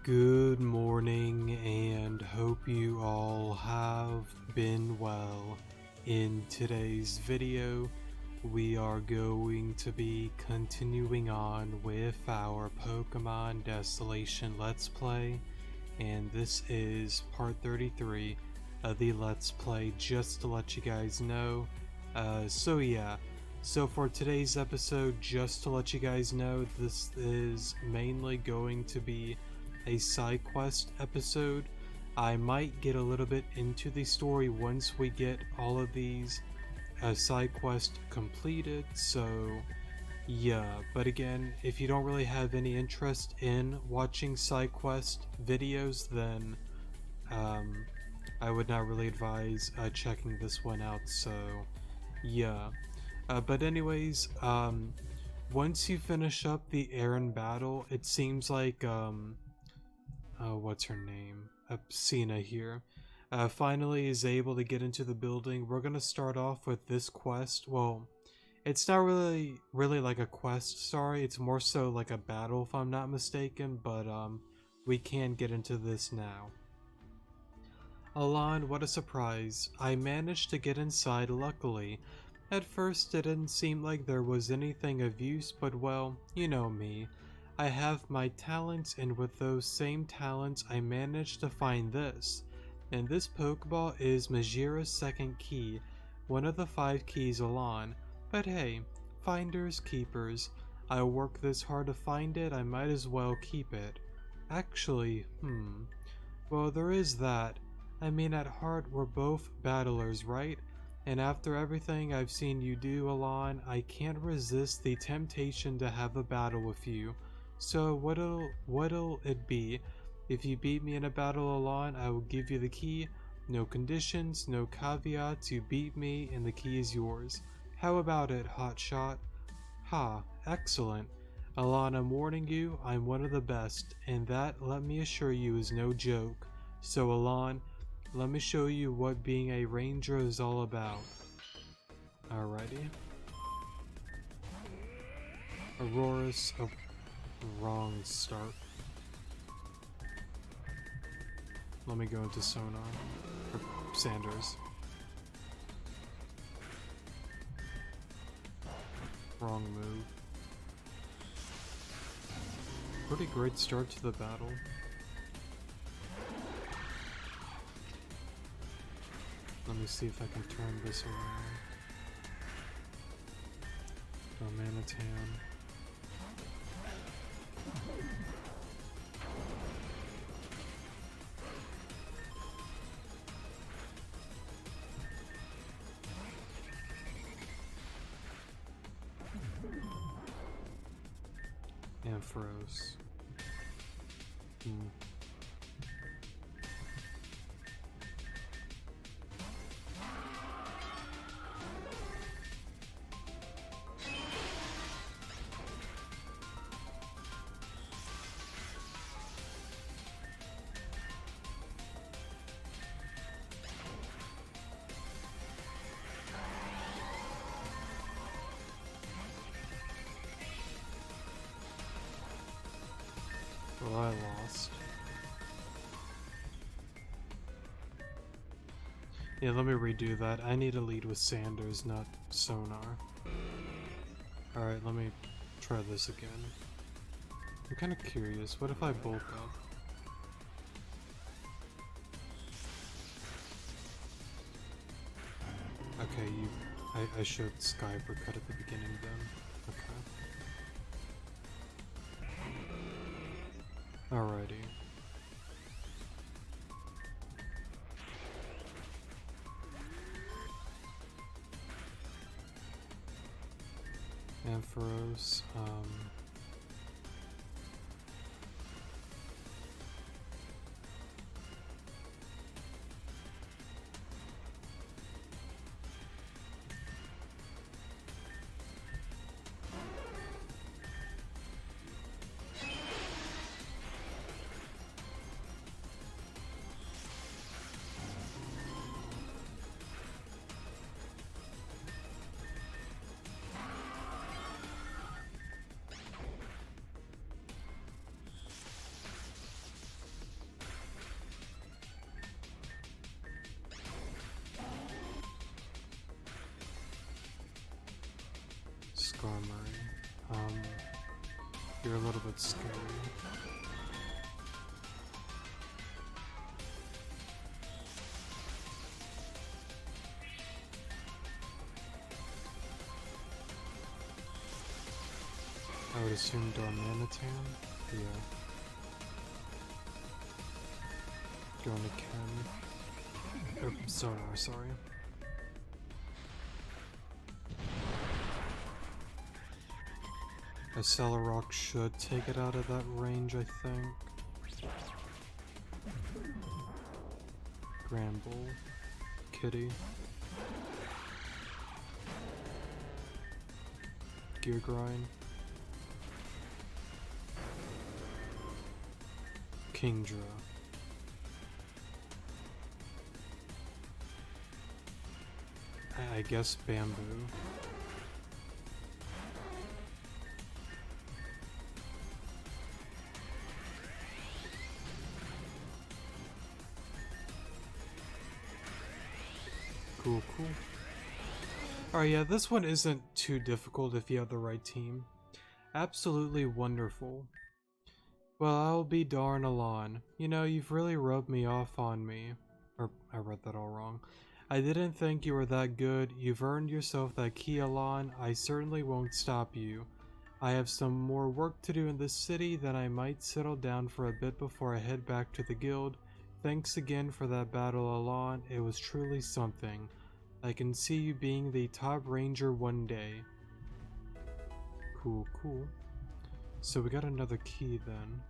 Good morning and hope you all have been well. In today's video, we are going to be continuing on with our Pokemon Desolation Let's Play, and this is part 33 of the Let's Play, just to let you guys know. So for today's episode, just to let you guys know, this is mainly going to be a side quest episode. I might get a little bit into the story once we get all of these side quests completed, so yeah. But again, if you don't really have any interest in watching side quest videos, then I would not really advise checking this one out, so yeah. But anyways, once you finish up the Aaron battle, it seems like what's her name? Cena here. Finally is able to get into the building. We're gonna start off with this quest. Well, it's not really like a quest, sorry. It's more so like a battle, if I'm not mistaken. But we can get into this now. Alon, what a surprise! I managed to get inside, luckily. At first, it didn't seem like there was anything of use, but well, you know me. I have my talents, and with those same talents I managed to find this. And this Pokeball is Majira's second key, one of the 5 keys Alon. But hey, finders keepers. I worked this hard to find it, I might as well keep it. Actually, well, there is that. I mean, at heart we're both battlers, right? And after everything I've seen you do, Alon, I can't resist the temptation to have a battle with you. So what'll it be? If you beat me in a battle, Alon, I will give you the key. No conditions, no caveats, you beat me and the key is yours. How about it, hotshot? Ha, excellent. Alon, I'm warning you, I'm one of the best, and that, let me assure you, is no joke. So Alon, let me show you what being a ranger is all about. Alrighty. Aurora's... Oh, wrong start. Let me go into Sonar. Or Sanders. Wrong move. Pretty great start to the battle. Let me see if I can turn this around. Domanitan. Ampharos. Well, I lost. Yeah, let me redo that. I need to lead with Sanders, not Sonar. Alright, let me try this again. I'm kind of curious. What if I bulk up? Okay, I showed Sky Uppercut at the beginning then. Okay. Alrighty. Ampharos, You're a little bit scary. I would assume Dormanitan? Yeah. Going to Ken. Oh, sorry. A Celarrock should take it out of that range, I think. Gramble. Kitty. Gear Grind. Kingdra. I guess Bamboo. Cool. Alright, yeah, this one isn't too difficult if you have the right team. Absolutely wonderful. Well, I'll be darn Alon. You know, you've really rubbed me off on me. Or, I read that all wrong. I didn't think you were that good. You've earned yourself that key, Alon. I certainly won't stop you. I have some more work to do in this city, then I might settle down for a bit before I head back to the guild. Thanks again for that battle, Alon. It was truly something. I can see you being the top ranger one day. Cool. So we got another key then.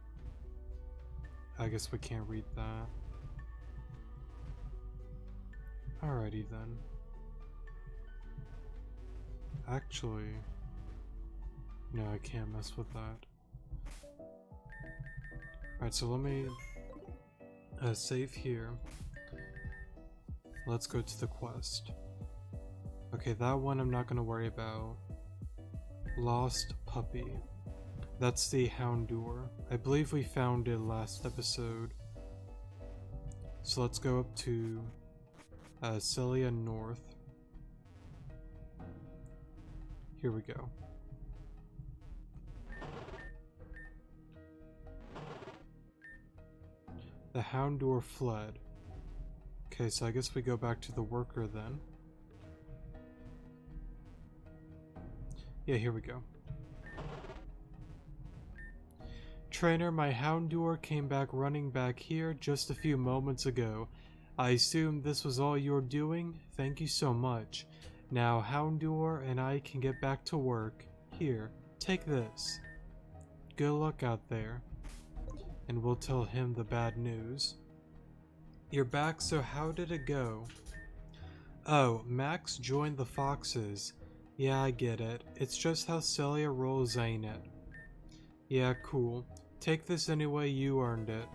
I guess we can't read that. Alrighty then. Actually, no, I can't mess with that. Alright, so let me save here. Let's go to the quest. Okay, that one I'm not gonna worry about. Lost Puppy. That's the Houndour. I believe we found it last episode. So let's go up to Celia North. Here we go. The Houndour fled. Okay, so I guess we go back to the worker then. Yeah, here we go. Trainer, my Houndour came back running back here just a few moments ago. I assume this was all you're doing? Thank you so much. Now Houndour and I can get back to work. Here, take this. Good luck out there. And we'll tell him the bad news. You're back, so how did it go? Oh, Max joined the Foxes. Yeah, I get it. It's just how Celia rolls, ain't it? Yeah, cool. Take this anyway, you earned it.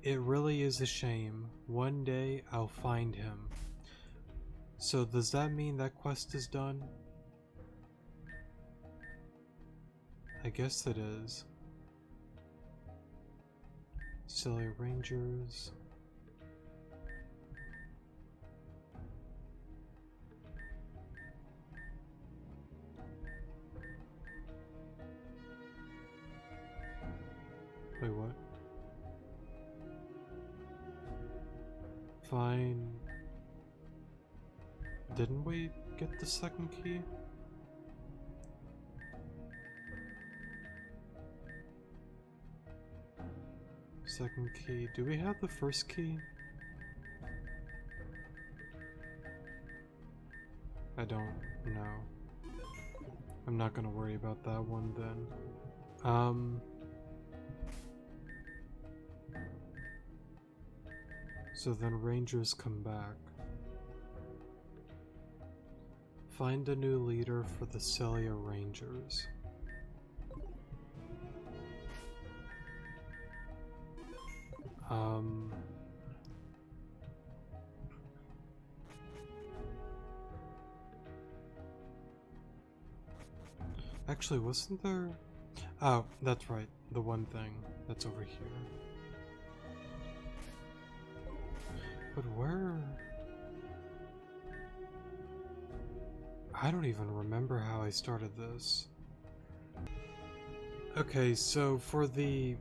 It really is a shame. One day, I'll find him. So does that mean that quest is done? I guess it is. Celia Rangers. Wait, what? Fine. Didn't we get the second key? Second key. Do we have the first key? I don't know. I'm not gonna worry about that one then. So then Rangers come back. Find a new leader for the Celia Rangers. Actually, wasn't there... Oh, that's right. The one thing that's over here. But where... I don't even remember how I started this. Okay, so for the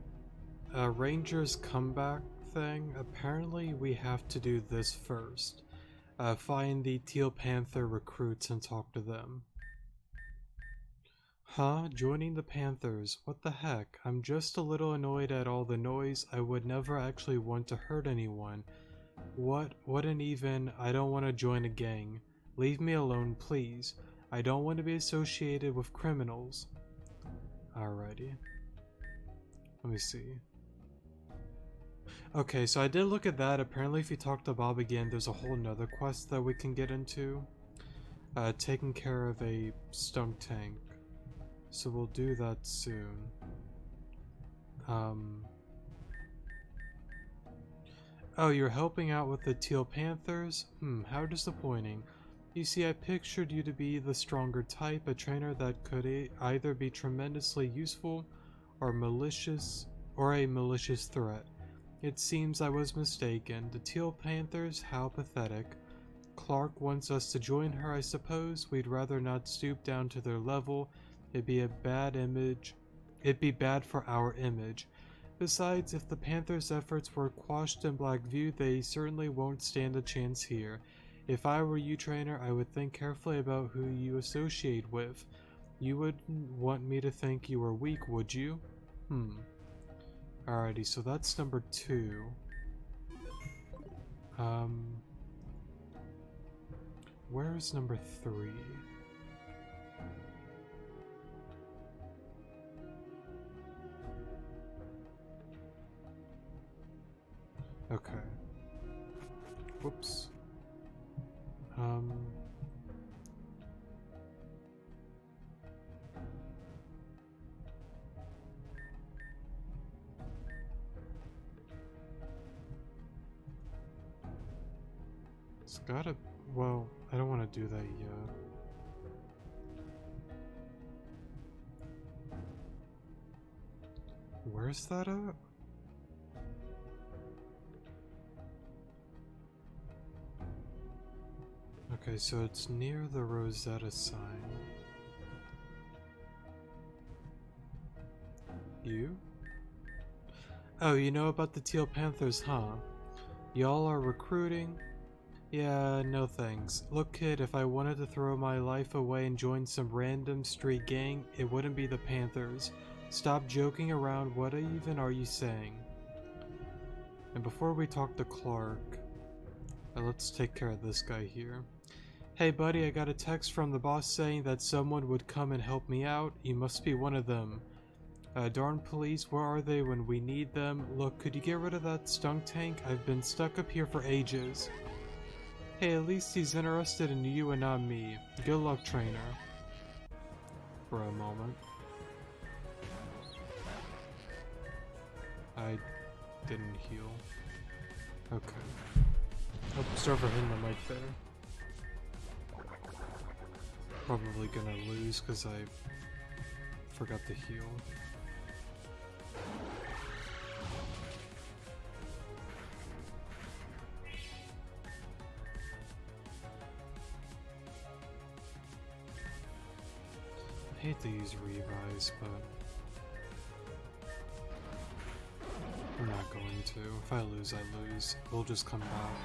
Rangers comeback thing, apparently we have to do this first. Find the Teal Panther recruits and talk to them. Huh? Joining the Panthers? What the heck? I'm just a little annoyed at all the noise. I would never actually want to hurt anyone. What an even, I don't want to join a gang. Leave me alone, please. I don't want to be associated with criminals. Alrighty. Let me see. Okay, so I did look at that. Apparently if you talk to Bob again, there's a whole nother quest that we can get into. Taking care of a stunk tank. So we'll do that soon. Oh, you're helping out with the Teal Panthers? How disappointing. You see, I pictured you to be the stronger type, a trainer that could either be tremendously useful or a malicious threat. It seems I was mistaken. The Teal Panthers? How pathetic. Clark wants us to join her, I suppose. We'd rather not stoop down to their level. It'd be bad for our image. Besides, if the Panthers' efforts were quashed in Blackview, they certainly won't stand a chance here. If I were you, trainer, I would think carefully about who you associate with. You wouldn't want me to think you were weak, would you? Alrighty, so that's number 2. Where's number 3? Okay. Whoops. It's gotta... Well, I don't want to do that yet. Where's that at? Okay, so it's near the Rosetta sign. You? Oh, you know about the Teal Panthers, huh? Y'all are recruiting? Yeah, no thanks. Look, kid, if I wanted to throw my life away and join some random street gang, it wouldn't be the Panthers. Stop joking around, what even are you saying? And before we talk to Clark, let's take care of this guy here. Hey buddy, I got a text from the boss saying that someone would come and help me out. You must be one of them. Darn police, where are they when we need them? Look, could you get rid of that stunk tank? I've been stuck up here for ages. Hey, at least he's interested in you and not me. Good luck, trainer. For a moment. I didn't heal. Okay. Oops, overhitting the mic there. Probably gonna lose because I forgot to heal. I hate to use revives, but I'm not going to. If I lose, I lose. We'll just come back.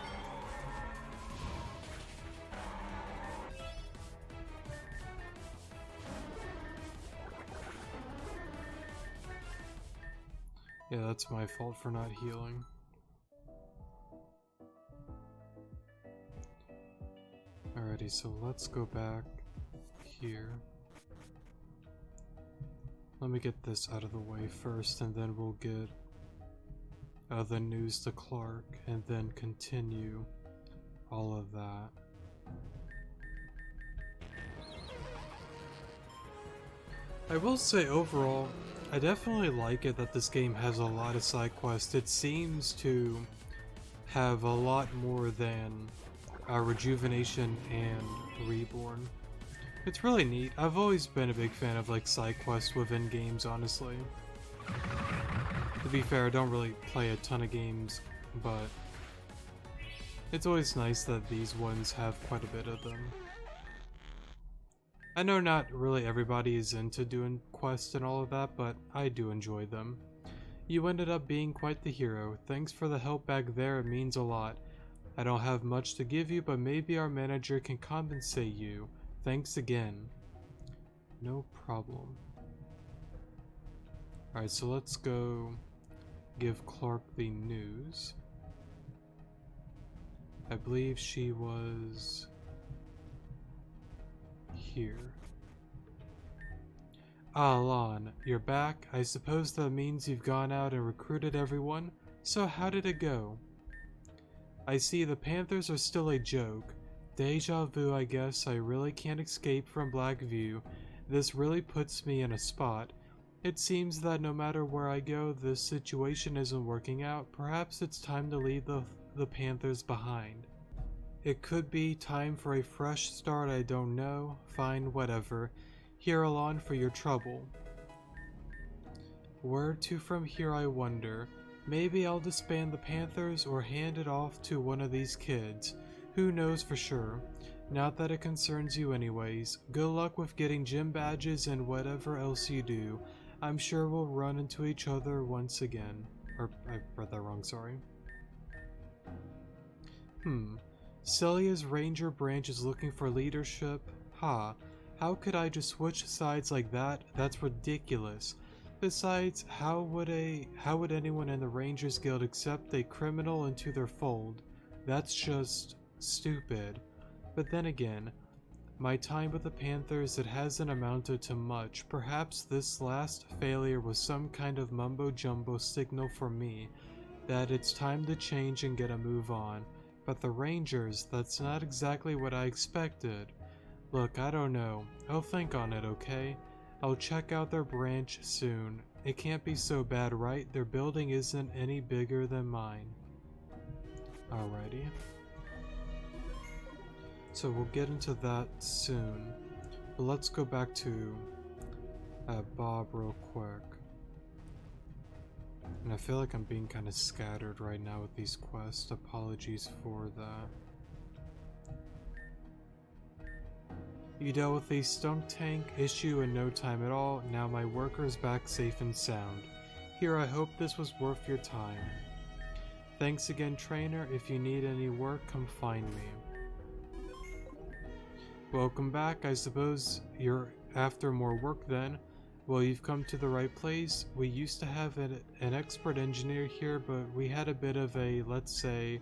Yeah, that's my fault for not healing. Alrighty, so let's go back here. Let me get this out of the way first, and then we'll get the news to Clark, and then continue all of that. I will say overall, I definitely like it that this game has a lot of side quests. It seems to have a lot more than Rejuvenation and Reborn. It's really neat. I've always been a big fan of like side quests within games, honestly. To be fair, I don't really play a ton of games, but it's always nice that these ones have quite a bit of them. I know not really everybody is into doing quests and all of that, but I do enjoy them. You ended up being quite the hero. Thanks for the help back there, it means a lot. I don't have much to give you, but maybe our manager can compensate you. Thanks again. No problem. Alright, so let's go give Clark the news. I believe she was here. Ah, Lon, you're back. I suppose that means you've gone out and recruited everyone. So how did it go? I see the Panthers are still a joke. Deja vu, I guess. I really can't escape from Blackview. This really puts me in a spot. It seems that no matter where I go, this situation isn't working out. Perhaps it's time to leave the Panthers behind. It could be time for a fresh start, I don't know. Fine, whatever. Here alone for your trouble. Where to from here, I wonder. Maybe I'll disband the Panthers or hand it off to one of these kids. Who knows for sure. Not that it concerns you anyways. Good luck with getting gym badges and whatever else you do. I'm sure we'll run into each other once again. Or, I read that wrong, sorry. Celia's Ranger branch is looking for leadership? Ha. How could I just switch sides like that? That's ridiculous. Besides, how would anyone in the Rangers Guild accept a criminal into their fold? That's just stupid. But then again, my time with the Panthers, it hasn't amounted to much. Perhaps this last failure was some kind of mumbo-jumbo signal for me that it's time to change and get a move on. But the Rangers, that's not exactly what I expected. Look, I don't know. I'll think on it, okay? I'll check out their branch soon. It can't be so bad, right? Their building isn't any bigger than mine. Alrighty. So we'll get into that soon. But let's go back to Bob real quick. And I feel like I'm being kind of scattered right now with these quests. Apologies for that. You dealt with the stunk tank issue in no time at all. Now my worker's back safe and sound. Here, I hope this was worth your time. Thanks again, trainer. If you need any work, come find me. Welcome back. I suppose you're after more work then. Well, you've come to the right place. We used to have an expert engineer here, but we had a bit of a, let's say,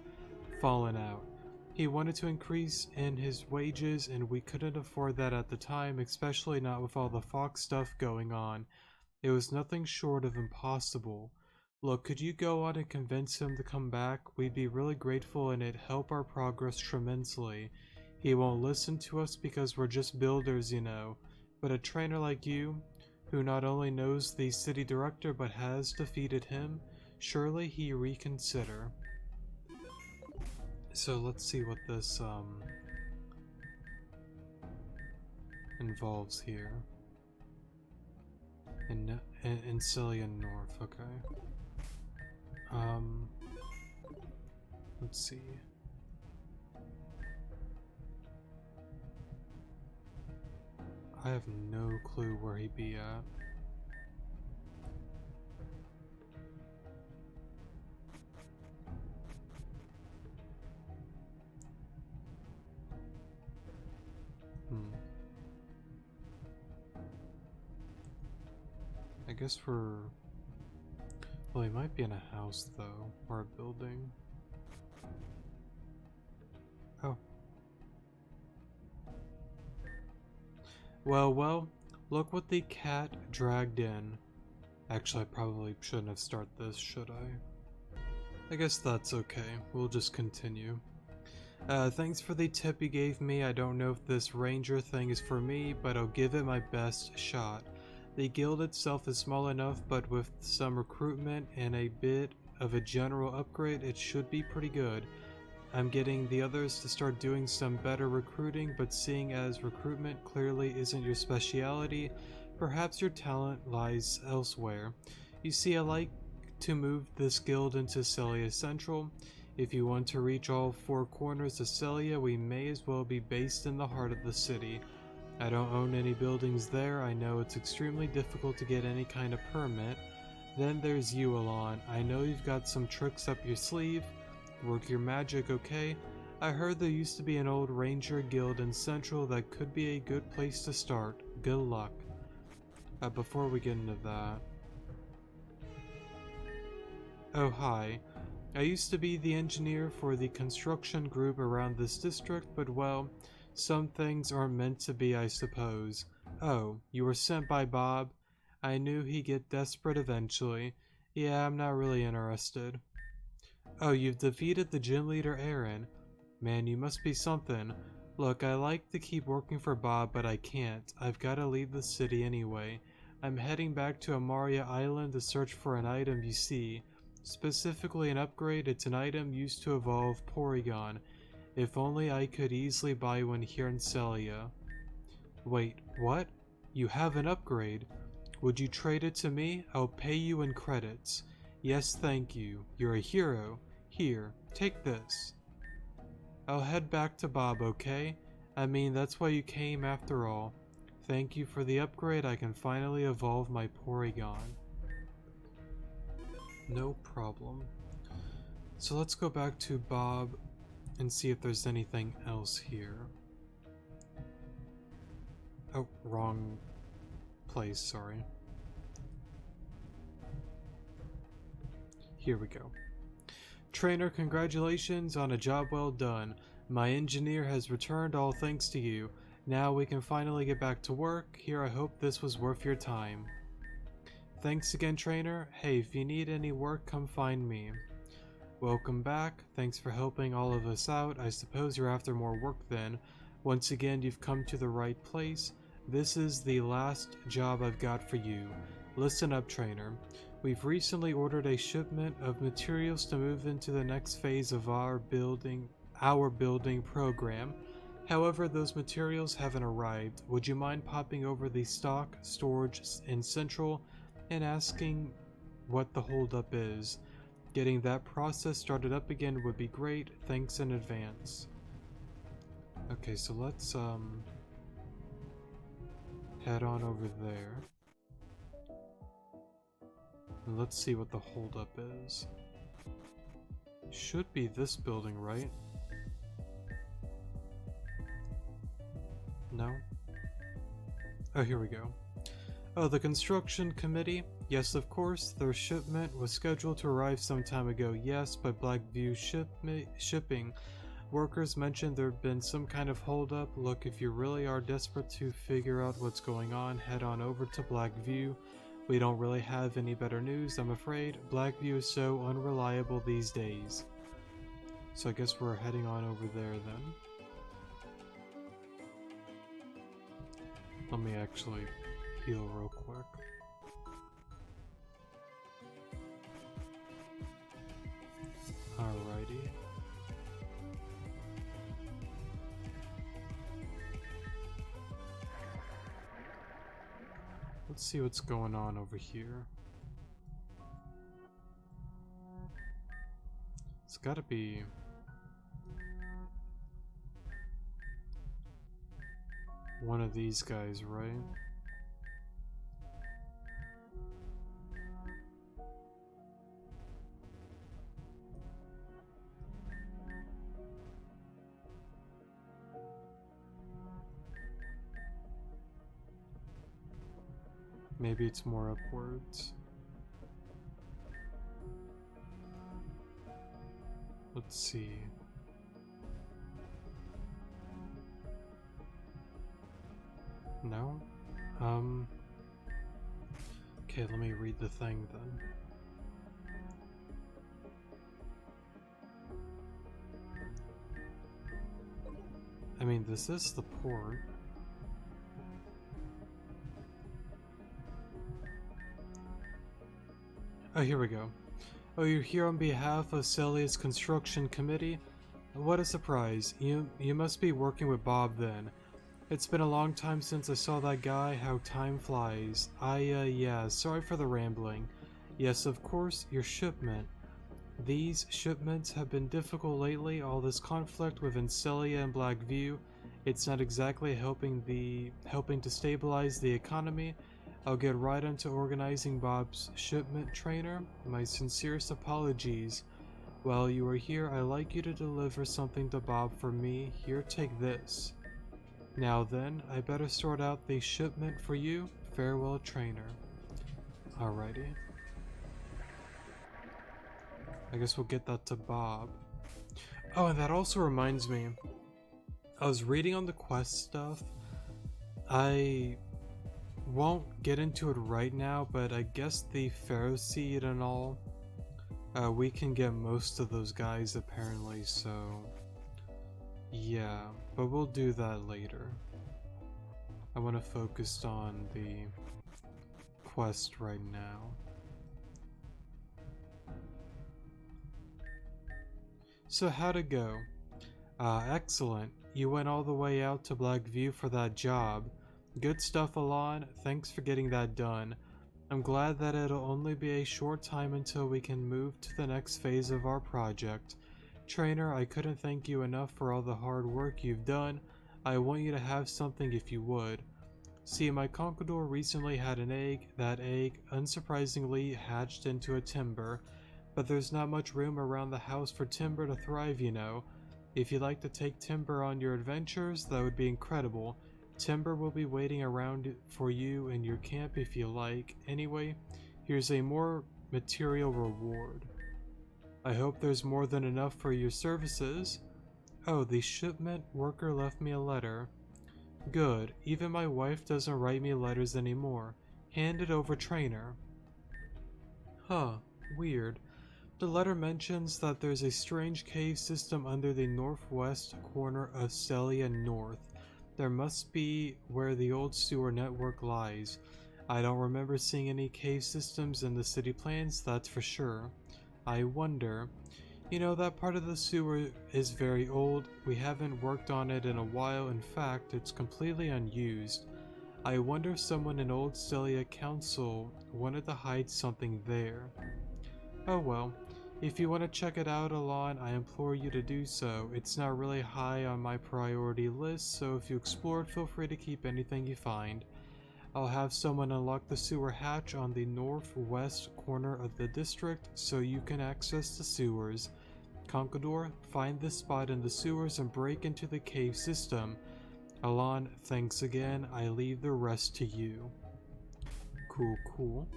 fallen out. He wanted to increase in his wages, and we couldn't afford that at the time, especially not with all the Fox stuff going on. It was nothing short of impossible. Look, could you go on and convince him to come back? We'd be really grateful, and it'd help our progress tremendously. He won't listen to us because we're just builders, you know. But a trainer like you, who not only knows the city director but has defeated him, surely he reconsider. So let's see what this involves here. In Celia North, okay. Let's see. I have no clue where he'd be at. I guess we're... Well, he might be in a house, though, or a building. Oh. Well, look what the cat dragged in. Actually, I probably shouldn't have started this, should I? I guess that's okay. We'll just continue. Thanks for the tip you gave me. I don't know if this ranger thing is for me, but I'll give it my best shot. The guild itself is small enough, but with some recruitment and a bit of a general upgrade, it should be pretty good. I'm getting the others to start doing some better recruiting, but seeing as recruitment clearly isn't your speciality, perhaps your talent lies elsewhere. You see, I like to move this guild into Celia Central. If you want to reach all four corners of Celia, we may as well be based in the heart of the city. I don't own any buildings there. I know it's extremely difficult to get any kind of permit. Then there's you, Alon. I know you've got some tricks up your sleeve. Work your magic, okay? I heard there used to be an old ranger guild in Central that could be a good place to start. Good luck. Before we get into that... Oh, hi. I used to be the engineer for the construction group around this district, but well, some things aren't meant to be, I suppose. Oh, you were sent by Bob? I knew he'd get desperate eventually. Yeah, I'm not really interested. Oh, you've defeated the gym leader Aaron. Man, you must be something. Look, I like to keep working for Bob, but I can't. I've got to leave the city anyway. I'm heading back to Amaria Island to search for an item you see. Specifically an upgrade. It's an item used to evolve Porygon. If only I could easily buy one here in Celia. Wait, what? You have an upgrade? Would you trade it to me? I'll pay you in credits. Yes, thank you. You're a hero. Here, take this. I'll head back to Bob, okay? I mean, that's why you came after all. Thank you for the upgrade. I can finally evolve my Porygon. No problem. So let's go back to Bob and see if there's anything else here. Oh, wrong place, sorry. Here we go. Trainer, congratulations on a job well done. My engineer has returned, all thanks to you. Now we can finally get back to work. Here, I hope this was worth your time. Thanks again, trainer. Hey, if you need any work, come find me. Welcome back. Thanks for helping all of us out. I suppose you're after more work then. Once again, you've come to the right place. This is the last job I've got for you. Listen up, trainer. We've recently ordered a shipment of materials to move into the next phase of our building program. However, those materials haven't arrived. Would you mind popping over the stock storage in Central and asking what the holdup is? Getting that process started up again would be great. Thanks in advance. Okay, so let's head on over there. And let's see what the holdup is. Should be this building, right? No? Oh, here we go. Oh, the construction committee? Yes, of course. Their shipment was scheduled to arrive some time ago. Yes, but Blackview shipping. Workers mentioned there had been some kind of holdup. Look, if you really are desperate to figure out what's going on, head on over to Blackview. We don't really have any better news, I'm afraid. Blackview is so unreliable these days. So I guess we're heading on over there then. Let me actually heal real quick. Alrighty. Let's see what's going on over here. It's gotta be... one of these guys, right? Maybe it's more upwards. Let's see. No? Okay, let me read the thing then. I mean, this is the port. Oh, here we go. Oh, you're here on behalf of Celia's construction committee? What a surprise. You must be working with Bob then. It's been a long time since I saw that guy. How time flies. Yeah, sorry for the rambling. Yes, of course, your shipment. These shipments have been difficult lately, all this conflict within Celia and Blackview. It's not exactly helping to stabilize the economy. I'll get right into organizing Bob's shipment, trainer. My sincerest apologies. While you are here, I'd like you to deliver something to Bob for me. Here, take this. Now then, I better sort out the shipment for you. Farewell, trainer. Alrighty. I guess we'll get that to Bob. Oh, and that also reminds me. I was reading on the quest stuff. I won't get into it right now, but I guess the Pharaoh Seed and all, we can get most of those guys apparently, so yeah, but we'll do that later. I want to focus on the quest right now. So how'd it go? Excellent. You went all the way out to Blackview for that job. Good stuff, Alon. Thanks for getting that done. I'm glad that it'll only be a short time until we can move to the next phase of our project. Trainer, I couldn't thank you enough for all the hard work you've done. I want you to have something if you would. See, my Conquidor recently had an egg. That egg, unsurprisingly, hatched into a timber. But there's not much room around the house for timber to thrive, you know. If you'd like to take Timber on your adventures, that would be incredible. Timber will be waiting around for you in your camp if you like. Anyway, here's a more material reward. I hope there's more than enough for your services. Oh, the shipment worker left me a letter. Good. Even my wife doesn't write me letters anymore. Hand it over, trainer. Huh. Weird. The letter mentions that there's a strange cave system under the northwest corner of Celia North. There must be where the old sewer network lies. I don't remember seeing any cave systems in the city plans, that's for sure. I wonder. You know, that part of the sewer is very old. We haven't worked on it in a while. In fact, it's completely unused. I wonder if someone in Old Celia Council wanted to hide something there. Oh well. If you want to check it out, Alon, I implore you to do so. It's not really high on my priority list, so if you explore it, feel free to keep anything you find. I'll have someone unlock the sewer hatch on the northwest corner of the district so you can access the sewers. Conquidor, find this spot in the sewers and break into the cave system. Alon, thanks again. I leave the rest to you. Cool, cool.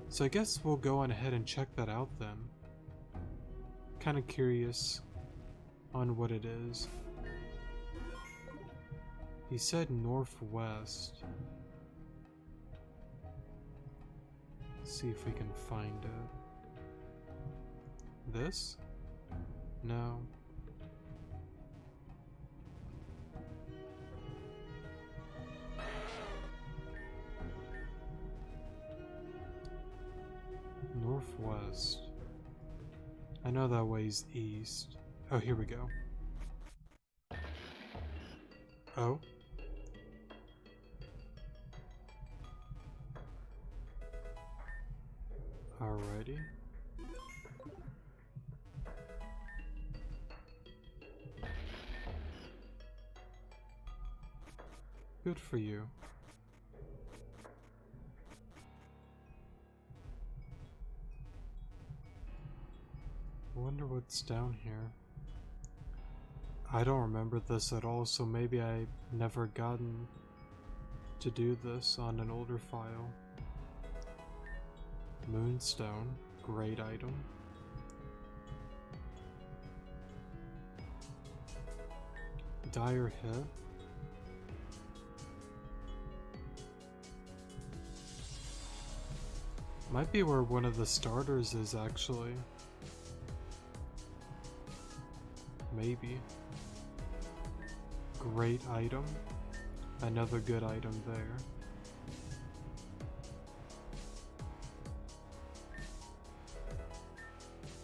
So I guess we'll go on ahead and check that out then. Kind of curious on what it is. He said northwest. Let's see if we can find it. This? No. Northwest. I know that way's east. Oh, here we go. Oh. Alrighty. Good for you. I wonder what's down here. I don't remember this at all, so maybe I never gotten to do this on an older file. Moonstone, great item. Dire hit. Might be where one of the starters is actually. Maybe. Great item. Another good item there.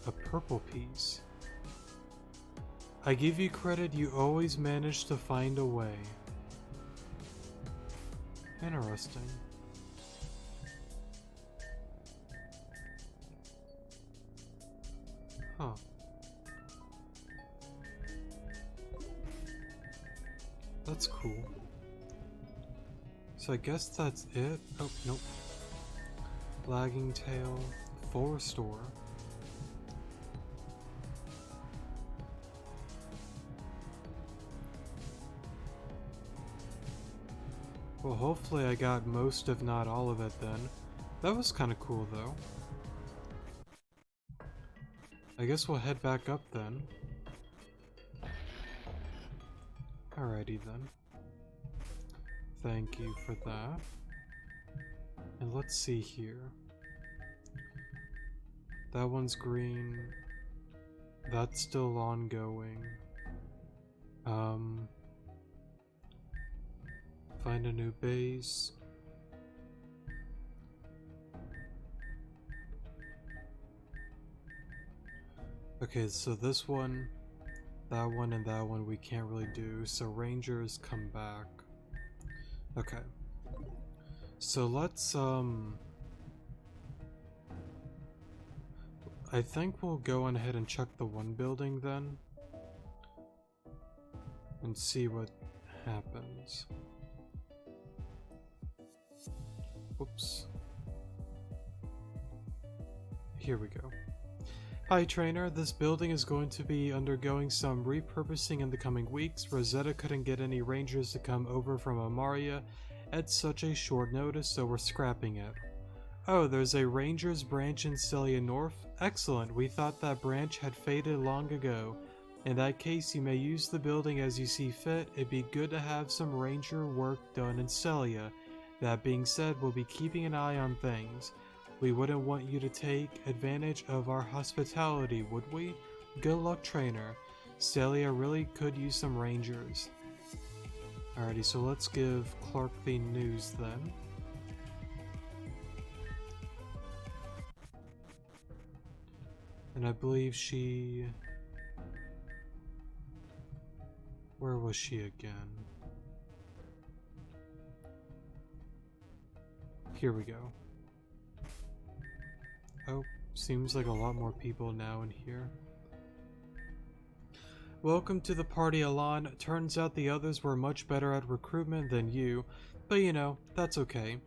A purple piece. I give you credit, you always manage to find a way. Interesting. Huh. That's cool. So I guess that's it. Oh, nope. Lagging tail, full restore. Well, hopefully I got most, if not all of it then. That was kind of cool though. I guess we'll head back up then. Alrighty then. Thank you for that. And let's see here. That one's green. That's still ongoing. Find a new base. Okay, so this one, that one, and that one we can't really do, so Rangers come back. Okay. So let's, I think we'll go on ahead and check the one building then. And see what happens. Whoops. Here we go. Hi trainer, this building is going to be undergoing some repurposing in the coming weeks. Rosetta couldn't get any rangers to come over from Amaria at such a short notice, so we're scrapping it. Oh, there's a rangers branch in Celia North? Excellent, we thought that branch had faded long ago. In that case, you may use the building as you see fit. It'd be good to have some ranger work done in Celia. That being said, we'll be keeping an eye on things. We wouldn't want you to take advantage of our hospitality, would we? Good luck, trainer. Celia really could use some rangers. Alrighty, so let's give Clark the news then. And I believe she... Where was she again? Here we go. Oh, seems like a lot more people now in here. Welcome to the party, Alon. Turns out the others were much better at recruitment than you, but you know, that's okay.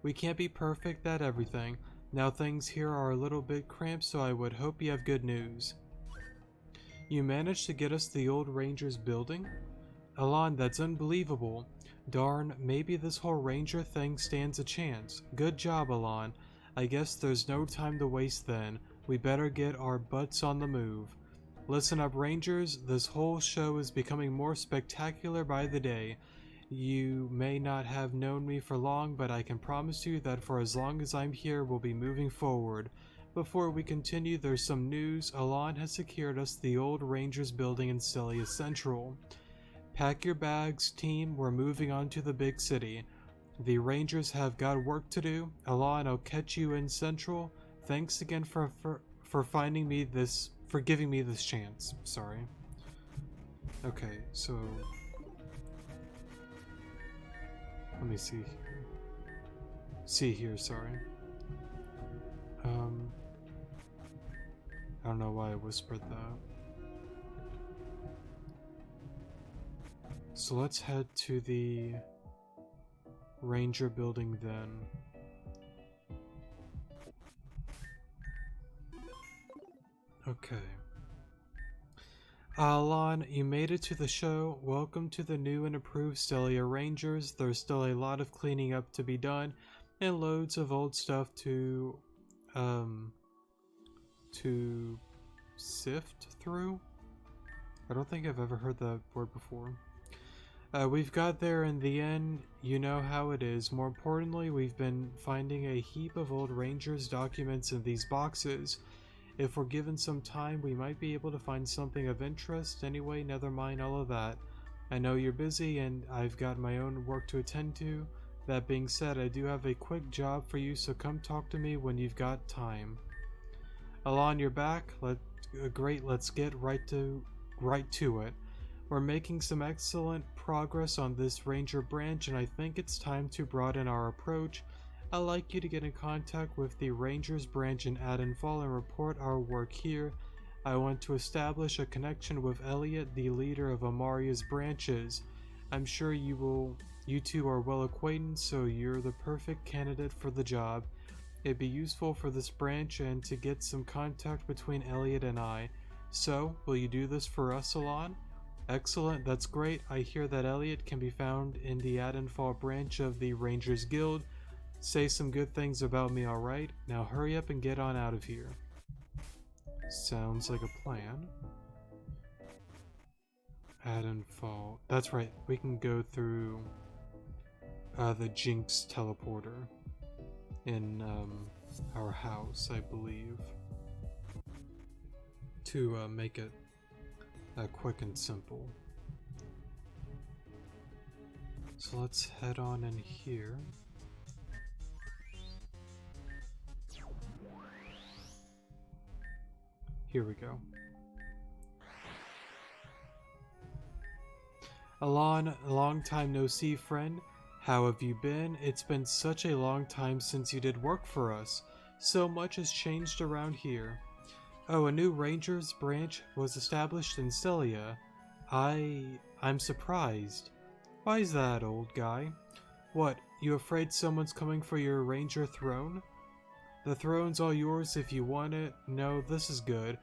We can't be perfect at everything. Now things here are a little bit cramped, so I would hope you have good news. You managed to get us the old Rangers building? Alon, that's unbelievable. Darn, maybe this whole Ranger thing stands a chance. Good job, Alon. I guess there's no time to waste then. We better get our butts on the move. Listen up, Rangers. This whole show is becoming more spectacular by the day. You may not have known me for long, but I can promise you that for as long as I'm here, we'll be moving forward. Before we continue, there's some news. Alon has secured us the old Rangers building in Celia Central. Pack your bags, team. We're moving on to the big city. The Rangers have got work to do. Alon, I'll catch you in Central. Thanks again for finding me this, for giving me this chance. Sorry. Okay, so let me see here. See here, sorry. I don't know why I whispered that. So let's head to the Ranger building then. Okay. Alon, you made it to the show. Welcome to the new and improved Celia Rangers. There's still a lot of cleaning up to be done and loads of old stuff to sift through. I don't think I've ever heard that word before. We've got there in the end. You know how it is. More importantly, we've been finding a heap of old Rangers documents in these boxes. If we're given some time, we might be able to find something of interest. Anyway, never mind all of that. I know you're busy and I've got my own work to attend to. That being said, I do have a quick job for you, so come talk to me when you've got time. Alon, you're back? Great, let's get right to it. We're making some excellent progress on this Ranger branch, and I think it's time to broaden our approach. I'd like you to get in contact with the Rangers branch in Adenfall and report our work here. I want to establish a connection with Elliot, the leader of Amaria's branches. I'm sure you two are well acquainted, so you're the perfect candidate for the job. It'd be useful for this branch and to get some contact between Elliot and I. So, will you do this for us, Alon? Excellent, that's great. I hear that Elliot can be found in the Adenfall branch of the Rangers Guild. Say some good things about me, alright? Now hurry up and get on out of here. Sounds like a plan. Adenfall. That's right, we can go through the Jinx teleporter in our house, I believe, to make it quick and simple. So let's head on in here. Here we go. Alon, long time no see, friend. How have you been? It's been such a long time since you did work for us. So much has changed around here. Oh, a new Rangers branch was established in Celia. I'm surprised. Why is that, old guy? What, you afraid someone's coming for your Ranger throne? The throne's all yours if you want it. No, this is good.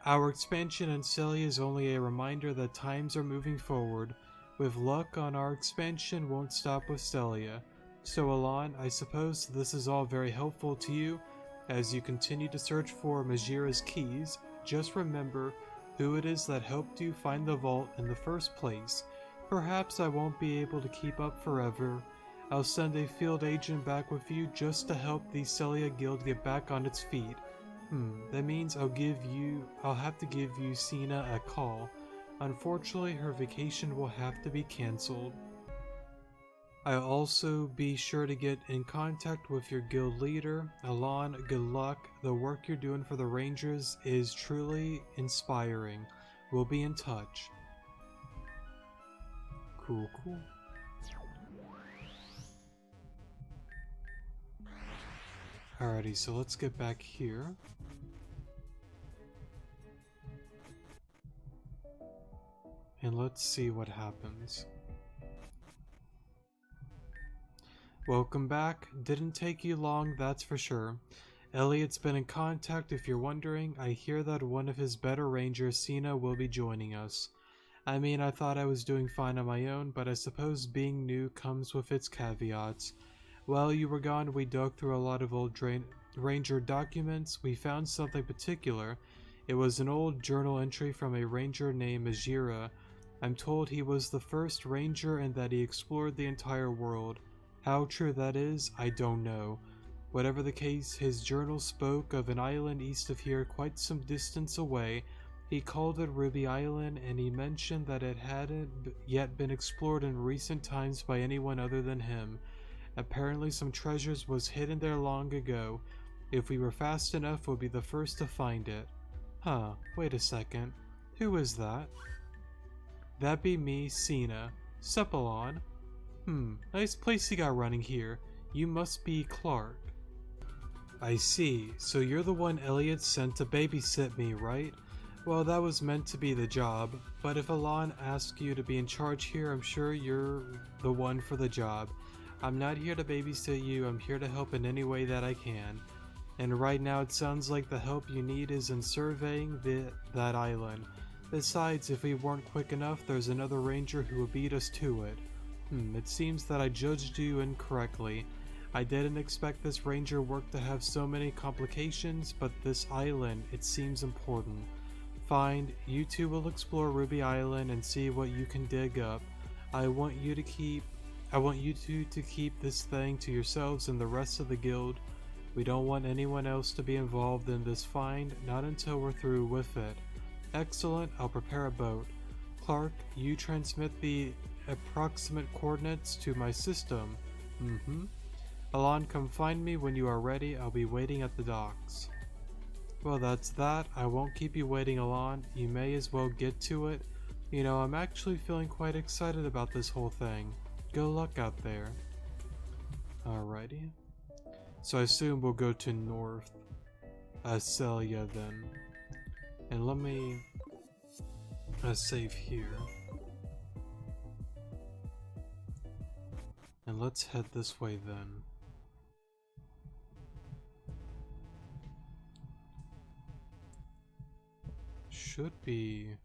Our expansion in Celia is only a reminder that times are moving forward. With luck, on our expansion won't stop with Celia. So Alon, I suppose this is all very helpful to you as you continue to search for Majira's keys. Just remember who it is that helped you find the vault in the first place. Perhaps I won't be able to keep up forever. I'll send a field agent back with you just to help the Celia Guild get back on its feet. That means I'll have to give you Sina a call. Unfortunately, her vacation will have to be cancelled. I'll also be sure to get in contact with your guild leader. Alon, good luck. The work you're doing for the Rangers is truly inspiring. We'll be in touch. Cool. Alrighty, so let's get back here. And let's see what happens. Welcome back. Didn't take you long, that's for sure. Elliot's been in contact if you're wondering. I hear that one of his better rangers, Sina, will be joining us. I mean, I thought I was doing fine on my own, but I suppose being new comes with its caveats. While you were gone, we dug through a lot of old ranger documents. We found something particular. It was an old journal entry from a ranger named Majira. I'm told he was the first ranger and that he explored the entire world. How true that is, I don't know. Whatever the case, his journal spoke of an island east of here quite some distance away. He called it Ruby Island, and he mentioned that it hadn't yet been explored in recent times by anyone other than him. Apparently some treasures was hidden there long ago. If we were fast enough, we'll be the first to find it. Huh, wait a second. Who is that? That be me, Sina. Sup, Alon? Nice place you got running here. You must be Clark. I see, so you're the one Elliot sent to babysit me, right? Well, that was meant to be the job, but if Alon asks you to be in charge here, I'm sure you're the one for the job. I'm not here to babysit you, I'm here to help in any way that I can. And right now it sounds like the help you need is in surveying that island. Besides, if we weren't quick enough, there's another ranger who will beat us to it. It seems that I judged you incorrectly. I didn't expect this ranger work to have so many complications, but this island, it seems important. Fine, you two will explore Ruby Island and see what you can dig up. I want you two to keep this thing to yourselves and the rest of the guild. We don't want anyone else to be involved in this find, not until we're through with it. Excellent, I'll prepare a boat. Clark, you transmit the approximate coordinates to my system. Alon, come find me when you are ready. I'll be waiting at the docks. Well, that's that. I won't keep you waiting, Alon. You may as well get to it. You know, I'm actually feeling quite excited about this whole thing. Good luck out there. Alrighty. So I assume we'll go to North Celia then. And let me save here. And let's head this way then. Should be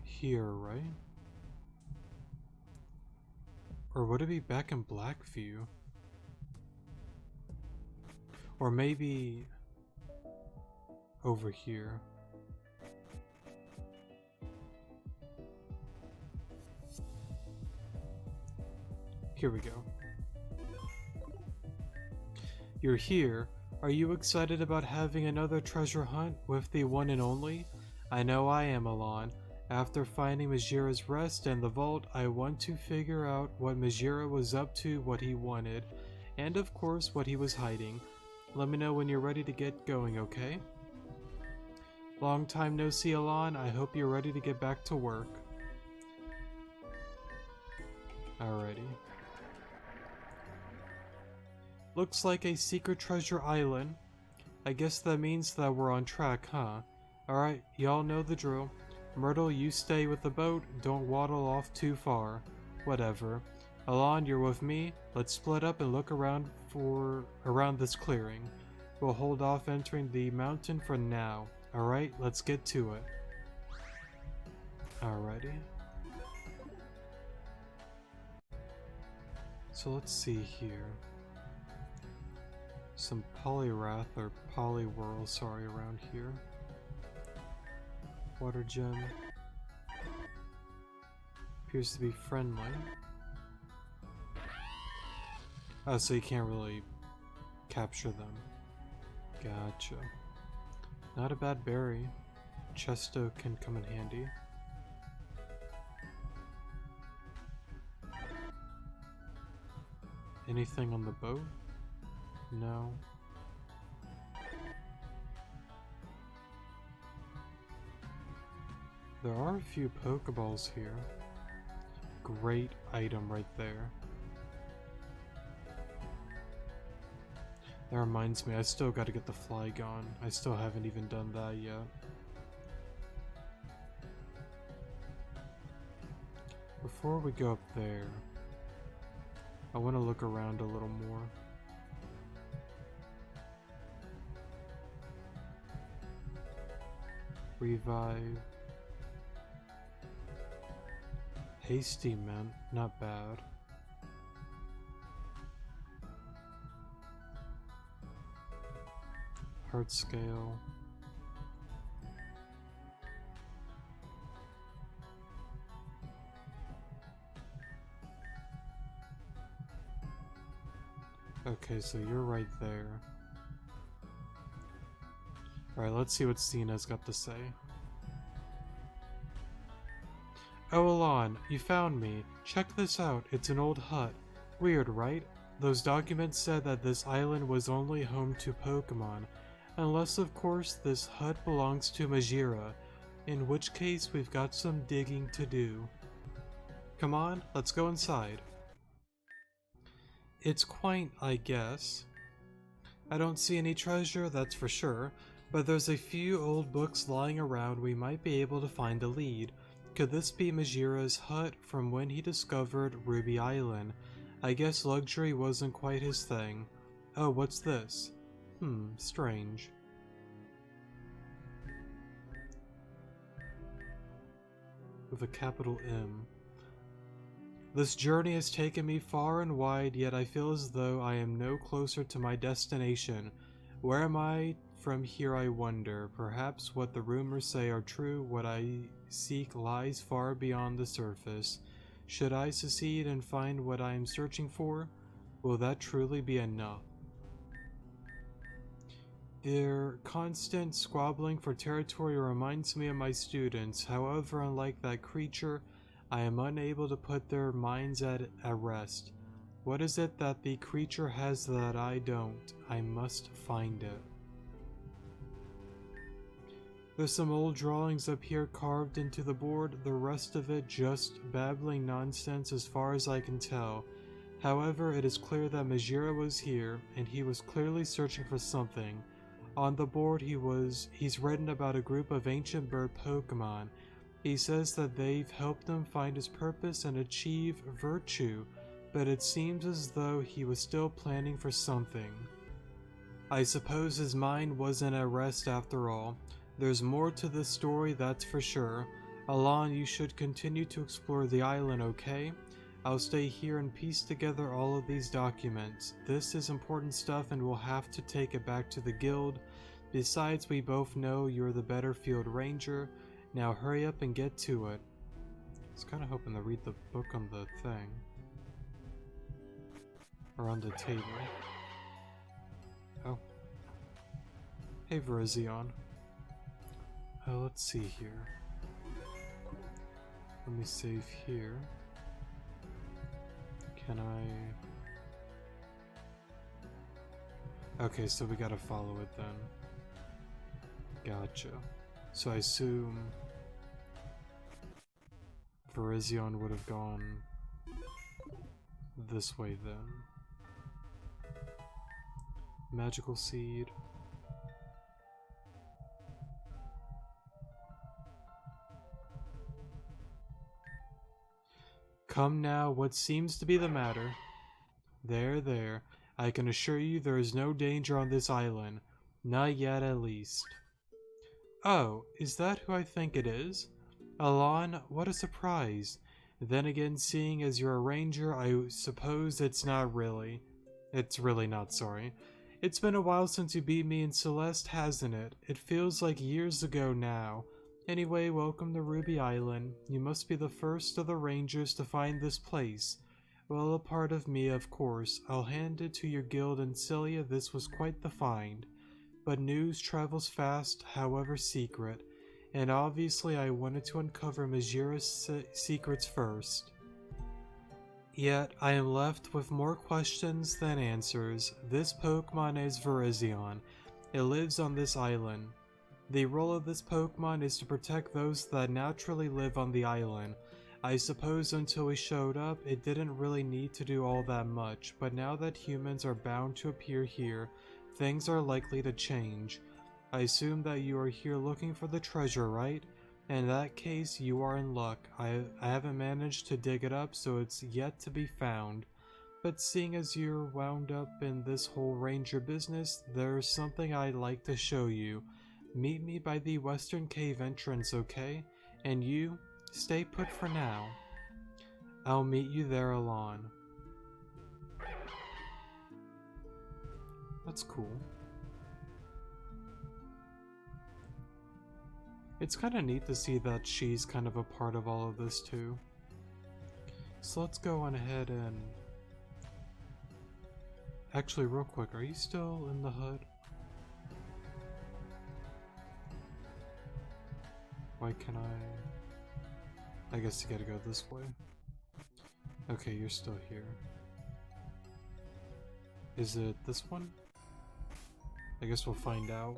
here, right? Or would it be back in Blackview? Or maybe over here. Here we go. You're here. Are you excited about having another treasure hunt with the one and only? I know I am, Alon. After finding Majira's rest and the vault, I want to figure out what Majira was up to, what he wanted, and of course what he was hiding. Let me know when you're ready to get going, okay? Long time no see, Alon. I hope you're ready to get back to work. Alrighty. Looks like a secret treasure island. I guess that means that we're on track, huh? Alright, y'all know the drill. Myrtle, you stay with the boat. Don't waddle off too far. Whatever. Alon, you're with me. Let's split up and look around this clearing. We'll hold off entering the mountain for now. Alright, let's get to it. Alrighty. So let's see here. Some Poliwrath or Poliwhirl, sorry, around here. Water gem. Appears to be friendly. Oh, so you can't really capture them. Gotcha. Not a bad berry. Chesto can come in handy. Anything on the boat? No. There are a few Pokeballs here. Great item right there. That reminds me, I still gotta get the Flygon. I still haven't even done that yet. Before we go up there, I want to look around a little more. Revive. Hasty Mint, not bad. Heart Scale. Okay, so you're right there. Alright, let's see what Cena's got to say. Oh, Alon, you found me. Check this out. It's an old hut. Weird, right? Those documents said that this island was only home to Pokemon. Unless, of course, this hut belongs to Majira. In which case, we've got some digging to do. Come on, let's go inside. It's quaint, I guess. I don't see any treasure, that's for sure, but there's a few old books lying around we might be able to find a lead. Could this be Majira's hut from when he discovered Ruby Island? I guess luxury wasn't quite his thing. Oh, what's this? Strange. With a capital M. This journey has taken me far and wide, yet I feel as though I am no closer to my destination. Where am I from here, I wonder? Perhaps what the rumors say are true, what I seek lies far beyond the surface. Should I succeed and find what I am searching for? Will that truly be enough? Their constant squabbling for territory reminds me of my students. However, unlike that creature, I am unable to put their minds at rest. What is it that the creature has that I don't? I must find it. There's some old drawings up here carved into the board, the rest of it just babbling nonsense as far as I can tell. However, it is clear that Majira was here, and he was clearly searching for something. On the board he's written about a group of ancient bird Pokemon. He says that they've helped him find his purpose and achieve virtue, but it seems as though he was still planning for something. I suppose his mind wasn't at rest after all. There's more to this story, that's for sure. Alon, you should continue to explore the island, okay? I'll stay here and piece together all of these documents. This is important stuff and we'll have to take it back to the guild. Besides, we both know you're the better field ranger. Now hurry up and get to it. I was kind of hoping to read the book on the thing. Or on the table. Oh. Hey, Verizion. Let's see here. Let me save here. Can I... Okay, so we gotta follow it then. Gotcha. So I assume Verizion would have gone this way then. Magical seed. Come now, what seems to be the matter? There. I can assure you there is no danger on this island. Not yet, at least. Oh, is that who I think it is? Alon, what a surprise. Then again, seeing as you're a ranger, I suppose it's really not, sorry. It's been a while since you beat me in Celeste, hasn't it? It feels like years ago now. Anyway, welcome to Ruby Island. You must be the first of the rangers to find this place. Well, a part of me, of course. I'll hand it to your guild, and Celia, this was quite the find. But news travels fast, however secret, and obviously I wanted to uncover Majira's secrets first. Yet, I am left with more questions than answers. This Pokemon is Verizion. It lives on this island. The role of this Pokemon is to protect those that naturally live on the island. I suppose until we showed up, it didn't really need to do all that much, but now that humans are bound to appear here, things are likely to change. I assume that you are here looking for the treasure, right? In that case, you are in luck. I haven't managed to dig it up, so it's yet to be found. But seeing as you're wound up in this whole ranger business, there's something I'd like to show you. Meet me by the western cave entrance, okay? And you, stay put for now. I'll meet you there, Alon. That's cool. It's kind of neat to see that she's kind of a part of all of this too. So let's go on ahead and... Actually, real quick, are you still in the HUD? Why can I guess you gotta go this way. Okay, you're still here. Is it this one? I guess we'll find out.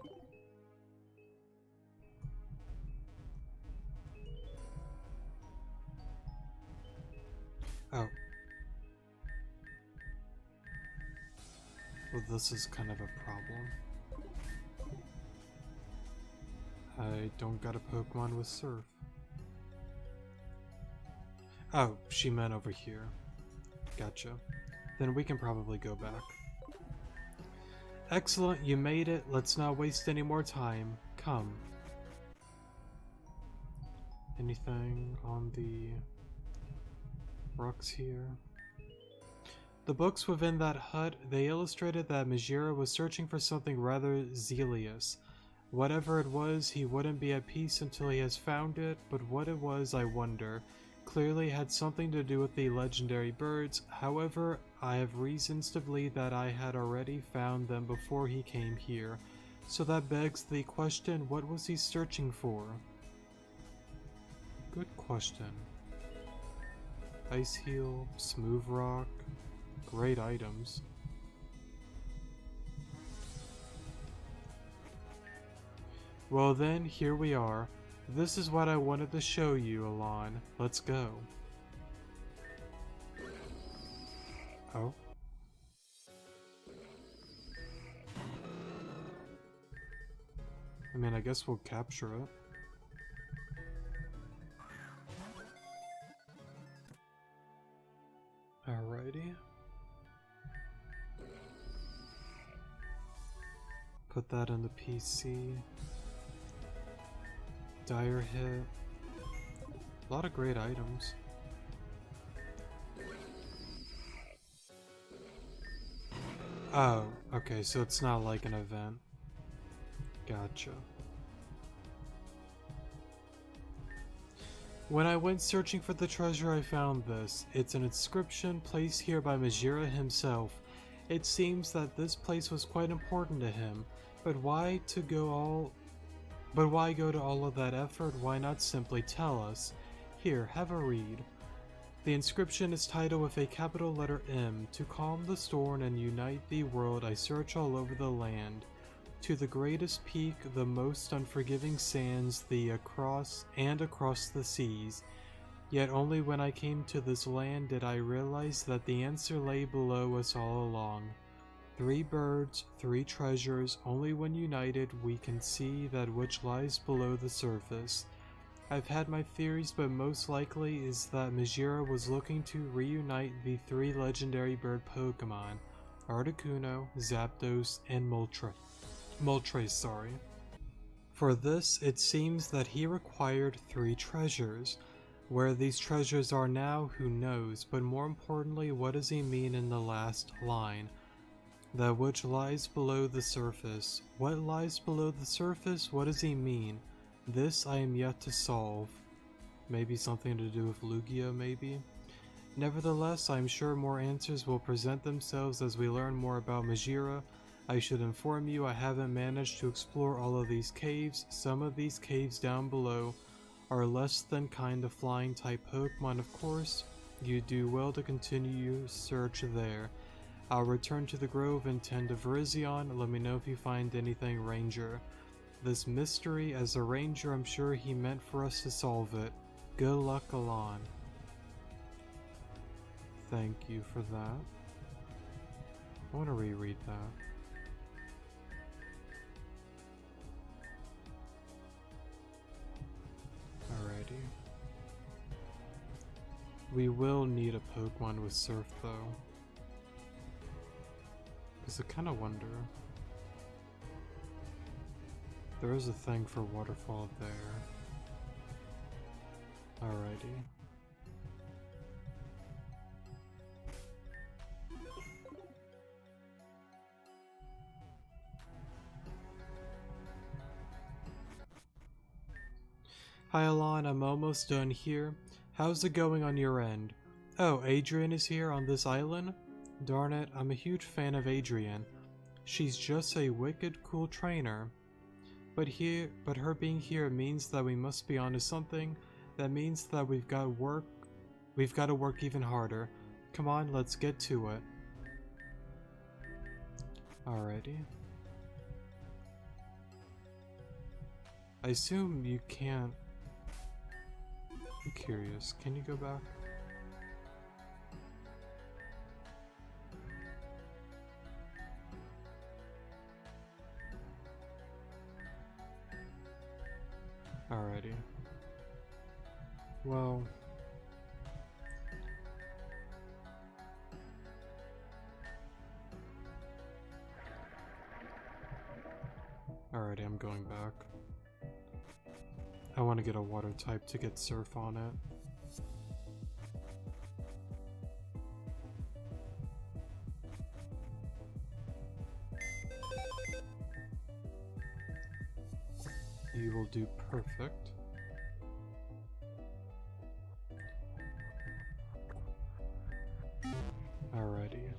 Oh. Well, this is kind of a problem. I don't got a Pokemon with Surf. Oh, she meant over here. Gotcha. Then we can probably go back. Excellent, you made it. Let's not waste any more time. Come. Anything on the rocks here? The books within that hut, they illustrated that Majira was searching for something rather zealous. Whatever it was, he wouldn't be at peace until he has found it, but what it was, I wonder. Clearly had something to do with the legendary birds. However, I have reasons to believe that I had already found them before he came here. So that begs the question, what was he searching for? Good question. Ice Heal, Smooth Rock, great items. Well then, here we are. This is what I wanted to show you, Alon. Let's go. Oh. I mean, I guess we'll capture it. Alrighty. Put that in the PC. Dire hit. A lot of great items. Oh, okay, so it's not like an event. Gotcha. When I went searching for the treasure, I found this. It's an inscription placed here by Majira himself. It seems that this place was quite important to him, but why go to all of that effort? Why not simply tell us? Here, have a read. The inscription is titled with a capital letter M. To calm the storm and unite the world, I search all over the land. To the greatest peak, the most unforgiving sands, across the seas. Yet only when I came to this land did I realize that the answer lay below us all along. 3 birds, 3 treasures, only when united we can see that which lies below the surface. I've had my theories, but most likely is that Majira was looking to reunite the 3 legendary bird Pokemon, Articuno, Zapdos, and Moltres. For this, it seems that he required 3 treasures. Where these treasures are now, who knows, but more importantly, what does he mean in the last line? That which lies below the surface. What lies below the surface? What does he mean? This I am yet to solve. Maybe something to do with Lugia, maybe? Nevertheless, I am sure more answers will present themselves as we learn more about Majira. I should inform you I haven't managed to explore all of these caves. Some of these caves down below are less than kind of flying type Pokemon, of course. You do well to continue your search there. I'll return to the Grove and tend to Virizion. Let me know if you find anything, Ranger. This mystery, as a Ranger, I'm sure he meant for us to solve it. Good luck, Alon. Thank you for that. I want to reread that. Alrighty. We will need a Pokemon with Surf though. Because I kinda wonder. There is a thing for Waterfall there. Alrighty. Hi Alon, I'm almost done here. How's it going on your end? Oh, Adrian is here on this island? Darn it, I'm a huge fan of Adrian. She's just a wicked cool trainer. But her being here means that we must be onto something. That means that we've got to work even harder. Come on, let's get to it. Alrighty. I assume you can't. I'm curious, can you go back? Alrighty. Well... Alrighty, I'm going back. I want to get a water type to get Surf on it. You will do perfect. Alrighty.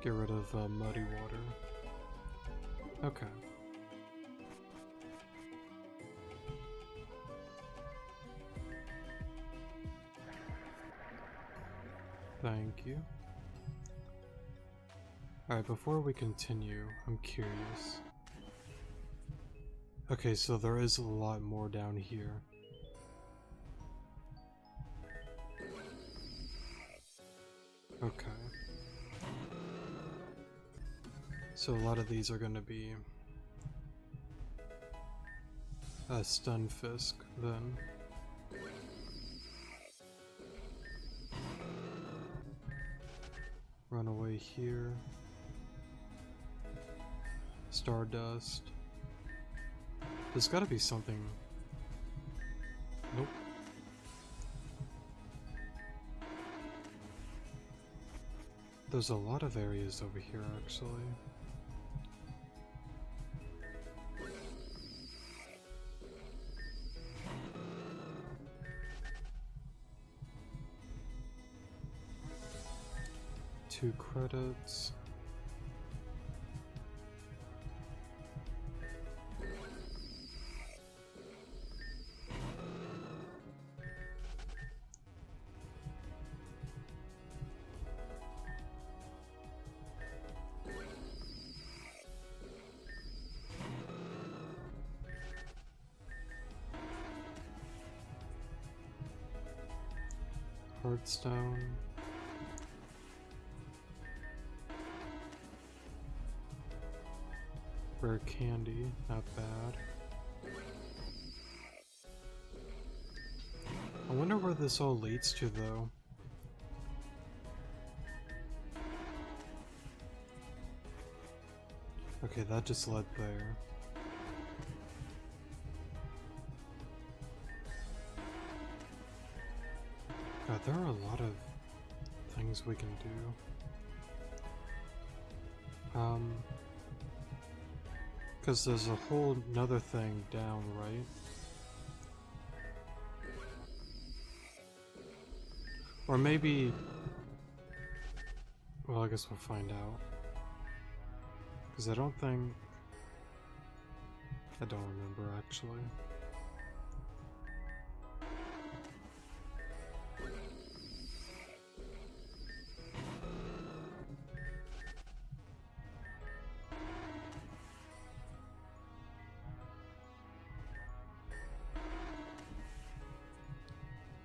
Get rid of muddy water. Okay. Thank you. Alright, before we continue, I'm curious. Okay, so there is a lot more down here. Okay. So a lot of these are going to be a stun fisk then. Run away here. Stardust. There's gotta be something. Nope. There's a lot of areas over here actually. Two credits. Heartstone. Rare candy, not bad. I wonder where this all leads to though. Okay, that just led there. God, there are a lot of things we can do. Because there's a whole nother thing down, right? Or maybe... Well, I guess we'll find out. Because I don't think... I don't remember, actually.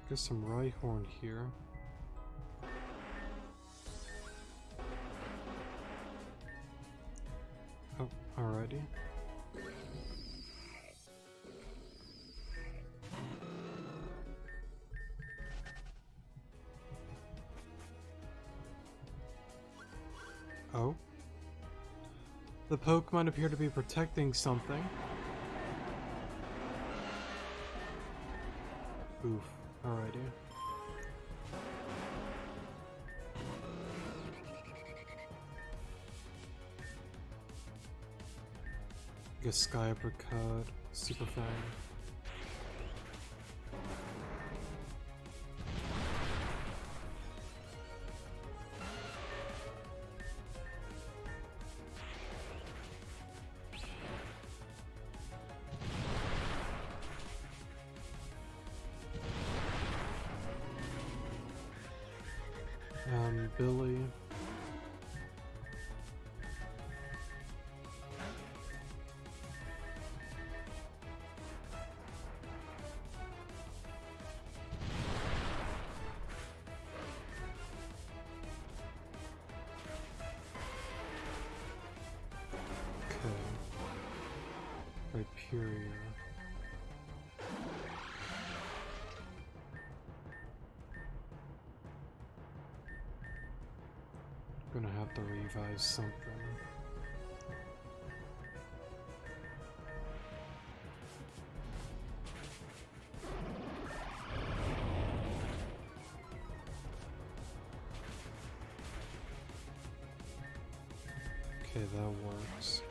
Get some Rhyhorn here. Oh, alrighty. Oh. The Pokemon appear to be protecting something. Oof. Alrighty. Guess Sky Uppercut, Super Fang. Billy. Okay. Rhyperior. Gonna have to revise something. Okay, that works.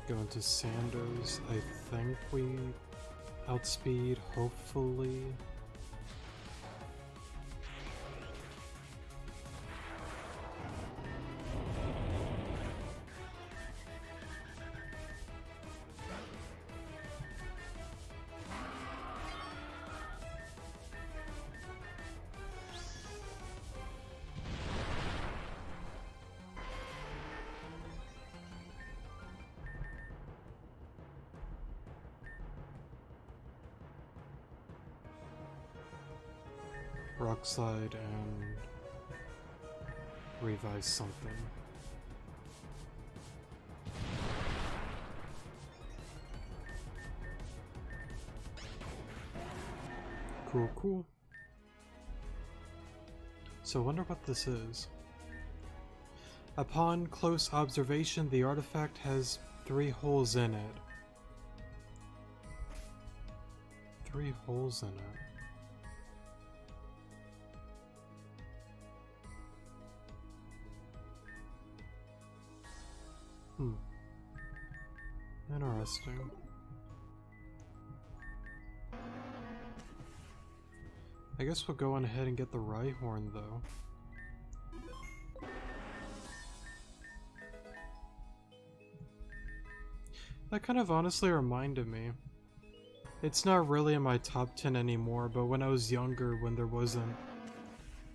Go into Sandoz. I think we outspeed, hopefully. Rock slide and revive something. Cool, cool. So I wonder what this is. Upon close observation, the artifact has 3 holes in it. 3 holes in it. Interesting. I guess we'll go on ahead and get the Rhyhorn though. That kind of honestly reminded me. It's not really in my top 10 anymore, but when I was younger, when there wasn't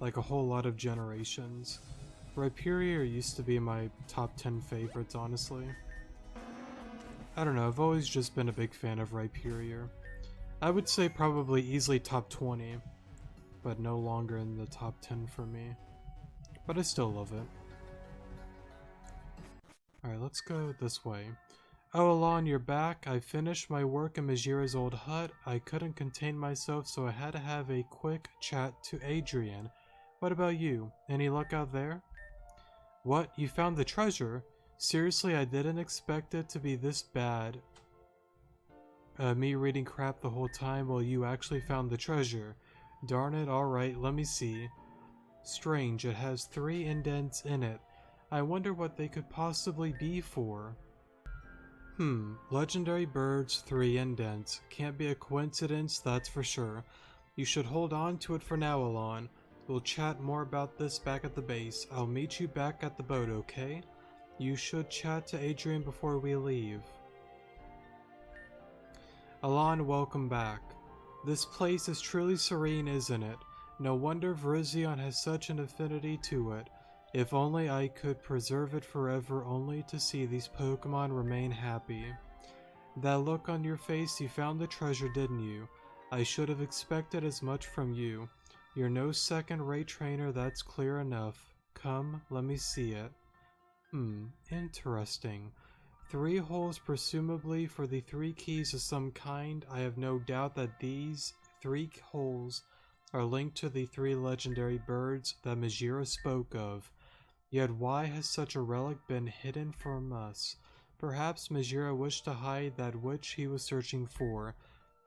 like a whole lot of generations, Rhyperior used to be my top 10 favorites, honestly. I don't know, I've always just been a big fan of Rhyperior. I would say probably easily top 20, but no longer in the top 10 for me. But I still love it. Alright, let's go this way. Oh, Alon, you're back. I finished my work in Majira's old hut. I couldn't contain myself, so I had to have a quick chat to Adrian. What about you? Any luck out there? What? You found the treasure? Seriously, I didn't expect it to be this bad. Me reading crap the whole time while you actually found the treasure. Darn it, alright, let me see. Strange, it has 3 indents in it. I wonder what they could possibly be for. Legendary birds, 3 indents. Can't be a coincidence, that's for sure. You should hold on to it for now, Alon. We'll chat more about this back at the base. I'll meet you back at the boat, okay? You should chat to Adrian before we leave. Alon, welcome back. This place is truly serene, isn't it? No wonder Virizion has such an affinity to it. If only I could preserve it forever, only to see these Pokemon remain happy. That look on your face, you found the treasure, didn't you? I should have expected as much from you. You're no second-rate trainer, that's clear enough. Come, let me see it. Interesting. 3 holes presumably for the 3 keys of some kind. I have no doubt that these 3 holes are linked to the 3 legendary birds that Majira spoke of. Yet why has such a relic been hidden from us? Perhaps Majira wished to hide that which he was searching for.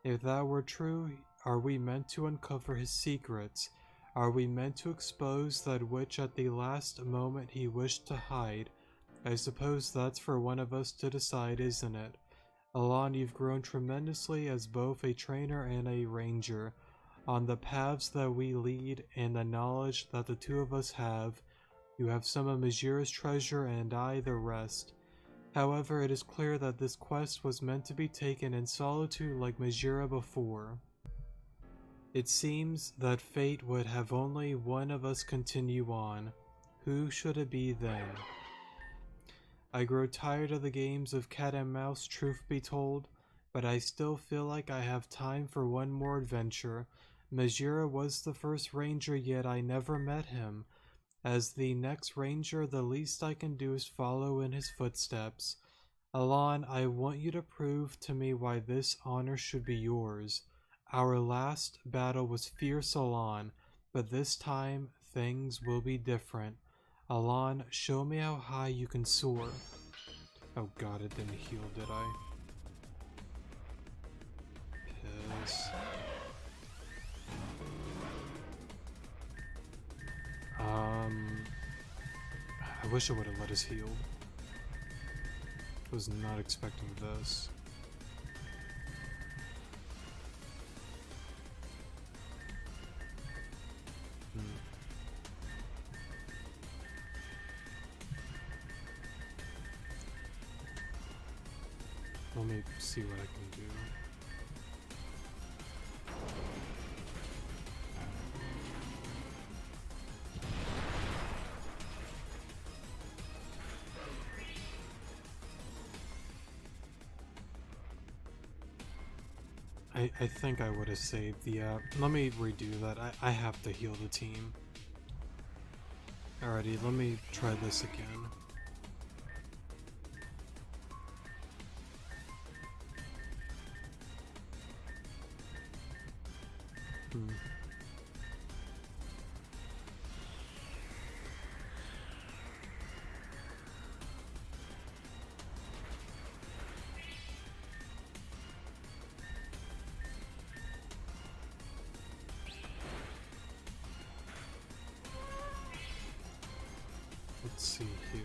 If that were true, are we meant to uncover his secrets? Are we meant to expose that which at the last moment he wished to hide? I suppose that's for one of us to decide, isn't it? Alon, you've grown tremendously as both a trainer and a ranger. On the paths that we lead and the knowledge that the 2 of us have, you have some of Majira's treasure and I the rest. However, it is clear that this quest was meant to be taken in solitude like Majira before. It seems that fate would have only one of us continue on. Who should it be then? I grow tired of the games of cat and mouse, truth be told, but I still feel like I have time for one more adventure. Majira was the first ranger, yet I never met him. As the next ranger, the least I can do is follow in his footsteps. Alon, I want you to prove to me why this honor should be yours. Our last battle was fierce, Alon, but this time things will be different. Alon, show me how high you can soar. Oh god, it didn't heal, did I? Piss. I wish it would have let us heal. Was not expecting this. Let me see what I can do. I think I would have saved the let me redo that. I have to heal the team. Alrighty, let me try this again. Let's see here.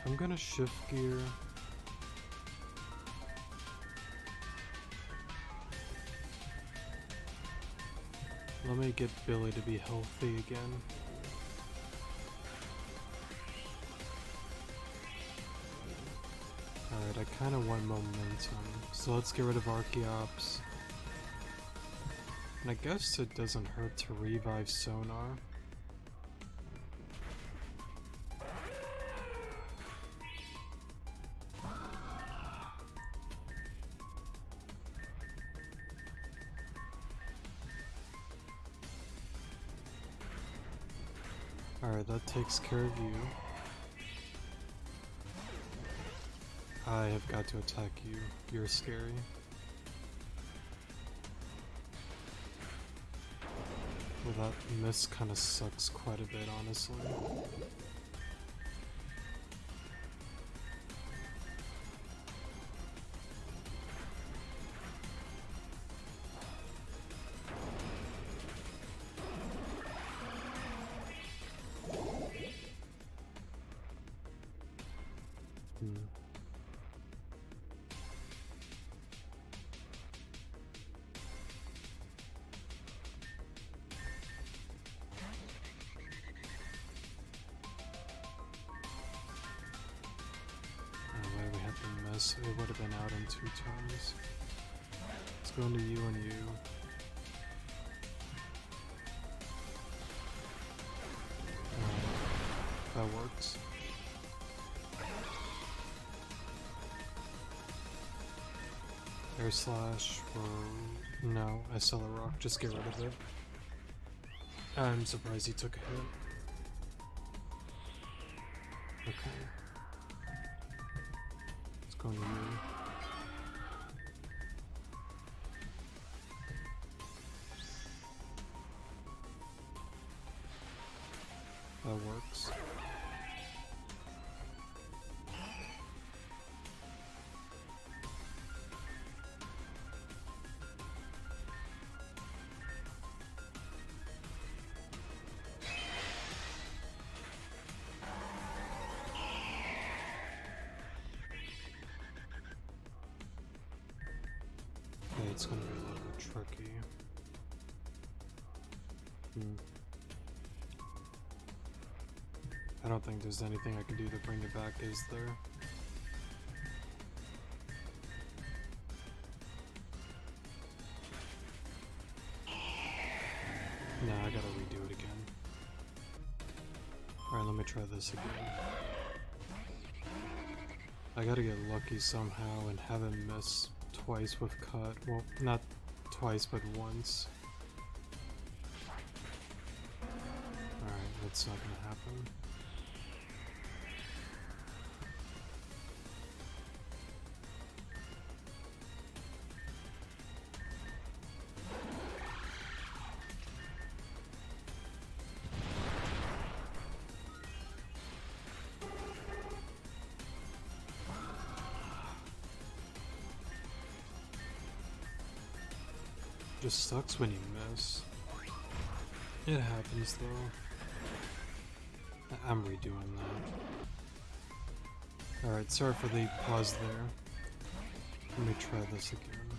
I'm gonna shift gear. Let me get Billy to be healthy again. Alright, I kinda want momentum, so let's get rid of Archeops. And I guess it doesn't hurt to revive Sonar. Alright, that takes care of you. I have got to attack you. You're scary. Well, that miss kind of sucks quite a bit, honestly. It would have been out in 2 turns. Let's go into you and you. That works. Air slash or no, I sell a rock, just get rid of it. I'm surprised he took a hit. Okay. On you. That works. It's gonna be a little bit tricky. I don't think there's anything I can do to bring it back, is there? Nah, I gotta redo it again. Alright, let me try this again. I gotta get lucky somehow and have him miss twice with cut. Well, not twice, but once. Alright, that's not gonna happen. Just sucks when you miss. It happens though. I'm redoing that. Alright, sorry for the pause there. Let me try this again.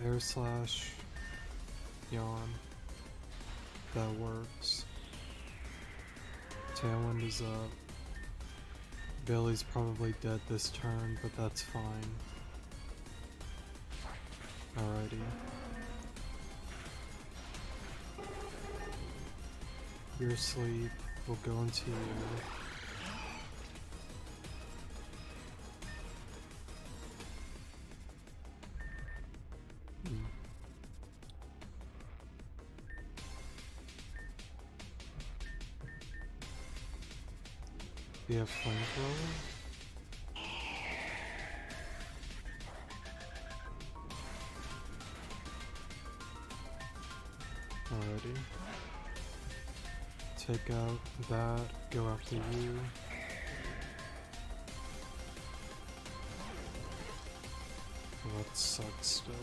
Air slash. Yawn. That works. Tailwind is up. Billy's probably dead this turn, but that's fine. Alrighty. You're asleep. We'll go into you. We have flamethrower. Alrighty. Take out that, go after you. Oh, that sucks still.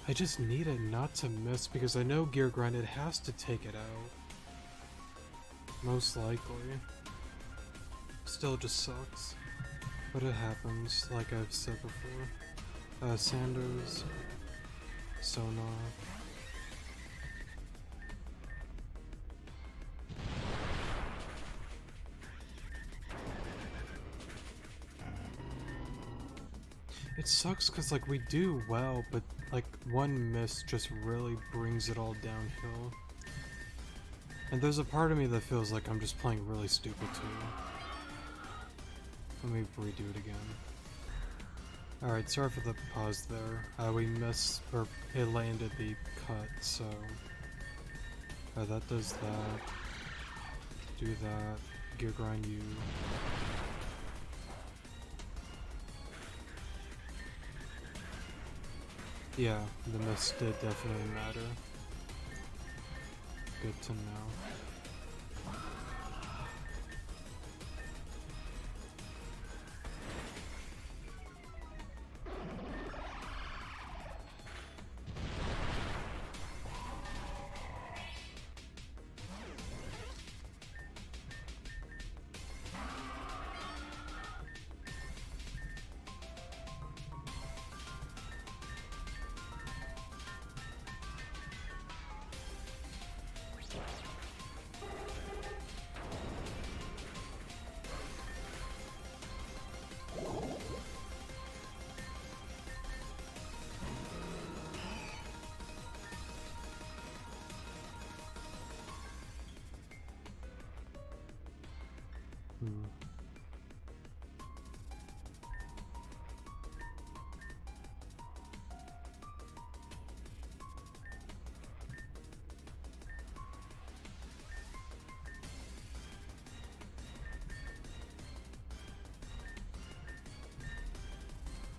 I just need it not to miss because I know Gear Grind, it has to take it out. Most likely. Still just sucks. But it happens, like I've said before. Sanders. Sonar. It sucks because like we do well, but like one miss just really brings it all downhill. And there's a part of me that feels like I'm just playing really stupid too. Let me redo it again. Alright, sorry for the pause there. We missed, or it landed the cut, so... that does that. Do that. Gear Grind you. Yeah, the miss did definitely matter. Good to know.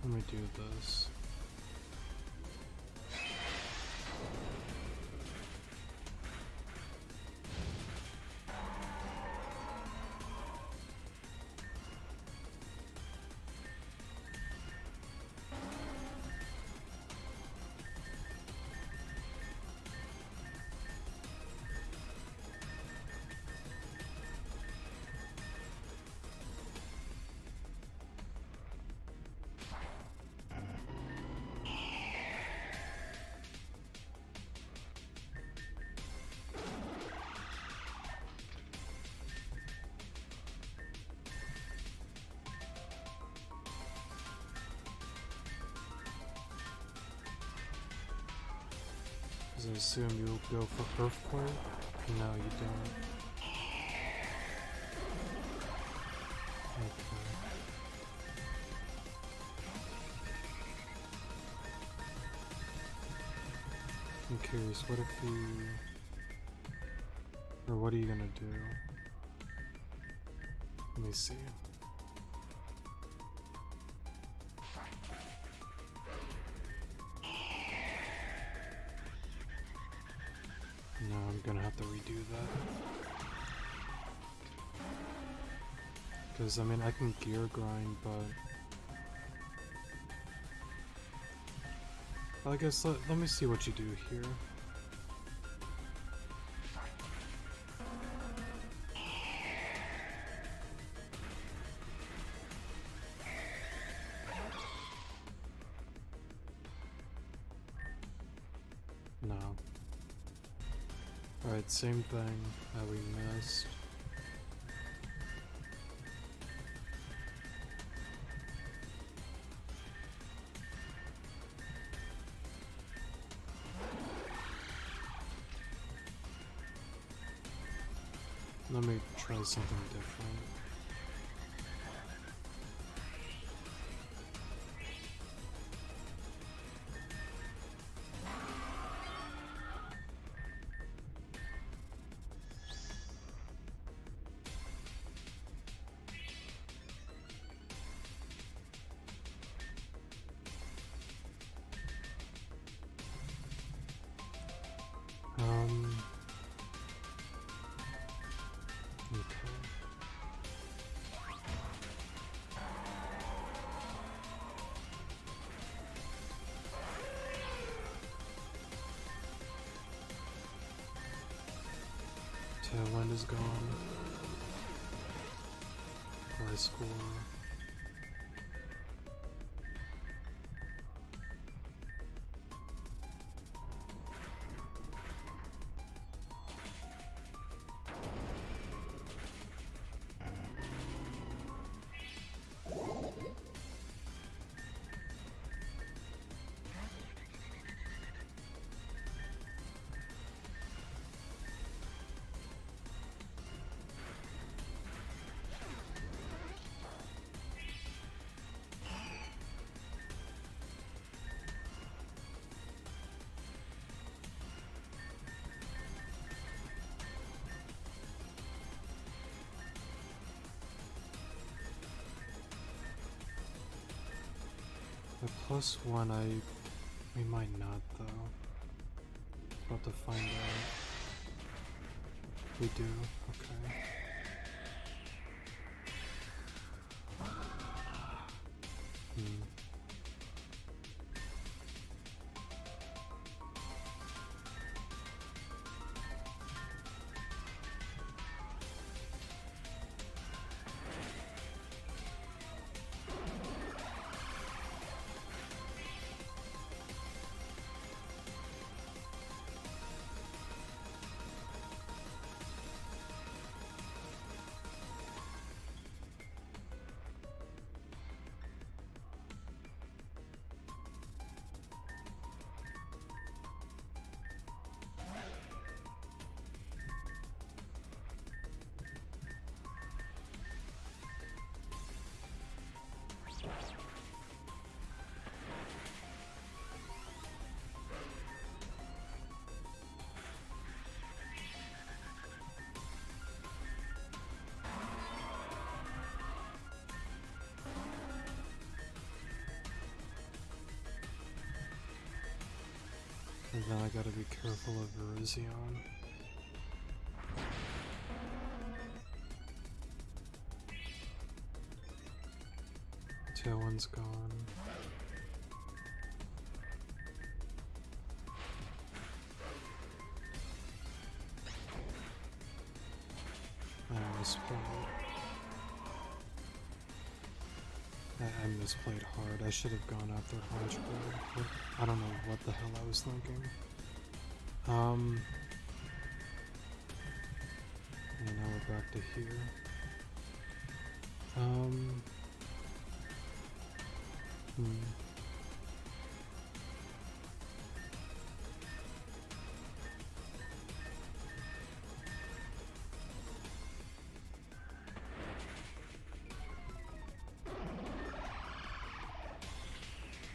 Let me do this. I assume you'll go for Earthquake? No, you don't. Okay. I'm curious, what if you... Or what are you gonna do? Let me see. No, I'm gonna have to redo that. Because, I mean, I can gear grind, but... I guess let me see what you do here. No. Alright, same thing that we missed. Let me try something different. Okay. Tailwind is gone. High score. The +1 we might not though. About to find out. We do, okay. And then I gotta be careful of Virizion. Tailwind's gone. I misplayed. I misplayed hard. I should have gone after Hodgepod. I don't know what the hell I was thinking. And now we're back to here.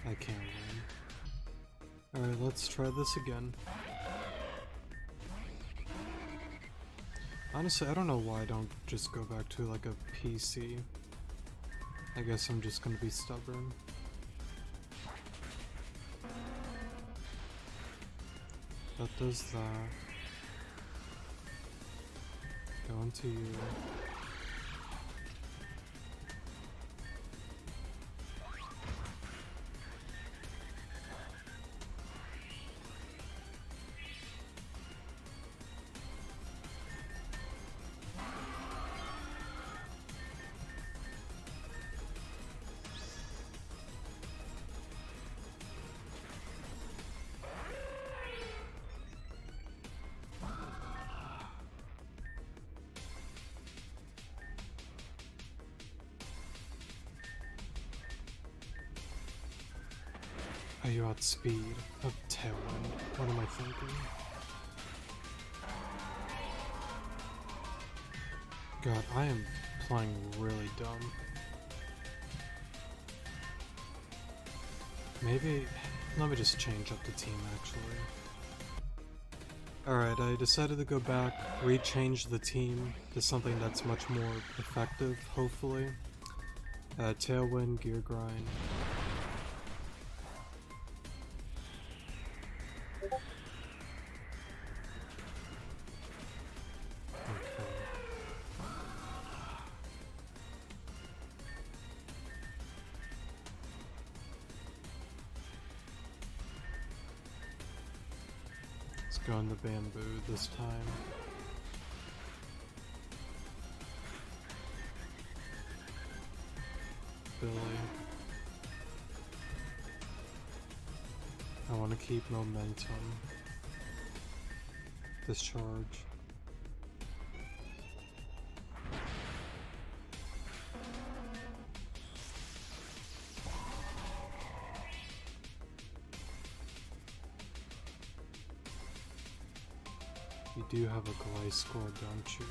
I can't win. Alright, let's try this again. Honestly, I don't know why I don't just go back to like a PC. I guess I'm just gonna be stubborn. That does that. Go into you. you outspeed a Tailwind. What am I thinking? God, I am playing really dumb. Maybe, let me just change up the team actually. Alright, I decided to go back, rechange the team to something that's much more effective, hopefully. Tailwind, Gear Grind. Let's go on the Bamboo this time. Billy. I want to keep momentum. Discharge. You do have a Gliscor, don't you?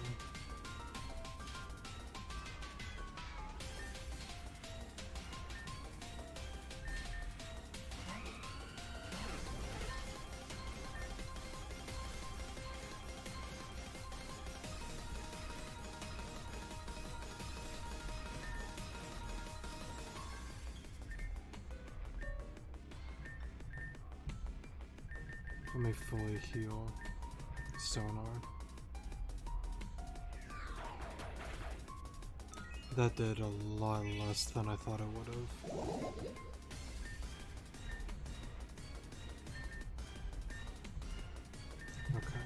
Let me fully heal Sonar. That did a lot less than I thought it would have. Okay.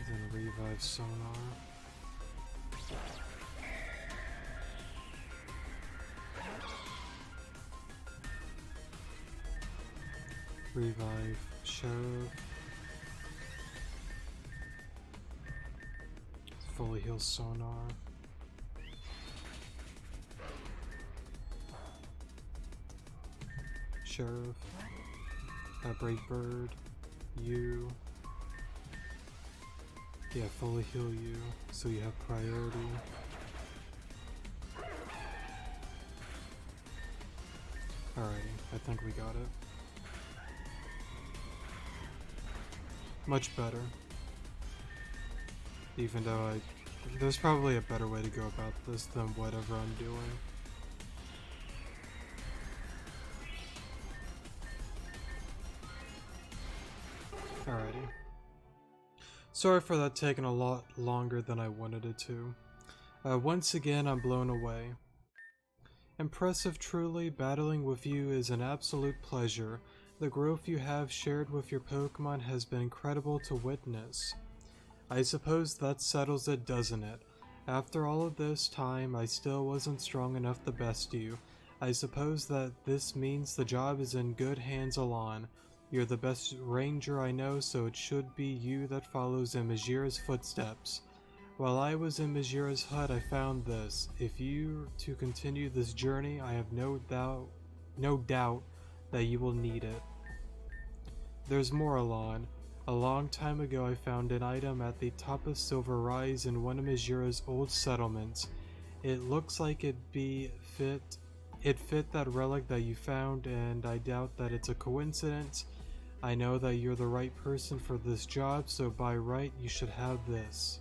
Then revive Sonar. Revive Sheriff. Fully heal Sonar. Sheriff. Brave Bird. You. Yeah, fully heal you, so you have priority. Alrighty, I think we got it. Much better. Even though there's probably a better way to go about this than whatever I'm doing. Alrighty. Sorry for that taking a lot longer than I wanted it to. Once again, I'm blown away. Impressive truly, battling with you is an absolute pleasure. The growth you have shared with your Pokemon has been incredible to witness. I suppose that settles it, doesn't it? After all of this time, I still wasn't strong enough to best you. I suppose that this means the job is in good hands, Alon. You're the best ranger I know, so it should be you that follows in Majira's footsteps. While I was in Majira's hut, I found this. If you to continue this journey, I have no doubt that you will need it. There's more, Alon. A long time ago, I found an item at the top of Silver Rise in one of Majira's old settlements. It looks like it fit that relic that you found, and I doubt that it's a coincidence. I know that you're the right person for this job, so by right, you should have this.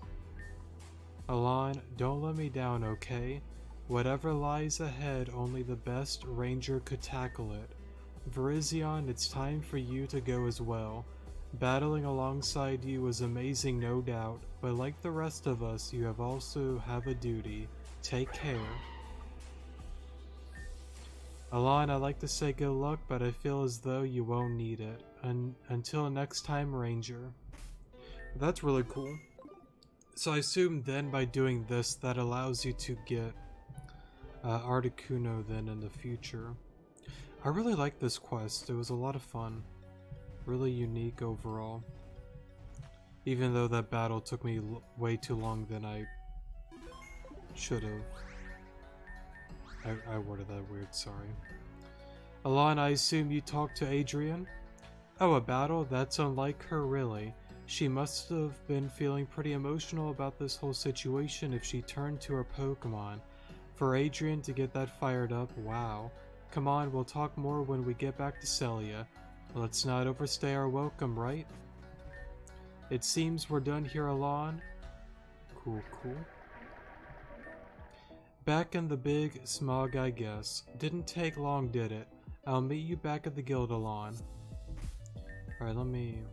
Alon, don't let me down, okay? Whatever lies ahead, only the best ranger could tackle it. Virizion, it's time for you to go as well. Battling alongside you was amazing, no doubt, but like the rest of us, you also have a duty. Take care. Alon, I'd like to say good luck, but I feel as though you won't need it. Until next time, Ranger. That's really cool. So I assume then by doing this, that allows you to get Articuno then in the future. I really like this quest. It was a lot of fun. Really unique overall. Even though that battle took me way too long than I should have. I worded that weird, sorry. Alon, I assume you talked to Adrian? Oh, a battle? That's unlike her, really. She must have been feeling pretty emotional about this whole situation if she turned to her Pokemon. For Adrian to get that fired up, wow. Come on, we'll talk more when we get back to Celia. Let's not overstay our welcome, right? It seems we're done here, Alon. Cool. Back in the big smog, I guess. Didn't take long, did it? I'll meet you back at the guild, Alon. Alright, let me...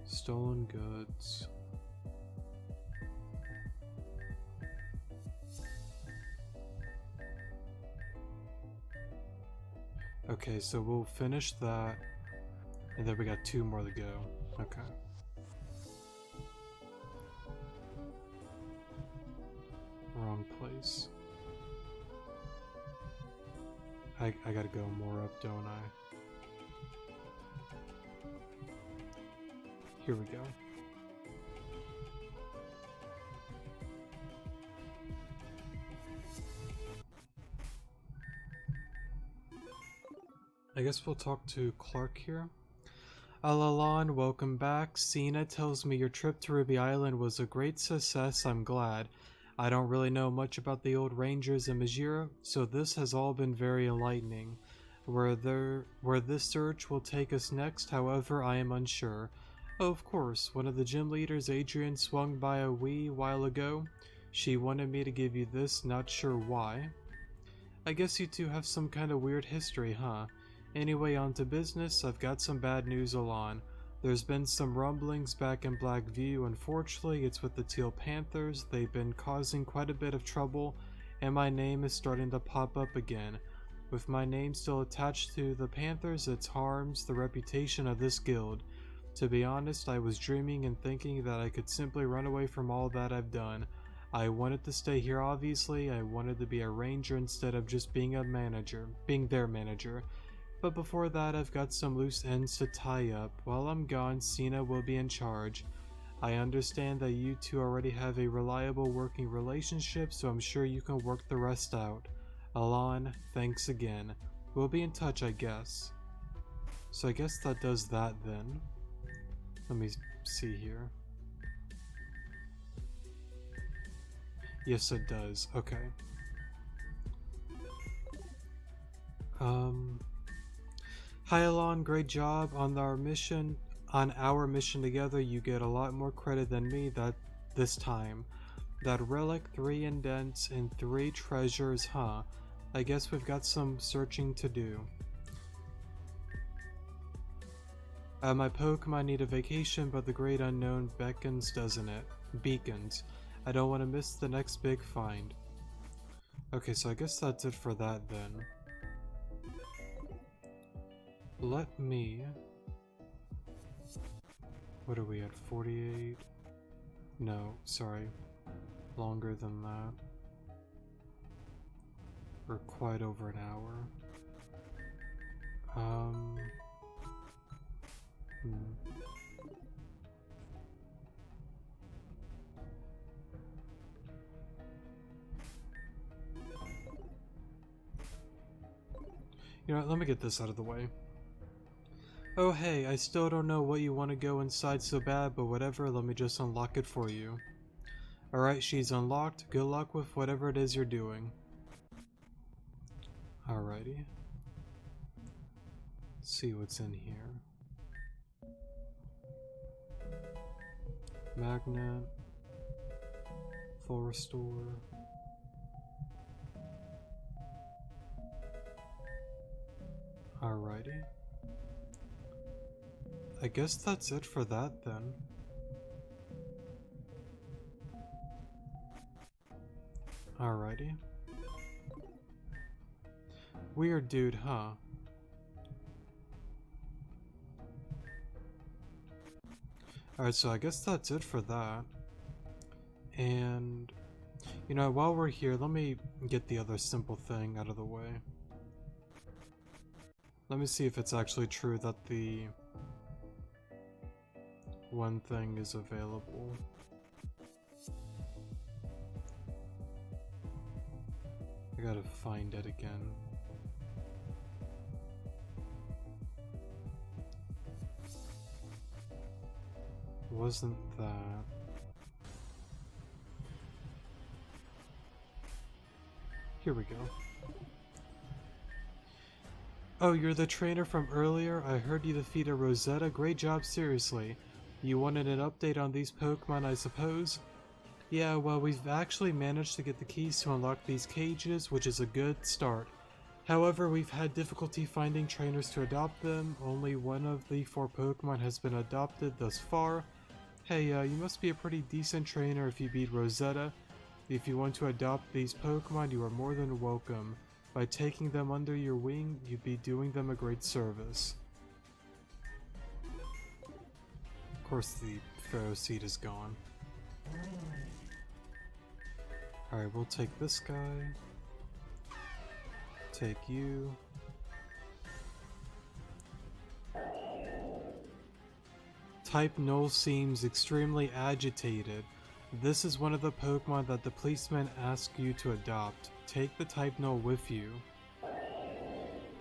Stolen goods. Okay, so we'll finish that. And then we got 2 more to go. Okay. Wrong place. I gotta go more up, don't I? Here we go. I guess we'll talk to Clark here. Alon, welcome back. Sina tells me your trip to Ruby Island was a great success. I'm glad. I don't really know much about the old rangers in Majira, so this has all been very enlightening. Where this search will take us next, however, I am unsure. Oh, of course, one of the gym leaders, Adrian, swung by a wee while ago. She wanted me to give you this, not sure why. I guess you two have some kind of weird history, huh? Anyway, on to business. I've got some bad news, Alon. There's been some rumblings back in Blackview. Unfortunately, it's with the Teal Panthers. They've been causing quite a bit of trouble, and my name is starting to pop up again. With my name still attached to the Panthers, it harms the reputation of this guild. To be honest, I was dreaming and thinking that I could simply run away from all that I've done. I wanted to stay here, obviously. I wanted to be a ranger instead of just being their manager. But before that, I've got some loose ends to tie up. While I'm gone, Sina will be in charge. I understand that you two already have a reliable working relationship, so I'm sure you can work the rest out. Alon, thanks again. We'll be in touch, I guess. So I guess that does that then. Let me see here. Yes, it does. Okay. Hi Alon, great job on our mission. On our mission together, you get a lot more credit than me this time. That relic, 3 indents, and 3 treasures, huh? I guess we've got some searching to do. My Pokemon need a vacation, but the great unknown beckons, doesn't it? Beacons. I don't want to miss the next big find. Okay, so I guess that's it for that then. Let me... What are we at? 48? No, sorry. Longer than that. for quite over an hour. You know what, let me get this out of the way. Oh hey, I still don't know what you want to go inside so bad, but whatever, let me just unlock it for you. Alright, she's unlocked. Good luck with whatever it is you're doing. Alrighty. Let's see what's in here. Magnet. Full restore. Alrighty. I guess that's it for that then. Alrighty. Weird dude, huh? Alright, so I guess that's it for that. And, you know, while we're here, let me get the other simple thing out of the way. Let me see if it's actually true that the one thing is available. I gotta find it again. Wasn't that? Here we go. Oh, you're the trainer from earlier? I heard you defeated Rosetta. Great job, seriously. You wanted an update on these Pokemon, I suppose? Yeah, well, we've actually managed to get the keys to unlock these cages, which is a good start. However, we've had difficulty finding trainers to adopt them. Only one of the 4 Pokemon has been adopted thus far. Hey, you must be a pretty decent trainer if you beat Rosetta. If you want to adopt these Pokemon, you are more than welcome. By taking them under your wing, you'd be doing them a great service. Of course, the Pharaoh seed is gone. Alright, we'll take this guy. Take you. Type Null seems extremely agitated. This is one of the Pokemon that the policeman asked you to adopt. Take the Type Null with you.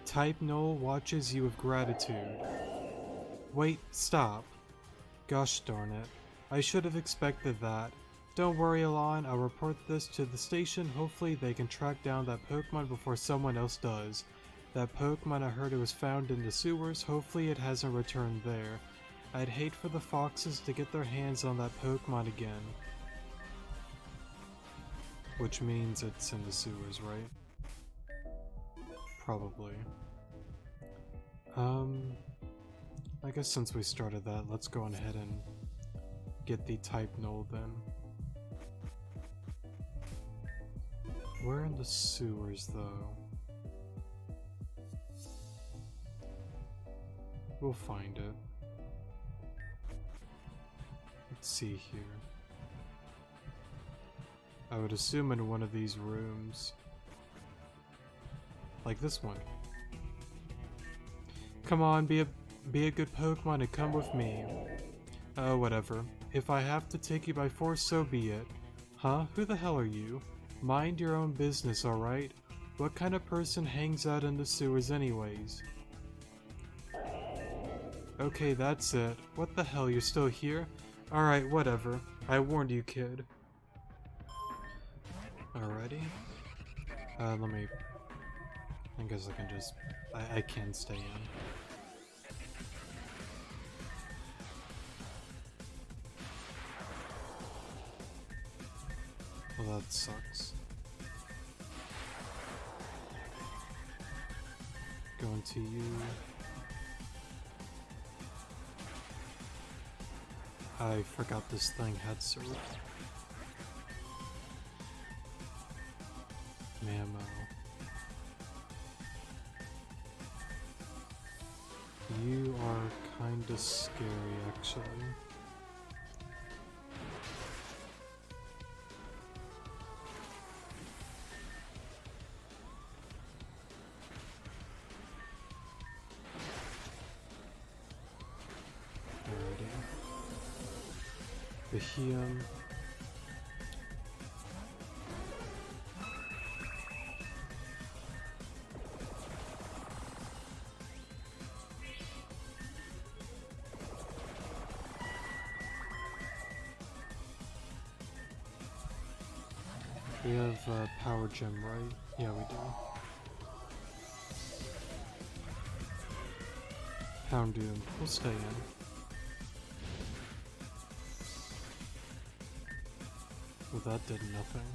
Type Null watches you with gratitude. Wait, stop. Gosh darn it. I should have expected that. Don't worry, Alon, I'll report this to the station. Hopefully they can track down that Pokemon before someone else does. That Pokemon, I heard it was found in the sewers. Hopefully it hasn't returned there. I'd hate for the foxes to get their hands on that Pokemon again. Which means it's in the sewers, right? Probably. I guess since we started that, let's go on ahead and get the Type Null then. We're in the sewers though. We'll find it. Let's see here. I would assume in one of these rooms. Like this one. Come on, be a good Pokemon and come with me. Oh, whatever. If I have to take you by force, so be it. Huh? Who the hell are you? Mind your own business, alright? What kind of person hangs out in the sewers anyways? Okay, that's it. What the hell, you're still here? Alright, whatever. I warned you, kid. Alrighty. Let me... I guess I can just... I can stay in. Well, that sucks. Going to you. I forgot this thing had surf. Mammo. You are kinda scary, actually. Behium. We have Power Gem, right? Yeah, we do. Houndoom. We'll stay in. Well, that did nothing.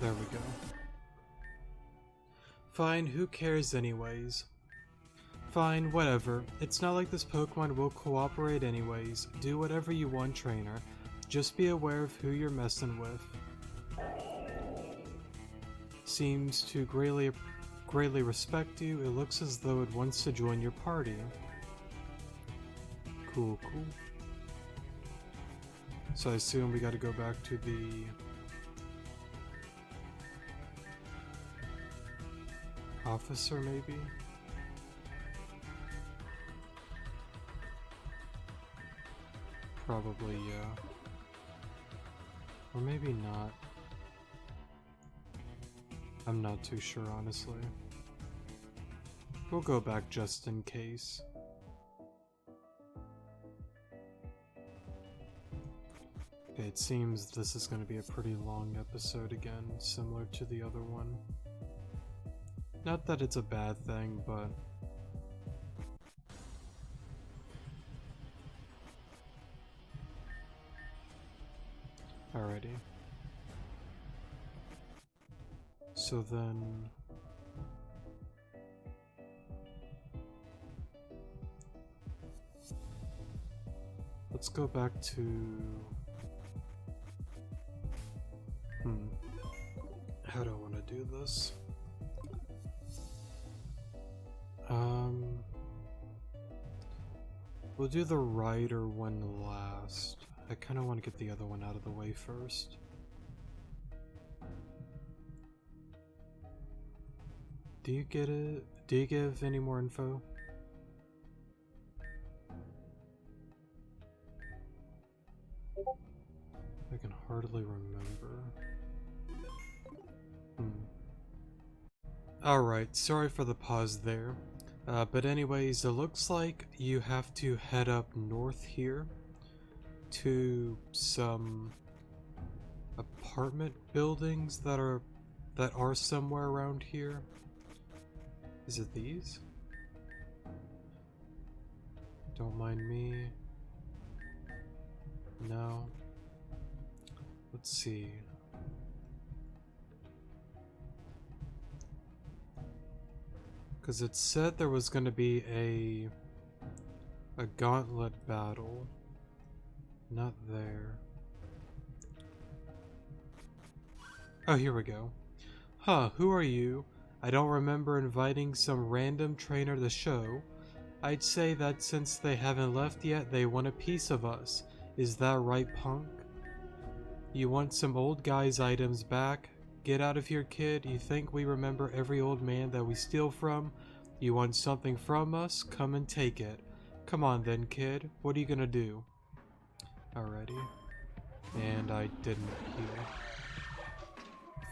There we go. Fine, who cares anyways? Fine, whatever. It's not like this Pokemon will cooperate anyways. Do whatever you want, trainer. Just be aware of who you're messing with. Seems to greatly respect you. It looks as though it wants to join your party. Cool, cool. So I assume we gotta go back to the officer, maybe? Probably, yeah. Or maybe not. I'm not too sure, honestly. We'll go back just in case. Okay, it seems this is going to be a pretty long episode again, similar to the other one. Not that it's a bad thing, but... Alrighty. So then... Let's go back to... How do I want to do this? We'll do the rider one last. I kind of want to get the other one out of the way first. Do you get it? Do you give any more info? I can hardly remember. Alright, sorry for the pause there. But anyways, it looks like you have to head up north here to some apartment buildings that are somewhere around here. Is it these? Don't mind me. No. Let's see. Because it said there was going to be a gauntlet battle. Not there. Oh, here we go. Huh, who are you? I don't remember inviting some random trainer to the show. I'd say that since they haven't left yet, they want a piece of us. Is that right, punk? You want some old guy's items back? Get out of here, kid. You think we remember every old man that we steal from? You want something from us? Come and take it. Come on then, kid. What are you gonna do? Alrighty. And I didn't heal.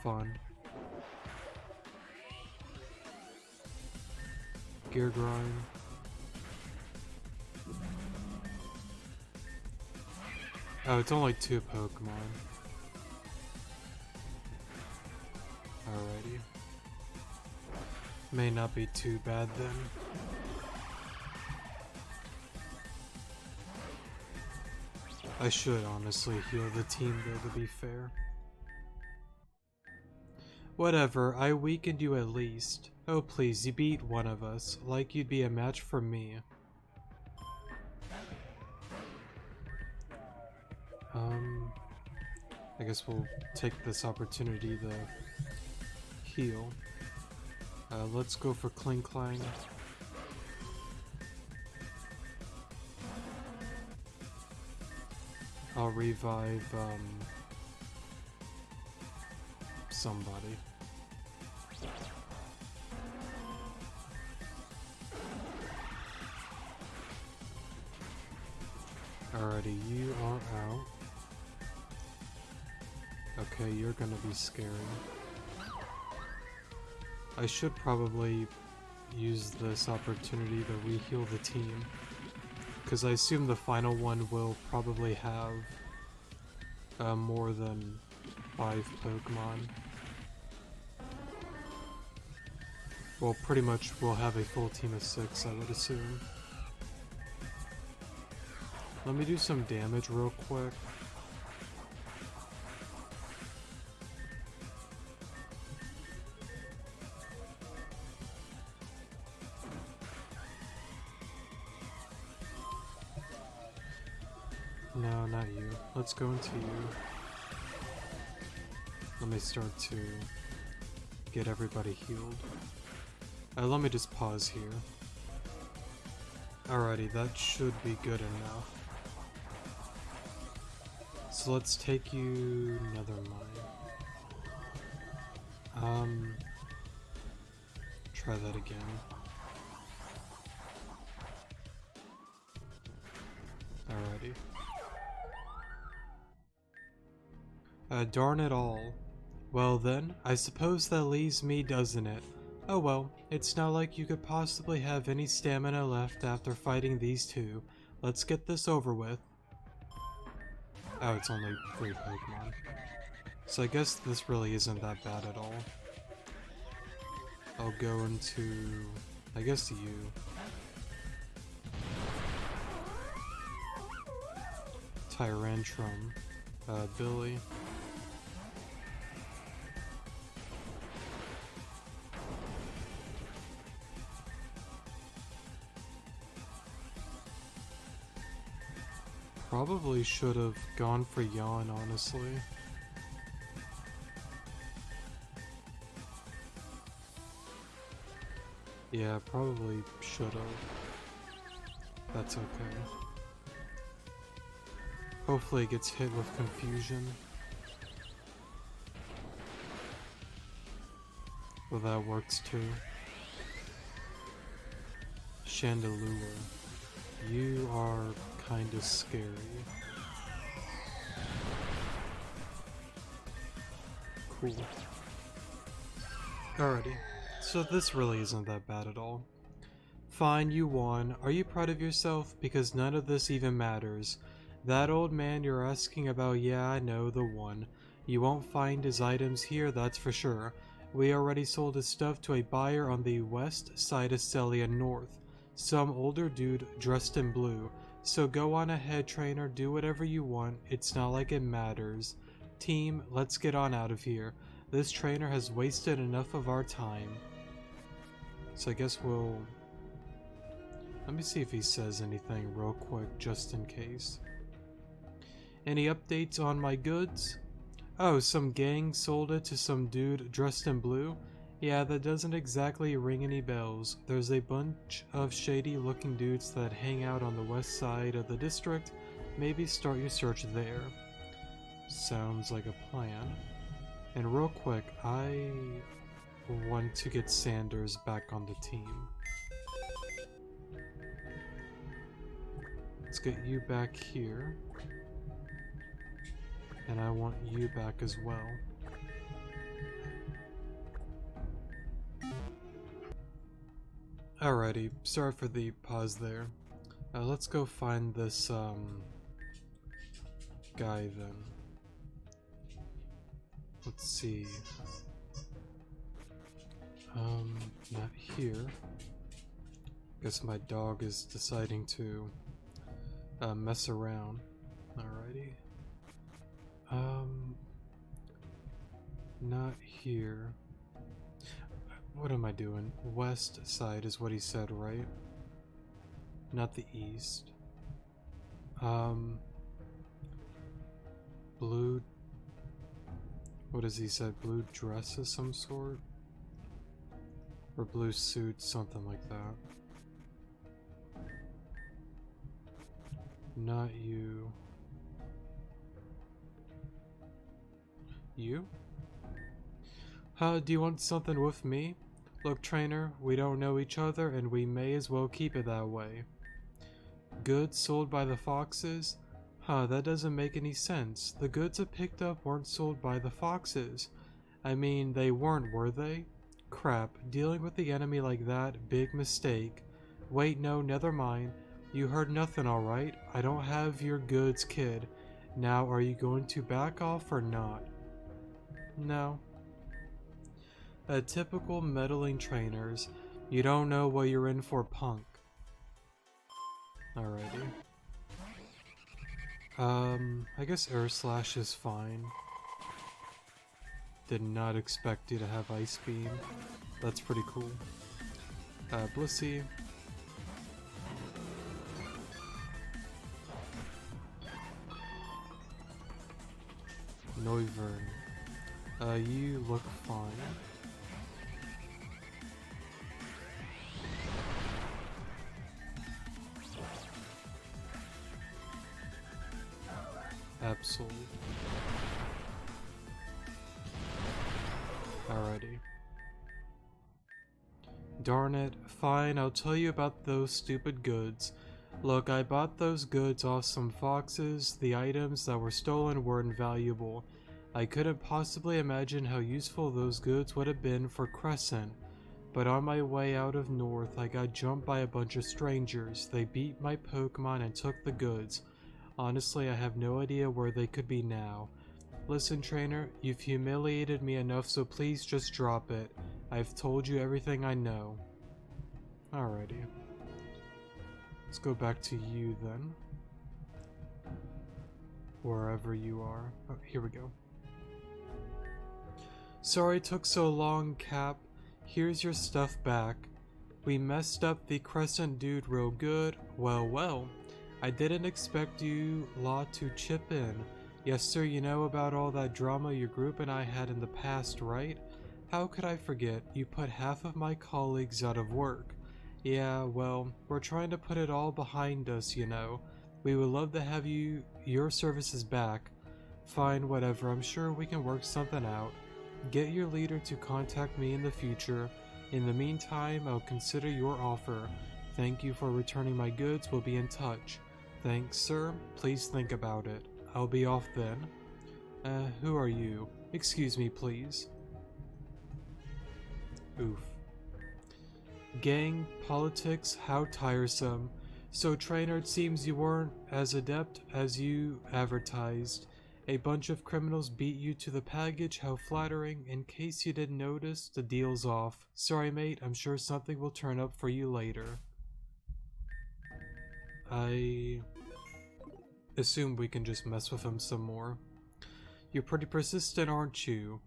Fun. Gear grind. Oh, it's only 2 Pokemon. Alrighty. May not be too bad then. I should honestly heal the team though, to be fair. Whatever, I weakened you at least. Oh please, you beat one of us, like you'd be a match for me. I guess we'll take this opportunity to heal. Let's go for Kling Klang. I'll revive, somebody. Alrighty, you are out. Okay, you're gonna be scary. I should probably use this opportunity to re-heal the team, because I assume the final one will probably have more than 5 Pokemon. Well, pretty much we'll have a full team of 6, I would assume. Let me do some damage real quick. No, not you. Let's go into you. Let me start to get everybody healed. Let me just pause here. Alrighty, that should be good enough. So let's take you... Never mind. Try that again. Alrighty. Darn it all. Well then, I suppose that leaves me, doesn't it? Oh well, it's not like you could possibly have any stamina left after fighting these two. Let's get this over with. Oh, it's only 3 Pokemon. So I guess this really isn't that bad at all. I'll go into... I guess you. Tyrantrum. Billy. Probably should have gone for Yawn, honestly. Yeah, probably should have. That's okay. Hopefully it gets hit with confusion. Well, that works too. Chandelure. You are kinda scary. Cool. Alrighty. So this really isn't that bad at all. Fine, you won. Are you proud of yourself? Because none of this even matters. That old man you're asking about, yeah, I know, the one. You won't find his items here, that's for sure. We already sold his stuff to a buyer on the west side of Celia North. Some older dude dressed in blue. So go on ahead, trainer, do whatever you want. It's not like it matters. Team, let's get on out of here. This trainer has wasted enough of our time. So I guess we'll... Let me see if he says anything real quick, just in case. Any updates on my goods? Oh, some gang sold it to some dude dressed in blue? Yeah, that doesn't exactly ring any bells. There's a bunch of shady looking dudes that hang out on the west side of the district. Maybe start your search there. Sounds like a plan. And real quick, I want to get Sanders back on the team. Let's get you back here. And I want you back as well. Alrighty, sorry for the pause there. Let's go find this guy then. Let's see. Not here. Guess my dog is deciding to mess around. Alrighty. Not here. What am I doing? West side is what he said, right? Not the east. Blue... What has he said? Blue dress of some sort? Or blue suit, something like that. Not you. You? Do you want something with me? Look, trainer, we don't know each other and we may as well keep it that way. Goods sold by the foxes? Huh, that doesn't make any sense. The goods I picked up weren't sold by the foxes. I mean, they weren't, were they? Crap, dealing with the enemy like that, big mistake. Wait, no, never mind. You heard nothing, alright? I don't have your goods, kid. Now, are you going to back off or not? No. A typical meddling trainers. You don't know what you're in for, punk. Alrighty. I guess Air Slash is fine. Did not expect you to have Ice Beam. That's pretty cool. Blissey. Noivern. You look fine. Absol. Alrighty. Darn it. Fine, I'll tell you about those stupid goods. Look, I bought those goods off some foxes. The items that were stolen were invaluable. I couldn't possibly imagine how useful those goods would have been for Crescent. But on my way out of North, I got jumped by a bunch of strangers. They beat my Pokemon and took the goods. Honestly, I have no idea where they could be now. Listen, trainer, you've humiliated me enough, so please just drop it. I've told you everything I know. Alrighty. Let's go back to you then. Wherever you are. Oh, here we go. Sorry it took so long, Cap. Here's your stuff back. We messed up the Crescent dude real good. Well, well. I didn't expect you lot to chip in. Yes, sir, you know about all that drama your group and I had in the past, right? How could I forget? You put half of my colleagues out of work. Yeah, well, we're trying to put it all behind us, you know. We would love to have your services back. Fine, whatever, I'm sure we can work something out. Get your leader to contact me in the future. In the meantime, I'll consider your offer. Thank you for returning my goods, we'll be in touch. Thanks, sir. Please think about it. I'll be off then. Who are you? Excuse me, please. Oof. Gang, politics, how tiresome. So, trainer, it seems you weren't as adept as you advertised. A bunch of criminals beat you to the package, how flattering. In case you didn't notice, the deal's off. Sorry, mate, I'm sure something will turn up for you later. I assume we can just mess with him some more. You're pretty persistent, aren't you?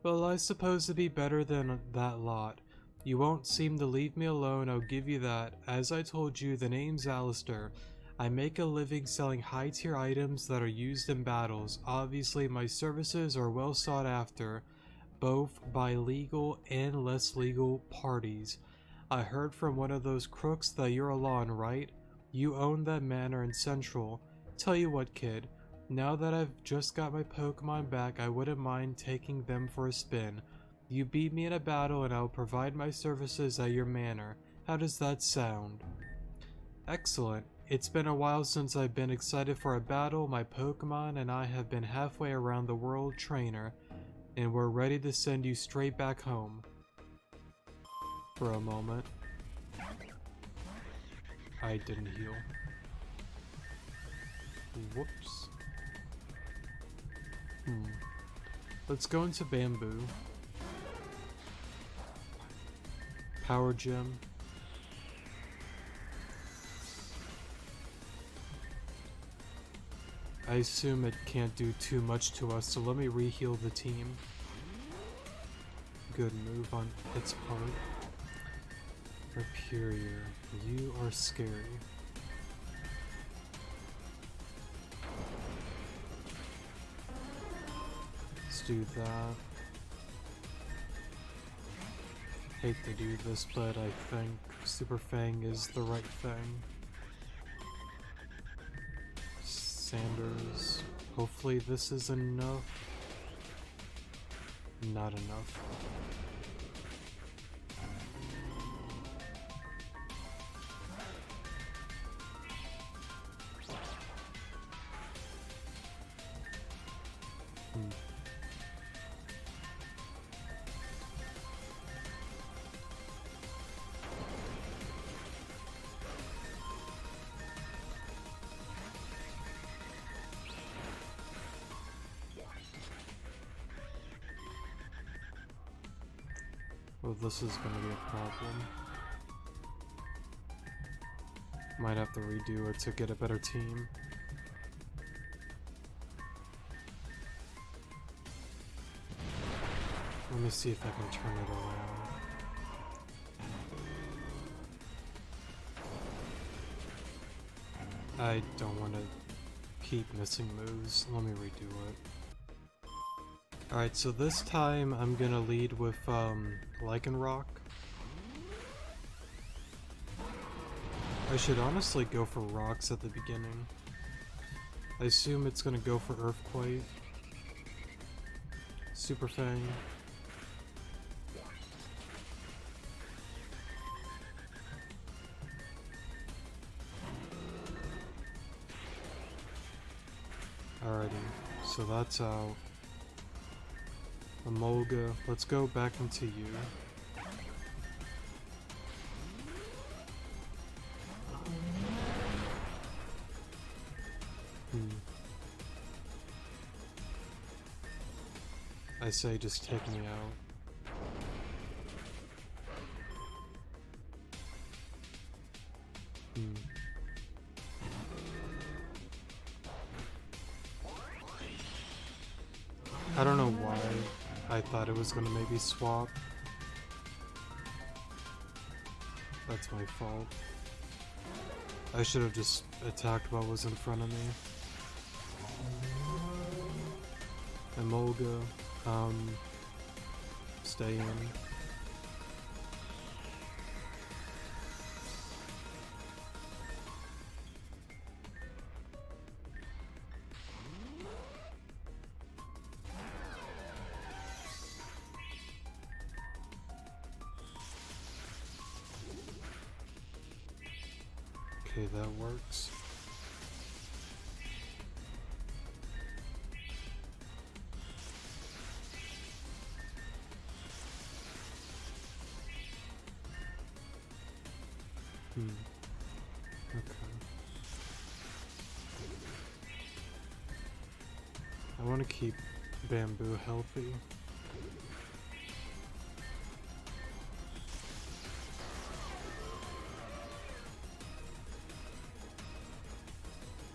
Well, I suppose it'd be better than that lot. You won't seem to leave me alone, I'll give you that. As I told you, the name's Alistair. I make a living selling high-tier items that are used in battles. Obviously, my services are well sought after, both by legal and less legal parties. I heard from one of those crooks that you're Alon, right? You own that manor in Central. Tell you what, kid. Now that I've just got my Pokemon back, I wouldn't mind taking them for a spin. You beat me in a battle and I'll provide my services at your manor. How does that sound? Excellent. It's been a while since I've been excited for a battle. My Pokemon and I have been halfway around the world, trainer, and we're ready to send you straight back home. For a moment. I didn't heal. Whoops. Let's go into Bamboo. Power Gem. I assume it can't do too much to us, so let me re-heal the team. Good move on its part. Superior, you are scary. Let's do that. Hate to do this, but I think Super Fang is the right thing. Sanders. Hopefully this is enough. Not enough. Oh, this is gonna be a problem. Might have to redo it to get a better team. Let me see if I can turn it around. I don't want to keep missing moves. Let me redo it. Alright, so this time I'm gonna lead with Lycanroc. I should honestly go for rocks at the beginning. I assume it's gonna go for Earthquake. Super Fang. Alrighty, so that's out. Emolga, let's go back into you. I say just take me out. I don't know why I thought it was gonna maybe swap. That's my fault. I should have just attacked what was in front of me. Emolga, stay in. Okay, that works. Okay. I want to keep Bamboo healthy.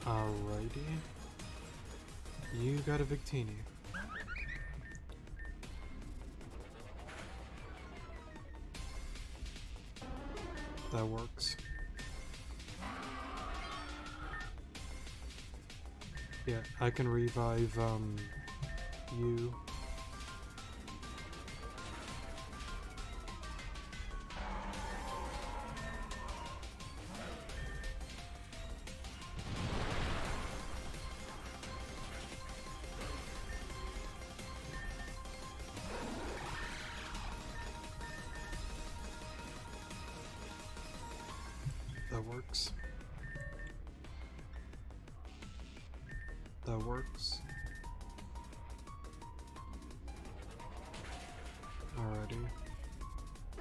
Alrighty. You got a Victini. That works. Yeah, I can revive, you. That works. That works. Alrighty.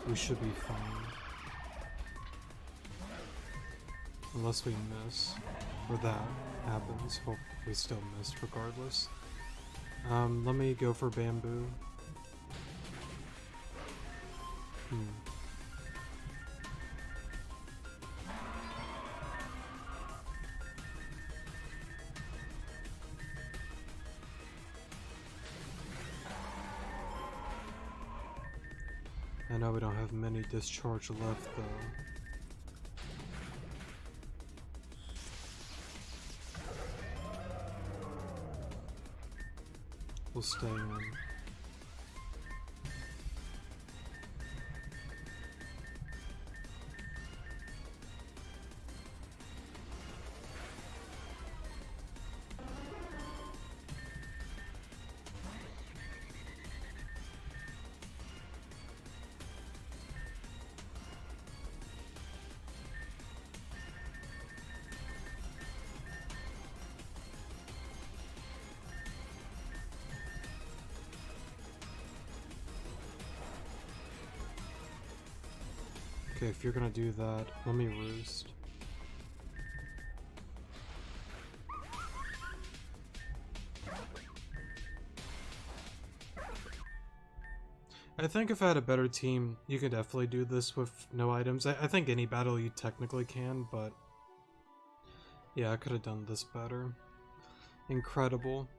We should be fine. Unless we miss. Or that happens. Hope we still missed regardless. Let me go for Bamboo. I know we don't have many discharge left though. We'll stay in. Okay, if you're gonna do that, let me roost. I think if I had a better team, you could definitely do this with no items. I think any battle you technically can, but yeah, I could have done this better. Incredible.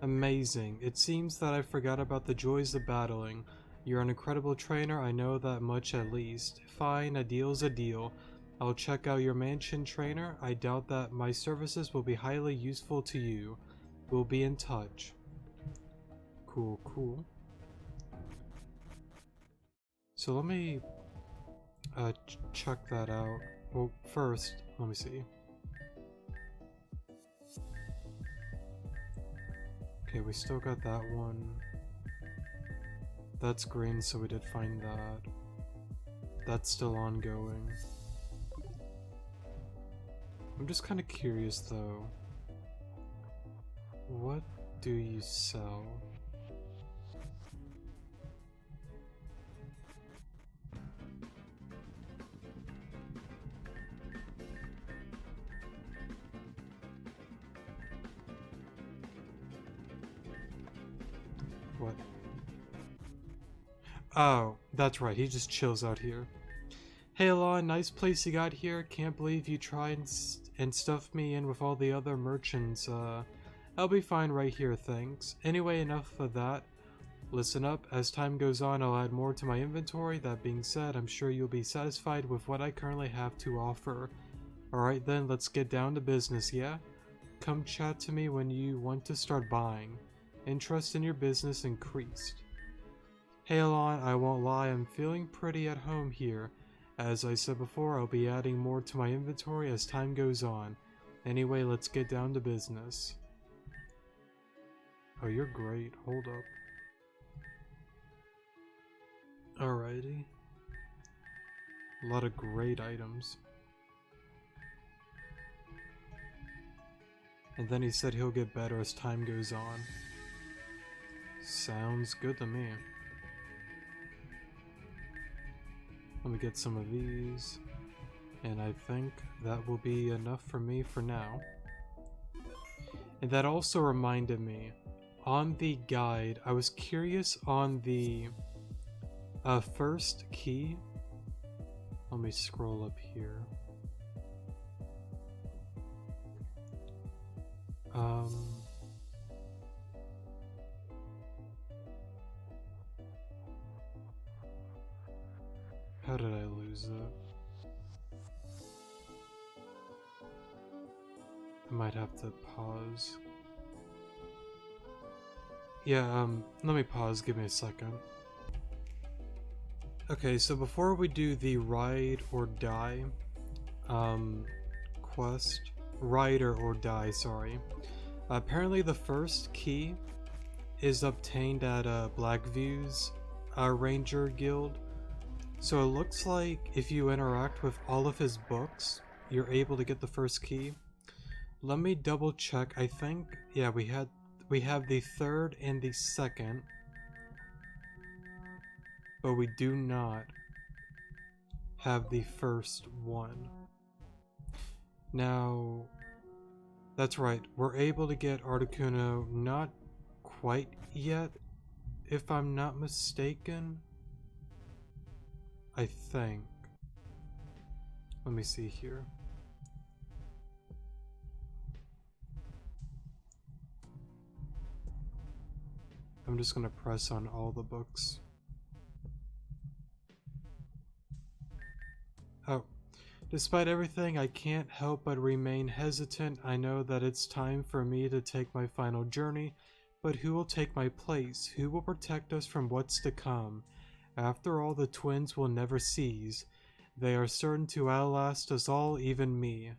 Amazing. It seems that I forgot about the joys of battling. You're an incredible trainer, I know that much at least. Fine, a deal's a deal. I'll check out your mansion, trainer. I doubt that my services will be highly useful to you. We'll be in touch. Cool, cool. So let me check that out. Well, first, let me see. Okay, we still got that one. That's green, so we did find that. That's still ongoing. I'm just kind of curious though. What do you sell? What? Oh, that's right, he just chills out here. Hey Alon, nice place you got here. Can't believe you tried and stuffed me in with all the other merchants. I'll be fine right here, thanks. Anyway, enough of that. Listen up, as time goes on I'll add more to my inventory. That being said, I'm sure you'll be satisfied with what I currently have to offer. Alright then, let's get down to business, yeah? Come chat to me when you want to start buying. Interest in your business increased. Hey Alon, I won't lie, I'm feeling pretty at home here. As I said before, I'll be adding more to my inventory as time goes on. Anyway, let's get down to business. Oh, you're great. Hold up. Alrighty. A lot of great items. And then he said he'll get better as time goes on. Sounds good to me. Let me get some of these, and I think that will be enough for me for now. And that also reminded me, on the guide, I was curious on the first key. Let me scroll up here. How did I lose it? I might have to pause. Yeah, let me pause, give me a second. Okay, so before we do the ride or die quest, rider or die, sorry. Apparently the first key is obtained at Blackview's Ranger Guild. So it looks like if you interact with all of his books, you're able to get the first key. Let me double check. I think, yeah, we have the third and the second, but we do not have the first one. Now, that's right, we're able to get Articuno not quite yet, if I'm not mistaken. I think. Let me see here. I'm just gonna press on all the books. Oh. Despite everything, I can't help but remain hesitant. I know that it's time for me to take my final journey, but who will take my place? Who will protect us from what's to come? After all, the twins will never cease. They are certain to outlast us all, even me.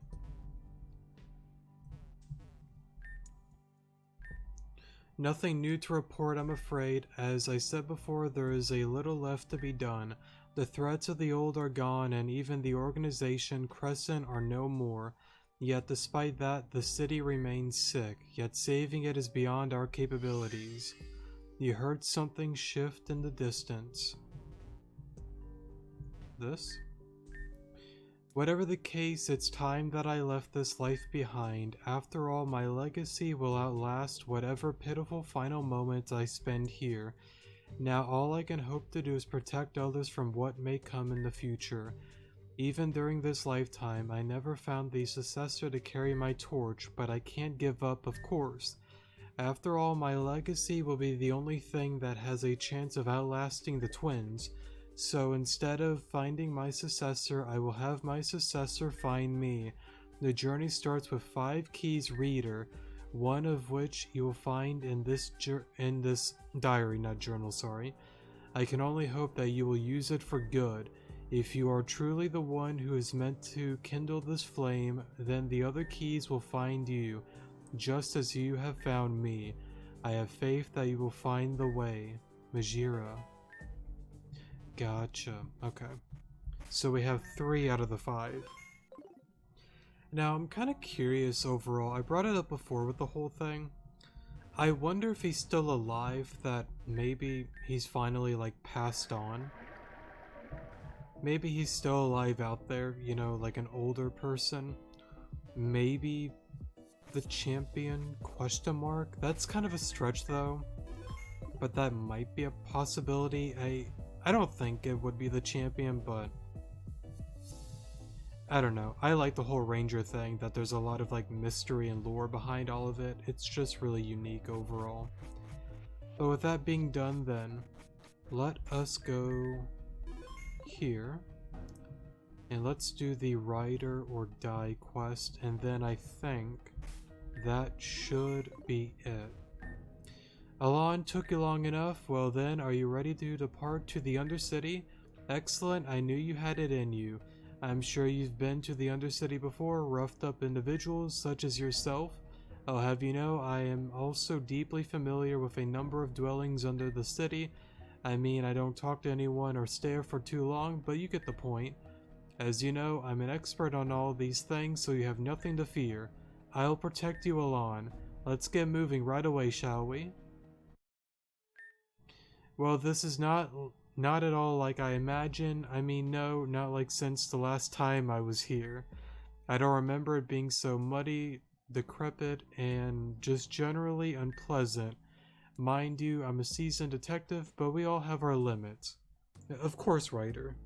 Nothing new to report, I'm afraid. As I said before, there is a little left to be done. The threats of the old are gone, and even the organization Crescent are no more. Yet despite that, the city remains sick, yet saving it is beyond our capabilities. You heard something shift in the distance. This? Whatever the case, it's time that I left this life behind. After all, my legacy will outlast whatever pitiful final moments I spend here. Now all I can hope to do is protect others from what may come in the future. Even during this lifetime, I never found the successor to carry my torch, but I can't give up, of course. After all, my legacy will be the only thing that has a chance of outlasting the twins. So instead of finding my successor, I will have my successor find me. The journey starts with 5 keys reader, one of which you will find in this diary, not journal, sorry. I can only hope that you will use it for good. If you are truly the one who is meant to kindle this flame, then the other keys will find you, just as you have found me. I have faith that you will find the way. Majira. Gotcha. Okay. So we have 3 out of the 5. Now, I'm kind of curious overall. I brought it up before with the whole thing. I wonder if he's still alive, that maybe he's finally, like, passed on. Maybe he's still alive out there, you know, like an older person. Maybe the champion, question mark? That's kind of a stretch, though. But that might be a possibility. I don't think it would be the champion, but I don't know. I like the whole ranger thing, that there's a lot of like mystery and lore behind all of it. It's just really unique overall. But with that being done then, let us go here. And let's do the Rider or Die quest, and then I think that should be it. Alon, took you long enough? Well then, are you ready to depart to the Undercity? Excellent, I knew you had it in you. I'm sure you've been to the Undercity before, roughed up individuals such as yourself. I'll have you know, I am also deeply familiar with a number of dwellings under the city. I mean, I don't talk to anyone or stare for too long, but you get the point. As you know, I'm an expert on all these things, so you have nothing to fear. I'll protect you, Alon. Let's get moving right away, shall we? Well, this is not at all like I imagine. I mean, no, not like since the last time I was here. I don't remember it being so muddy, decrepit, and just generally unpleasant. Mind you, I'm a seasoned detective, but we all have our limits. Of course, Ryder.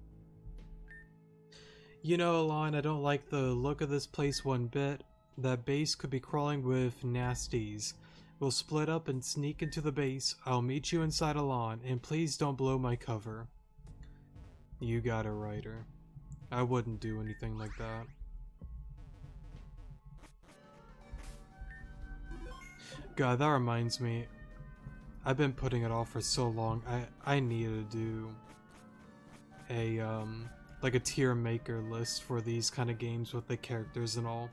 You know, Alon, I don't like the look of this place one bit. That base could be crawling with nasties. We'll split up and sneak into the base. I'll meet you inside Alon, and please don't blow my cover. You got it, Ryder. I wouldn't do anything like that. God, that reminds me. I've been putting it off for so long. I needed to do a like a tier maker list for these kind of games with the characters and all.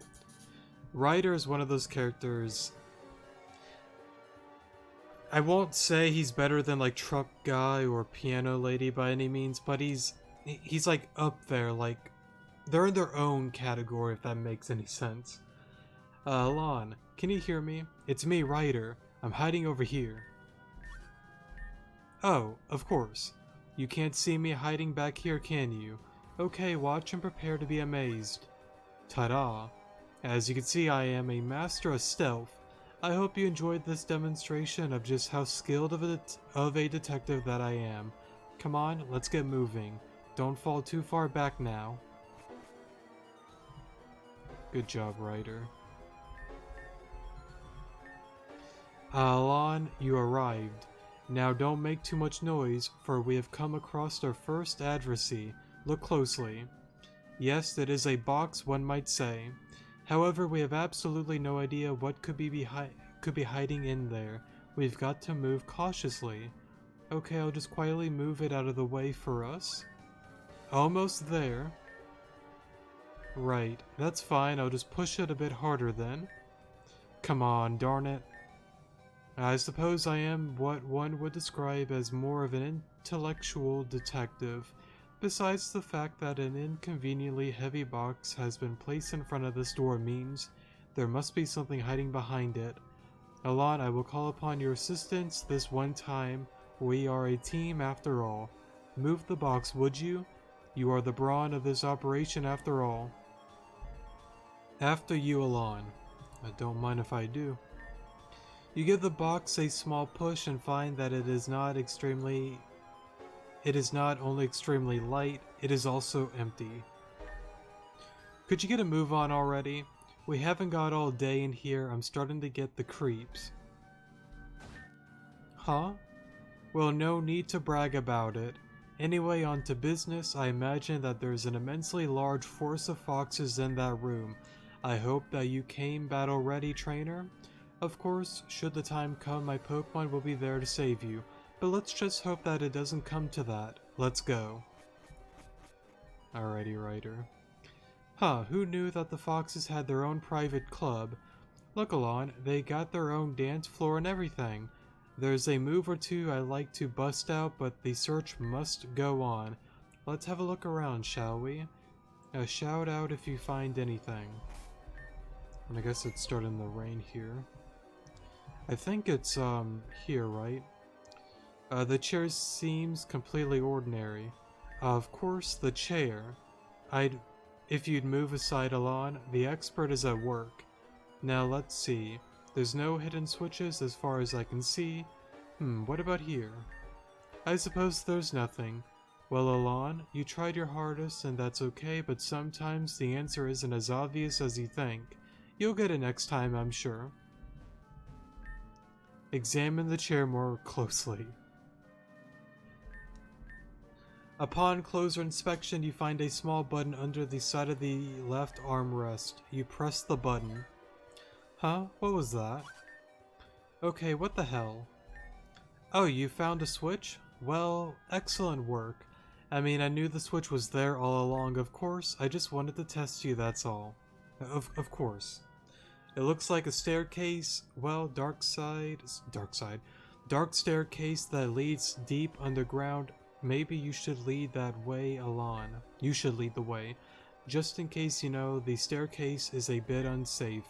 Ryder is one of those characters. I won't say he's better than like Truck Guy or Piano Lady by any means, but he's like up there, like they're in their own category, if that makes any sense. Lon, can you hear me? It's me, Ryder. I'm hiding over here. Oh, of course. You can't see me hiding back here, can you? Okay, watch and prepare to be amazed. Ta-da. As you can see, I am a master of stealth. I hope you enjoyed this demonstration of just how skilled of a detective that I am. Come on, let's get moving. Don't fall too far back now. Good job, Ryder. Alon, you arrived. Now don't make too much noise, for we have come across our first adversary. Look closely. Yes, it is a box, one might say. However, we have absolutely no idea what could be hiding in there. We've got to move cautiously. Okay, I'll just quietly move it out of the way for us. Almost there. Right, that's fine. I'll just push it a bit harder then. Come on, darn it. I suppose I am what one would describe as more of an intellectual detective. Besides, the fact that an inconveniently heavy box has been placed in front of this door means there must be something hiding behind it. Alon, I will call upon your assistance this one time. We are a team after all. Move the box, would you? You are the brawn of this operation after all. After you, Alon. I don't mind if I do. You give the box a small push and find that it is not only extremely light, it is also empty. Could you get a move on already? We haven't got all day in here, I'm starting to get the creeps. Huh? Well, no need to brag about it. Anyway, on to business. I imagine that there's an immensely large force of foxes in that room. I hope that you came battle ready, trainer. Of course, should the time come, my Pokemon will be there to save you. But let's just hope that it doesn't come to that. Let's go. Alrighty, Ryder. Huh, who knew that the foxes had their own private club? Look, Alon, they got their own dance floor and everything. There's a move or two I like to bust out, but the search must go on. Let's have a look around, shall we? Shout out if you find anything. And I guess it's starting to rain here. I think it's, here, right? The chair seems completely ordinary. Of course, the chair. If you'd move aside, Alon, the expert is at work. Now let's see. There's no hidden switches as far as I can see. What about here? I suppose there's nothing. Well, Alon, you tried your hardest and that's okay, but sometimes the answer isn't as obvious as you think. You'll get it next time, I'm sure. Examine the chair more closely. Upon closer inspection, you find a small button under the side of the left armrest. You press the button. Huh? What was that? Okay, what the hell? Oh, you found a switch? Well, excellent work. I mean, I knew the switch was there all along, of course. I just wanted to test you, that's all. Of course. It looks like a staircase. Well, dark staircase that leads deep underground. Maybe you should lead that way, Alon. You should lead the way. Just in case, you know, the staircase is a bit unsafe.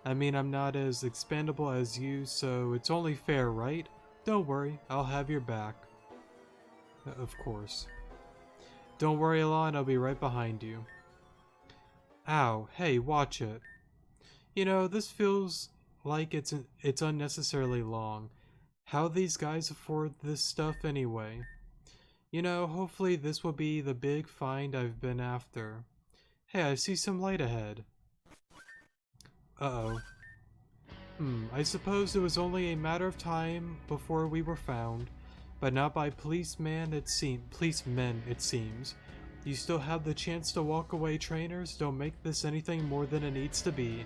I mean, I'm not as expendable as you, so it's only fair, right? Don't worry, I'll have your back. Of course. Don't worry, Alon, I'll be right behind you. Ow, hey, watch it. You know, this feels like it's unnecessarily long. How these guys afford this stuff anyway? You know, hopefully this will be the big find I've been after. Hey, I see some light ahead. Uh-oh. I suppose it was only a matter of time before we were found, but not by policemen it seems. You still have the chance to walk away, trainers. Don't make this anything more than it needs to be.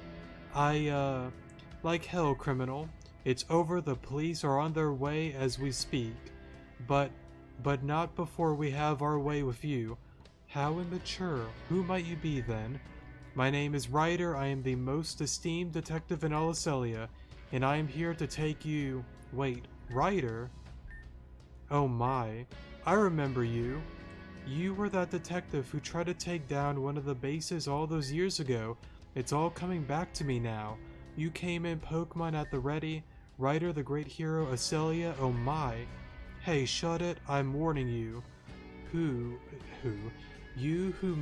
Like hell, criminal. It's over, the police are on their way as we speak. But not before we have our way with you. How immature. Who might you be then? My name is Ryder, I am the most esteemed detective in all of Celia, and I am here to take you... Wait, Ryder? Oh my, I remember you. You were that detective who tried to take down one of the bases all those years ago. It's all coming back to me now. You came in Pokemon at the ready. Ryder, the great hero of Celia, oh my. Hey, shut it, I'm warning you. Who? You who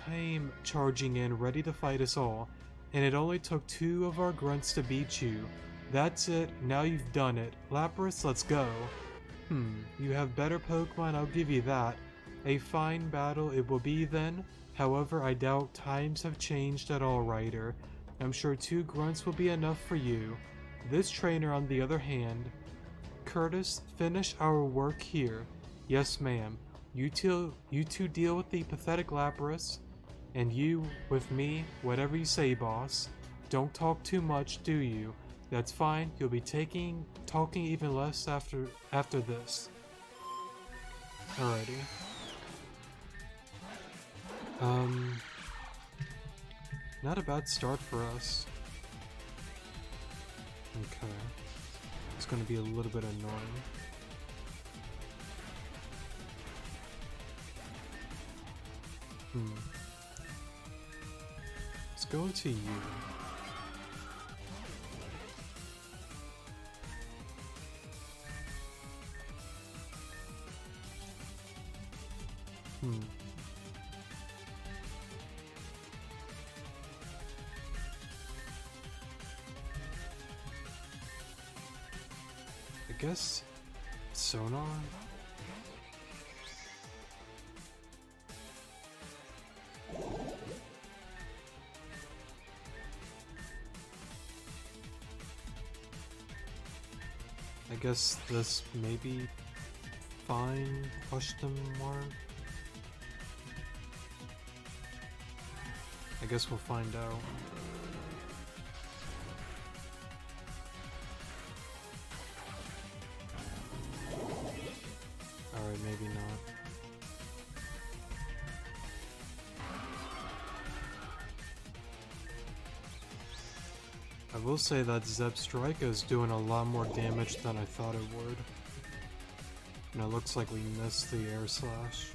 came charging in ready to fight us all, and it only took 2 of our grunts to beat you. That's it, now you've done it. Lapras, let's go. You have better Pokemon, I'll give you that. A fine battle it will be then. However, I doubt times have changed at all, Ryder. I'm sure 2 grunts will be enough for you. This trainer, on the other hand... Curtis, finish our work here. Yes, ma'am. You two deal with the pathetic Lapras, and you with me, whatever you say, boss. Don't talk too much, do you? That's fine, you'll be talking even less after this. Alrighty. Not a bad start for us. Okay. It's gonna be a little bit annoying. Let's go to you. guess sonar? I guess this may be fine, question mark? I guess we'll find out. Alright, maybe not. I will say that Zebstrika is doing a lot more damage than I thought it would. And it looks like we missed the air slash.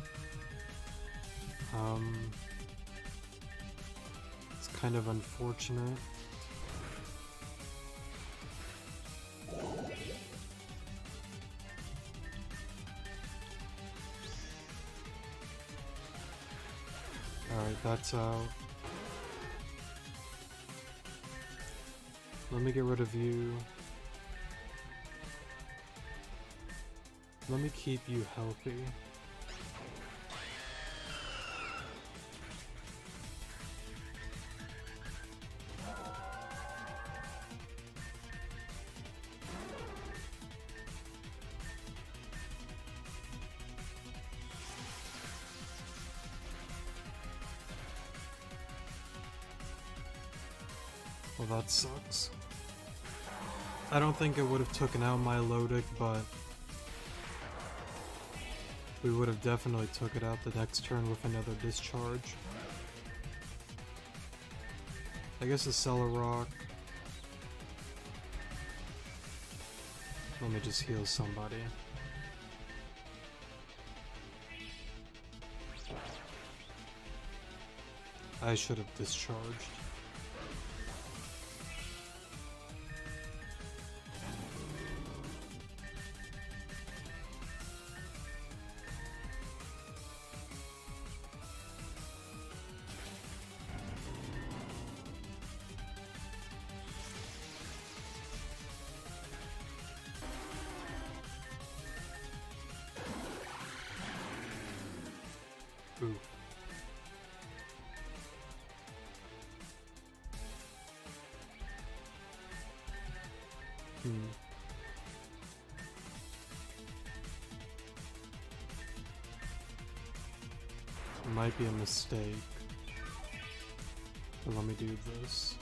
It's kind of unfortunate. Alright, that's out. Let me get rid of you. Let me keep you healthy. Well, that sucks. I don't think it would have taken out my Lodic, but we would have definitely took it out the next turn with another discharge. I guess a Cellar Rock. Let me just heal somebody. I should have discharged. Ooh. It might be a mistake. But let me do this.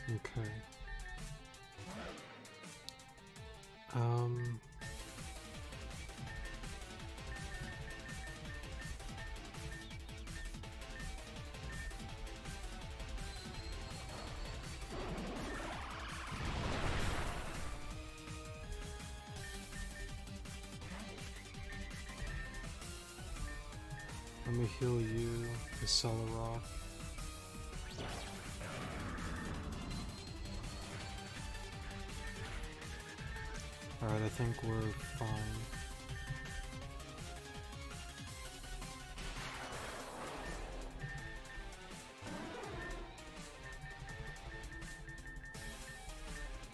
Okay. Let me heal you, the Cellar Rock. Alright, I think we're fine.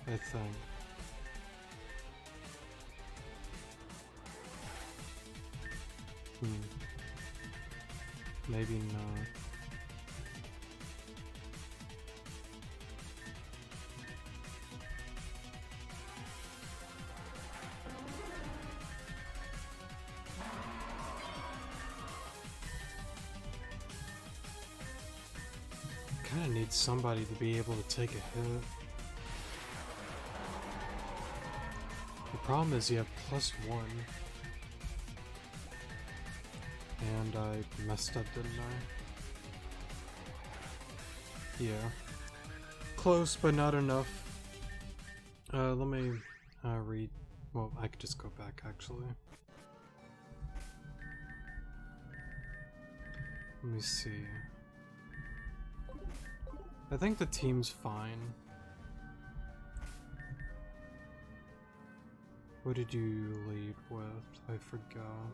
I think. Maybe not. Kinda need somebody to be able to take a hit. The problem is you have +1. And I messed up, didn't I? Yeah. Close, but not enough. Let me read. Well, I could just go back actually. Let me see. I think the team's fine. What did you lead with? I forgot.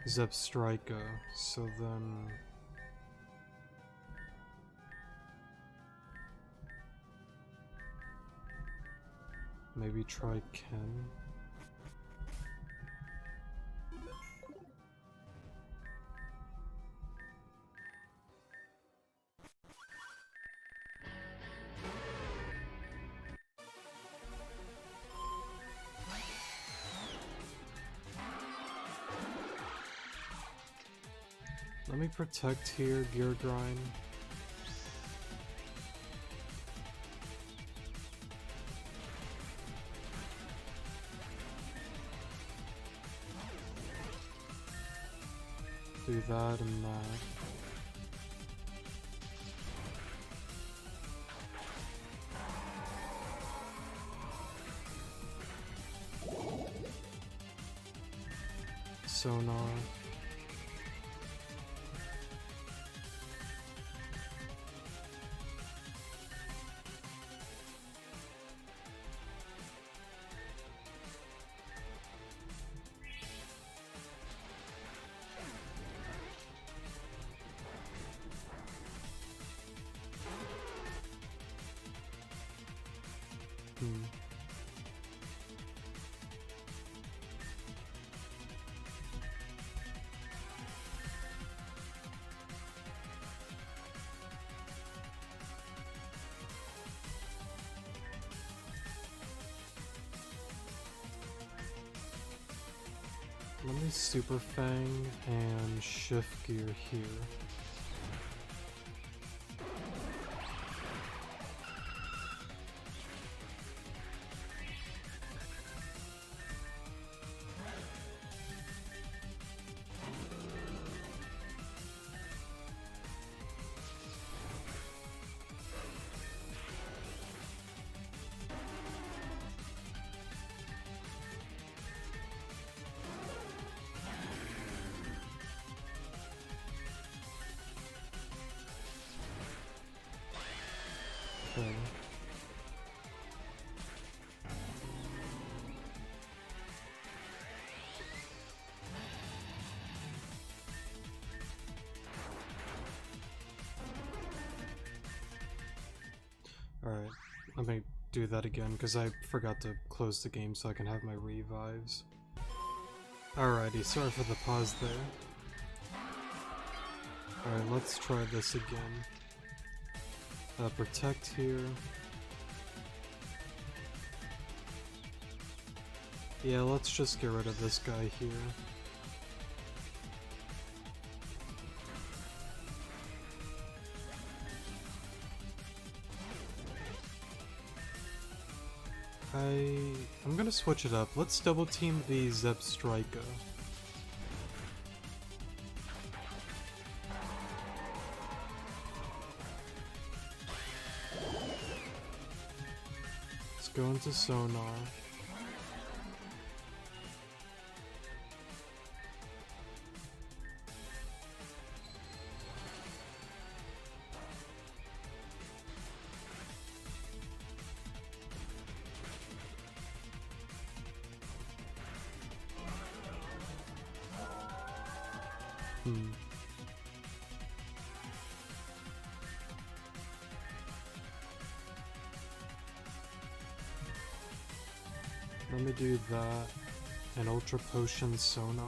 Zepstrika, so then... maybe try Ken? Let me protect here, Gear Grind. Do that and that. Sonar. Let me Super Fang and Shift Gear here. Okay. Alright, let me do that again, because I forgot to close the game so I can have my revives. Alrighty, sorry for the pause there. Alright, let's try this again. Protect here. Yeah, let's just get rid of this guy here. I'm gonna switch it up. Let's double team the Zepstrika. Let's go into Sonar. Let me do that, and Ultra Potion Sonar.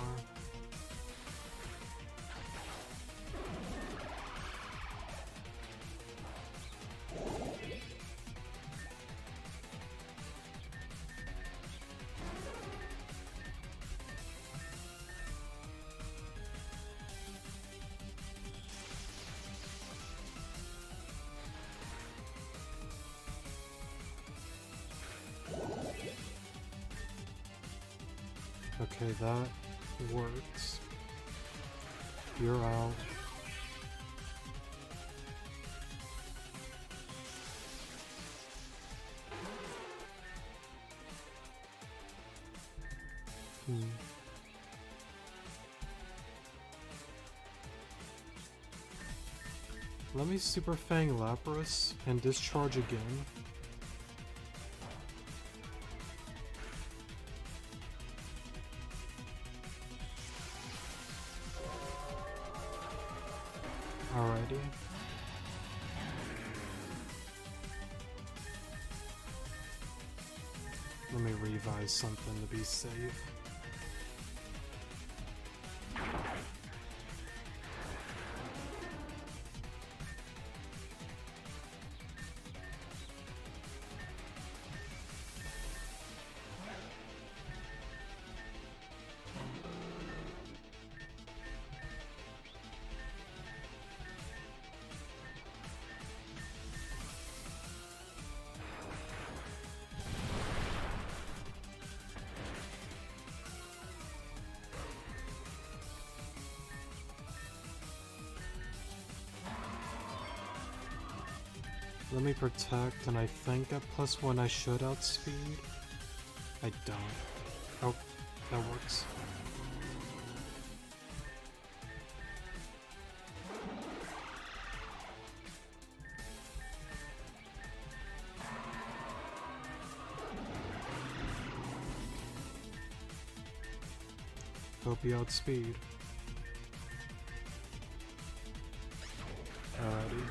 Okay, that works. You're out. Let me Super Fang Lapras and discharge again. Alrighty. Let me revise something to be safe. Let me protect, and I think at +1 I should outspeed. I don't. Oh, that works. Hope you outspeed. Alrighty.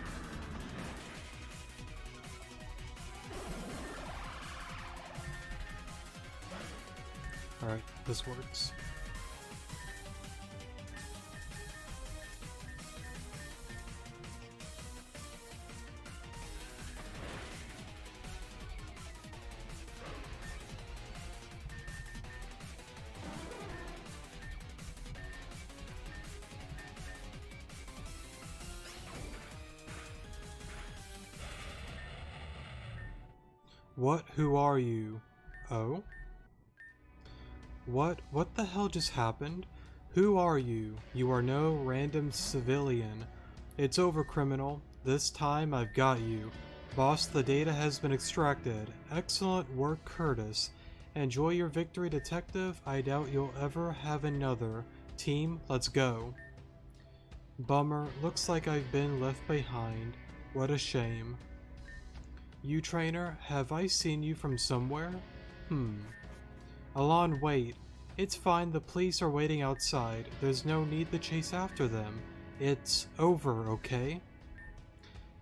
Alright, this works. What? Who are you? Oh? What the hell just happened? Who are you? You are no random civilian. It's over, criminal. This time I've got you. Boss, the data has been extracted. Excellent work, Curtis. Enjoy your victory, detective. I doubt you'll ever have another. Team, let's go. Bummer, looks like I've been left behind. What a shame. You, trainer, have I seen you from somewhere? Alon, wait. It's fine, the police are waiting outside. There's no need to chase after them. It's over, okay?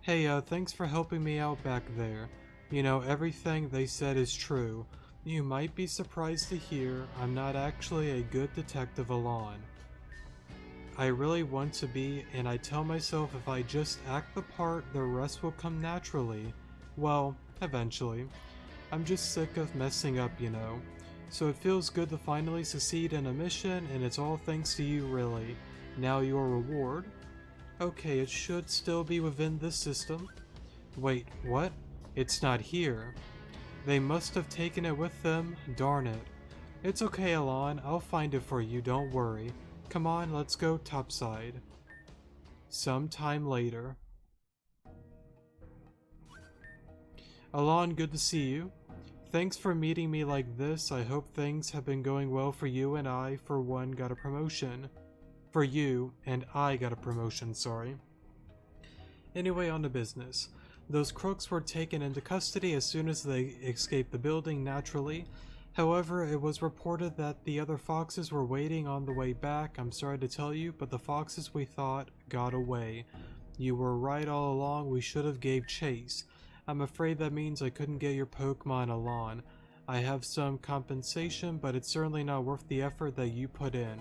Hey, thanks for helping me out back there. You know, everything they said is true. You might be surprised to hear I'm not actually a good detective, Alon. I really want to be, and I tell myself if I just act the part, the rest will come naturally. Well, eventually. I'm just sick of messing up, you know. So it feels good to finally succeed in a mission, and it's all thanks to you, really. Now your reward? Okay, it should still be within this system. Wait, what? It's not here. They must have taken it with them, darn it. It's okay, Alon, I'll find it for you, don't worry. Come on, let's go topside. Sometime later. Alon, good to see you. Thanks for meeting me like this. I hope things have been going well for you, and I, for one, got a promotion. For you, and I got a promotion, sorry. Anyway, on to business. Those crooks were taken into custody as soon as they escaped the building, naturally. However, it was reported that the other foxes were waiting on the way back. I'm sorry to tell you, but the foxes we thought got away. You were right all along, we should have gave chase. I'm afraid that means I couldn't get your Pokemon, Alon. I have some compensation, but it's certainly not worth the effort that you put in.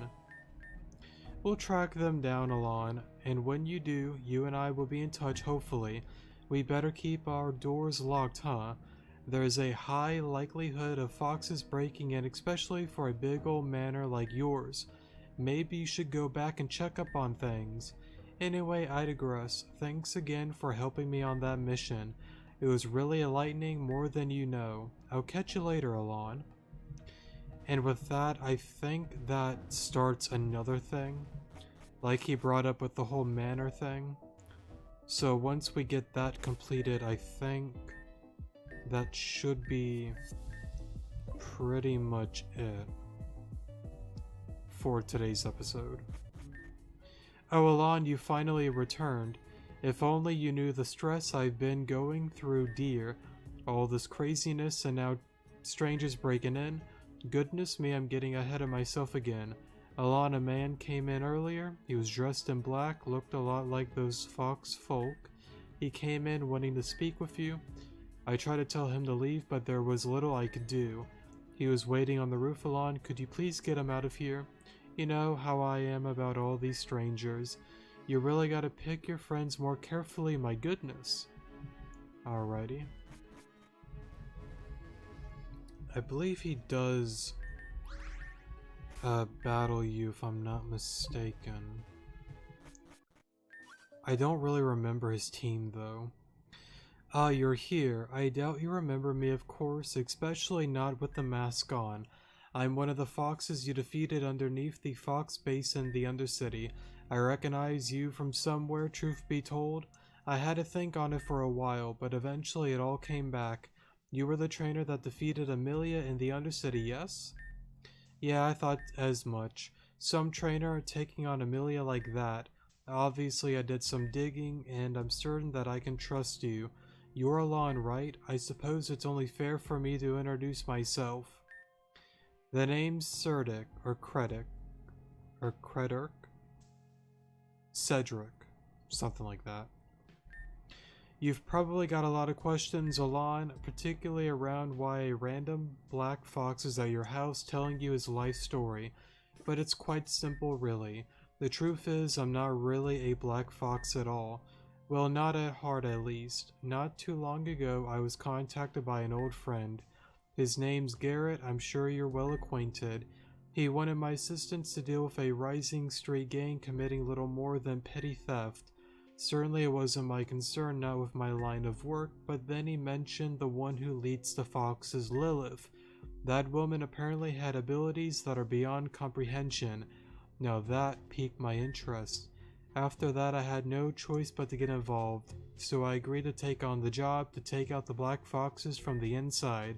We'll track them down, Alon, and when you do, you and I will be in touch, hopefully. We better keep our doors locked, huh? There is a high likelihood of foxes breaking in, especially for a big old manor like yours. Maybe you should go back and check up on things. Anyway, I digress. Thanks again for helping me on that mission. It was really enlightening, more than you know. I'll catch you later, Alon. And with that, I think that starts another thing. Like he brought up with the whole manor thing. So once we get that completed, I think that should be pretty much it for today's episode. Oh, Alon, you finally returned. If only you knew the stress I've been going through, dear. All this craziness and now strangers breaking in. Goodness me, I'm getting ahead of myself again. Alon, a man came in earlier. He was dressed in black, looked a lot like those fox folk. He came in wanting to speak with you. I tried to tell him to leave, but there was little I could do. He was waiting on the roof. Alon, could you please get him out of here? You know how I am about all these strangers. You really gotta pick your friends more carefully, my goodness. Alrighty. I believe he does battle you, if I'm not mistaken. I don't really remember his team, though. Ah, you're here. I doubt you remember me, of course, especially not with the mask on. I'm one of the foxes you defeated underneath the fox base in the Undercity. I recognize you from somewhere, truth be told. I had to think on it for a while, but eventually it all came back. You were the trainer that defeated Amelia in the Undercity, yes? Yeah, I thought as much. Some trainer taking on Amelia like that. Obviously I did some digging, and I'm certain that I can trust you. You're Alon, right? I suppose it's only fair for me to introduce myself. The name's Cerdic, or Credic, or Credirk? Cedric, something like that. You've probably got a lot of questions, Alon, particularly around why a random black fox is at your house telling you his life story. But it's quite simple, really. The truth is, I'm not really a black fox at all. Well, not at heart at least. Not too long ago, I was contacted by an old friend. His name's Garrett, I'm sure you're well acquainted. He wanted my assistance to deal with a rising street gang committing little more than petty theft. Certainly it wasn't my concern, not with my line of work, but then he mentioned the one who leads the foxes, Lilith. That woman apparently had abilities that are beyond comprehension. Now that piqued my interest. After that I had no choice but to get involved, so I agreed to take on the job to take out the black foxes from the inside.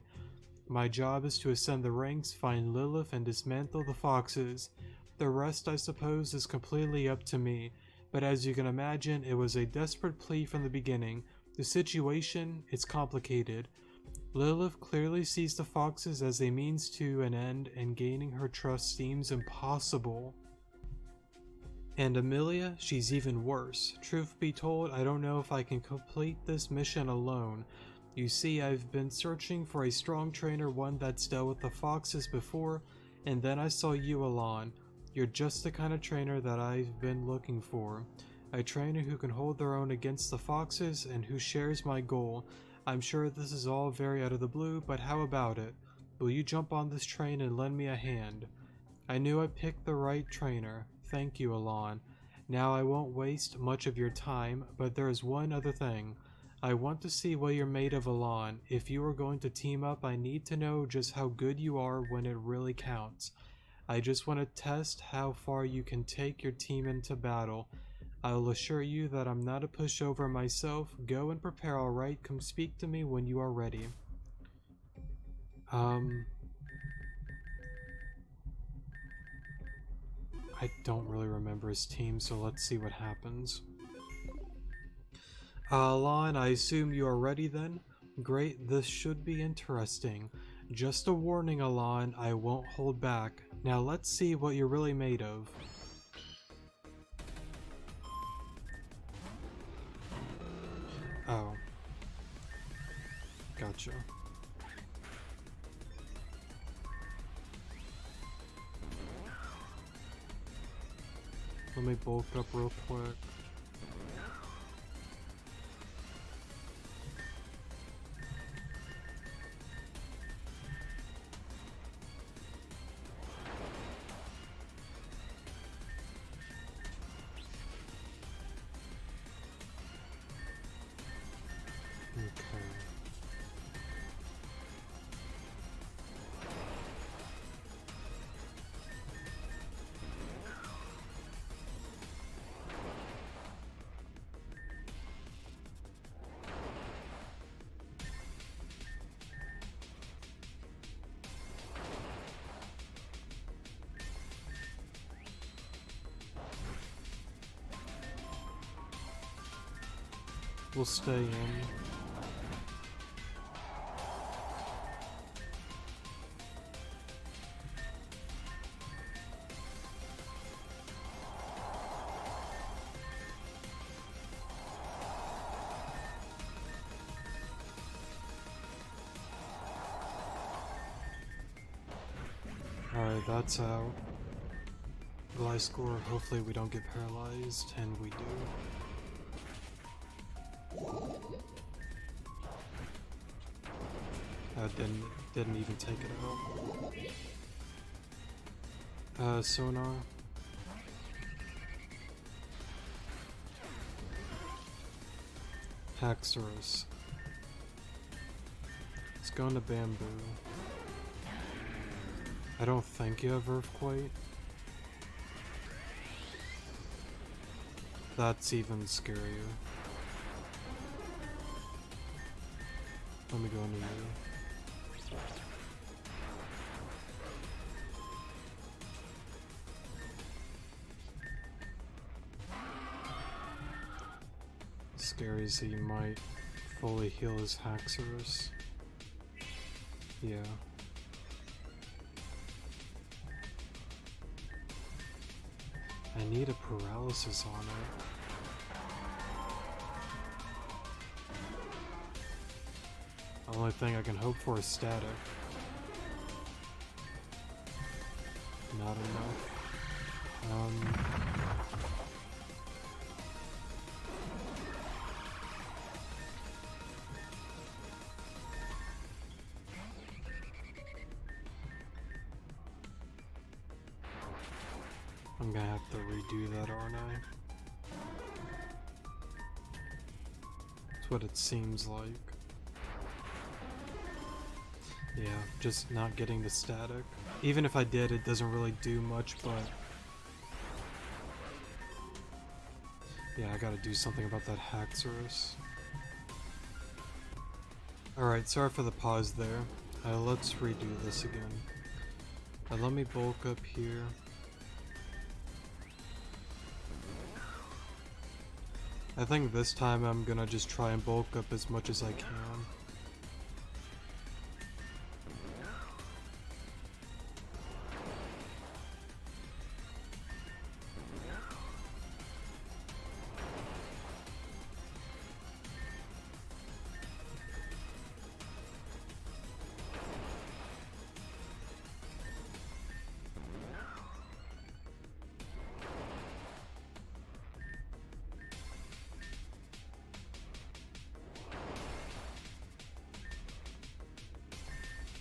My job is to ascend the ranks, find Lilith, and dismantle the foxes. The rest, I suppose, is completely up to me, but as you can imagine, it was a desperate plea from the beginning. The situation is complicated. Lilith clearly sees the foxes as a means to an end, and gaining her trust seems impossible. And Amelia, she's even worse. Truth be told, I don't know if I can complete this mission alone. You see, I've been searching for a strong trainer, one that's dealt with the foxes before, and then I saw you, Alon. You're just the kind of trainer that I've been looking for. A trainer who can hold their own against the foxes and who shares my goal. I'm sure this is all very out of the blue, but how about it? Will you jump on this train and lend me a hand? I knew I picked the right trainer. Thank you, Alon. Now I won't waste much of your time, but there is one other thing. I want to see what you're made of, Alon. If you are going to team up, I need to know just how good you are when it really counts. I just want to test how far you can take your team into battle. I'll assure you that I'm not a pushover myself. Go and prepare, alright? Come speak to me when you are ready. I don't really remember his team, so let's see what happens. Alon, I assume you are ready then? Great, this should be interesting. Just a warning, Alon, I won't hold back. Now let's see what you're really made of. Oh. Gotcha. Let me bulk up real quick. We'll stay in. Alright, that's out. Gliscor, hopefully we don't get paralyzed, and we do. Didn't even take it out. Sonar. Haxorus. Let's go into Bamboo. I don't think you have Earthquake. That's even scarier. Let me go into you. Scary as he might fully heal his Haxorus. Yeah. I need a paralysis on it. The only thing I can hope for is static. Not enough. I'm gonna have to redo that, aren't I? That's what it seems like. Yeah, just not getting the static. Even if I did, it doesn't really do much, but... yeah, I gotta do something about that Haxorus. Alright, sorry for the pause there. Let's redo this again. Let me bulk up here. I think this time I'm gonna just try and bulk up as much as I can.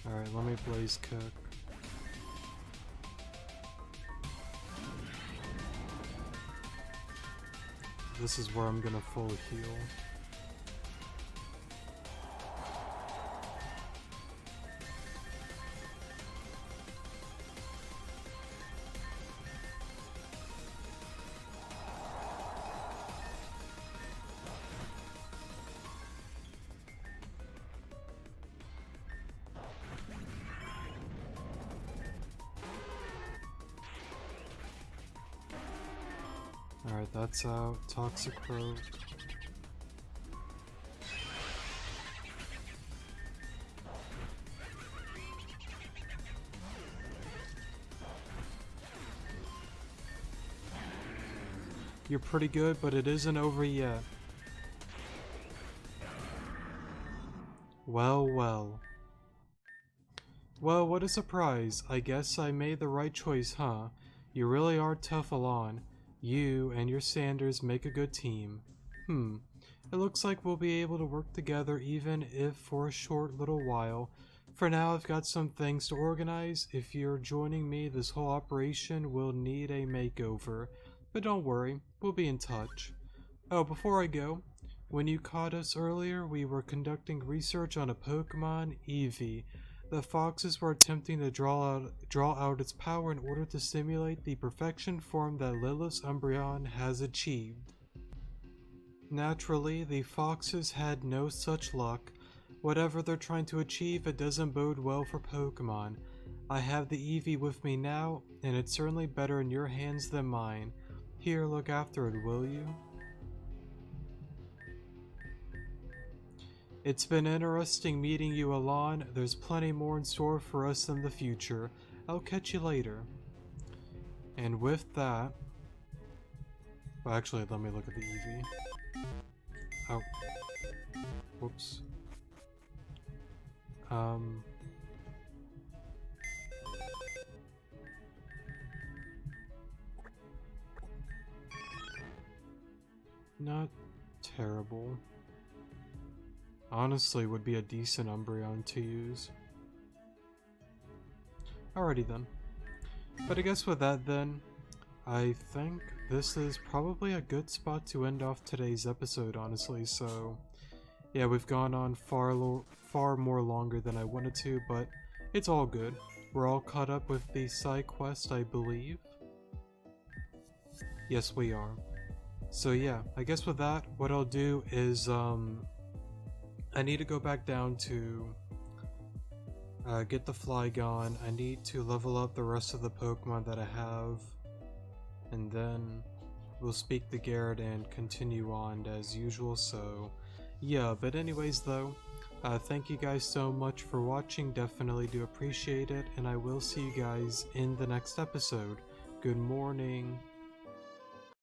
Alright, let me Blaze Kick. This is where I'm gonna full heal. Alright, that's out. Toxicroak. You're pretty good, but it isn't over yet. Well, well. Well, what a surprise. I guess I made the right choice, huh? You really are tough, Alon. You and your Sanders make a good team. It looks like we'll be able to work together even if for a short little while. For now, I've got some things to organize. If you're joining me, this whole operation will need a makeover. But don't worry, we'll be in touch. Oh, before I go, when you caught us earlier, we were conducting research on a Pokemon, Eevee. The foxes were attempting to draw out its power in order to simulate the perfection form that Lilith's Umbreon has achieved. Naturally, the foxes had no such luck. Whatever they're trying to achieve, it doesn't bode well for Pokemon. I have the Eevee with me now, and it's certainly better in your hands than mine. Here, look after it, will you? It's been interesting meeting you, Alon. There's plenty more in store for us in the future. I'll catch you later. And with that... Well, actually, let me look at the EV. Oh. Whoops. Not terrible. Honestly, would be a decent Umbreon to use. Alrighty then. But I guess with that then, I think this is probably a good spot to end off today's episode, honestly. So, yeah, we've gone on far more longer than I wanted to, but it's all good. We're all caught up with the side quest, I believe. Yes, we are. So yeah, I guess with that, what I'll do is, I need to go back down to get the Flygon. I need to level up the rest of the Pokemon that I have, and then we'll speak to Garrett and continue on as usual. So yeah, but anyways though, thank you guys so much for watching, definitely do appreciate it, and I will see you guys in the next episode. Good morning.